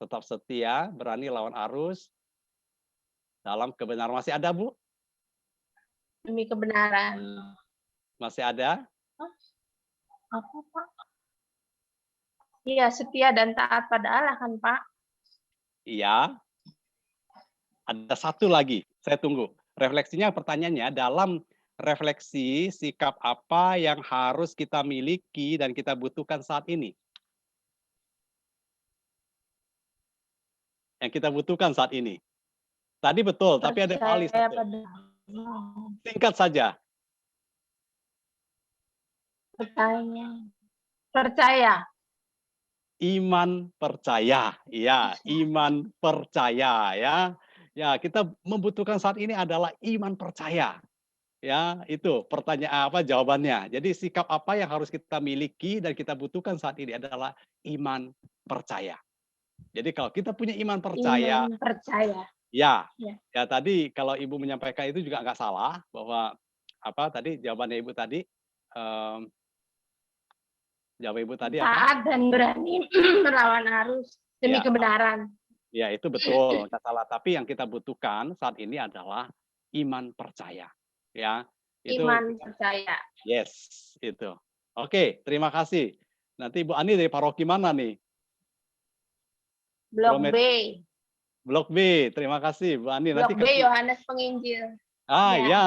Tetap setia, berani lawan arus dalam kebenaran. Masih ada, Bu? Demi kebenaran. Masih ada? Apa, Pak? Iya, setia dan taat pada Allah kan, Pak? Iya. Ada satu lagi, saya tunggu. Refleksinya, pertanyaannya, dalam refleksi sikap apa yang harus kita miliki dan kita butuhkan saat ini? Yang kita butuhkan saat ini. Tadi betul, tapi ada paling Percaya satu. pada Allah. Singkat saja. Percaya. Iman percaya, ya, iman percaya, ya. Ya, kita membutuhkan saat ini adalah iman percaya. Ya, itu pertanyaan apa jawabannya. Jadi sikap apa yang harus kita miliki dan kita butuhkan saat ini adalah iman percaya. Jadi kalau kita punya iman percaya, Iman percaya. ya, Ya. ya tadi kalau Ibu menyampaikan itu juga nggak salah bahwa apa tadi jawabannya Ibu tadi, jawab Ibu tadi apa? Taat dan berani melawan arus demi Ya. kebenaran. Ya itu betul, nggak salah. Tapi yang kita butuhkan saat ini adalah iman percaya. Ya, itu. Iman percaya. Yes, itu. Oke, terima kasih. Nanti Bu Ani dari paroki mana nih? Blok B. Blok B. Terima kasih Bu Ani. Blok Nanti B Yohanes Penginjil. Ah Ya. ya,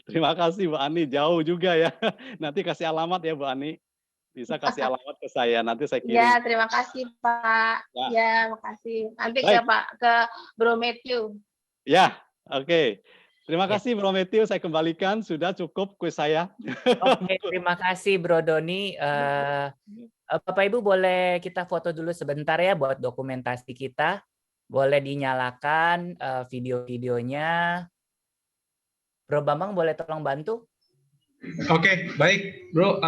terima kasih Bu Ani. Jauh juga ya. Nanti kasih alamat ya Bu Ani. Bisa kasih alamat ke saya. Nanti saya kirim. Ya, terima kasih Pak. Ya. Ya, makasih. Nanti Baik. ke Pak ke Bro Matthew. Ya, oke. Terima Ya. kasih Bro Matthew. Saya kembalikan. Sudah cukup kuis saya. Oke, terima kasih Bro Doni. Bapak Ibu boleh kita foto dulu sebentar ya buat dokumentasi kita. Boleh dinyalakan video-videonya. Bro Bambang boleh tolong bantu? Oke, baik, Bro.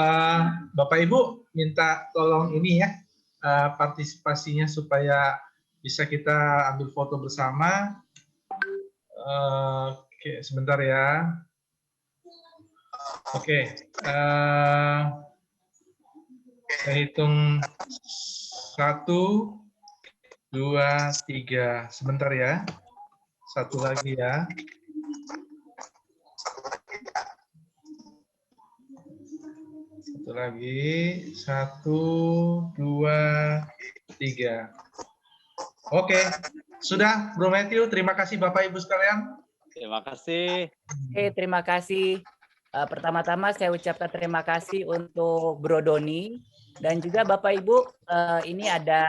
Bapak Ibu minta tolong ini ya, partisipasinya supaya bisa kita ambil foto bersama. Oke, sebentar ya. Oke, saya hitung 1, 2, 3. Sebentar ya. Satu lagi ya. Satu lagi. 1, 2, 3. Oke, sudah Bro Matthew. Terima kasih Bapak Ibu sekalian. Terima kasih. Oke, terima kasih. Pertama-tama saya ucapkan terima kasih untuk Bro Doni dan juga Bapak Ibu. Ini ada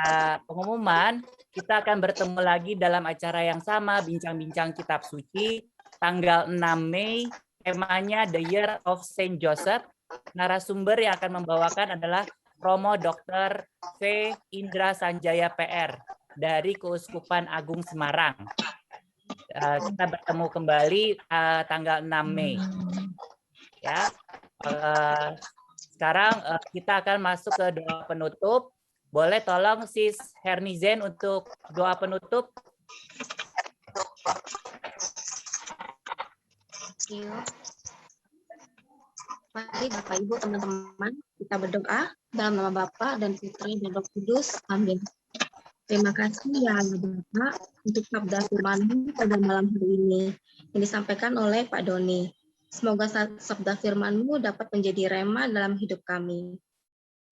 pengumuman. Kita akan bertemu lagi dalam acara yang sama, Bincang-Bincang Kitab Suci, tanggal 6 Mei. Temanya The Year of Saint Joseph. Narasumber yang akan membawakan adalah Romo Dr. V. Indra Sanjaya PR dari Keuskupan Agung Semarang. Kita bertemu kembali tanggal 6 Mei. Ya, sekarang kita akan masuk ke doa penutup. Boleh tolong Sis Hernizen untuk doa penutup? Yuk. Mari Bapak Ibu teman-teman kita berdoa dalam nama Bapa dan Putra dan Roh Kudus. Amin. Terima kasih ya Bapak untuk sabda firman-Mu pada malam hari ini yang disampaikan oleh Pak Doni. Semoga sabda firman-Mu dapat menjadi rema dalam hidup kami.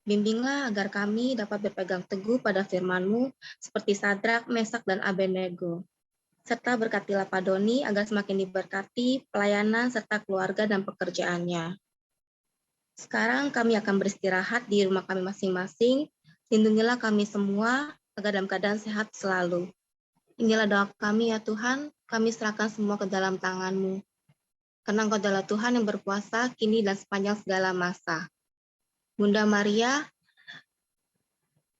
Bimbinglah agar kami dapat berpegang teguh pada firman-Mu seperti Sadrak, Mesak, dan Abednego. Serta berkatilah Pak Doni agar semakin diberkati pelayanan serta keluarga dan pekerjaannya. Sekarang kami akan beristirahat di rumah kami masing-masing. Lindungilah kami semua agar dalam keadaan sehat selalu. Inilah doa kami ya Tuhan, kami serahkan semua ke dalam tangan-Mu. Karena Engkau adalah Tuhan yang berkuasa kini dan sepanjang segala masa. Bunda Maria,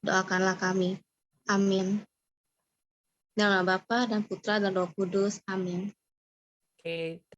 doakanlah kami. Amin. Dalam nama Bapa dan Putra dan Roh Kudus. Amin. Oke.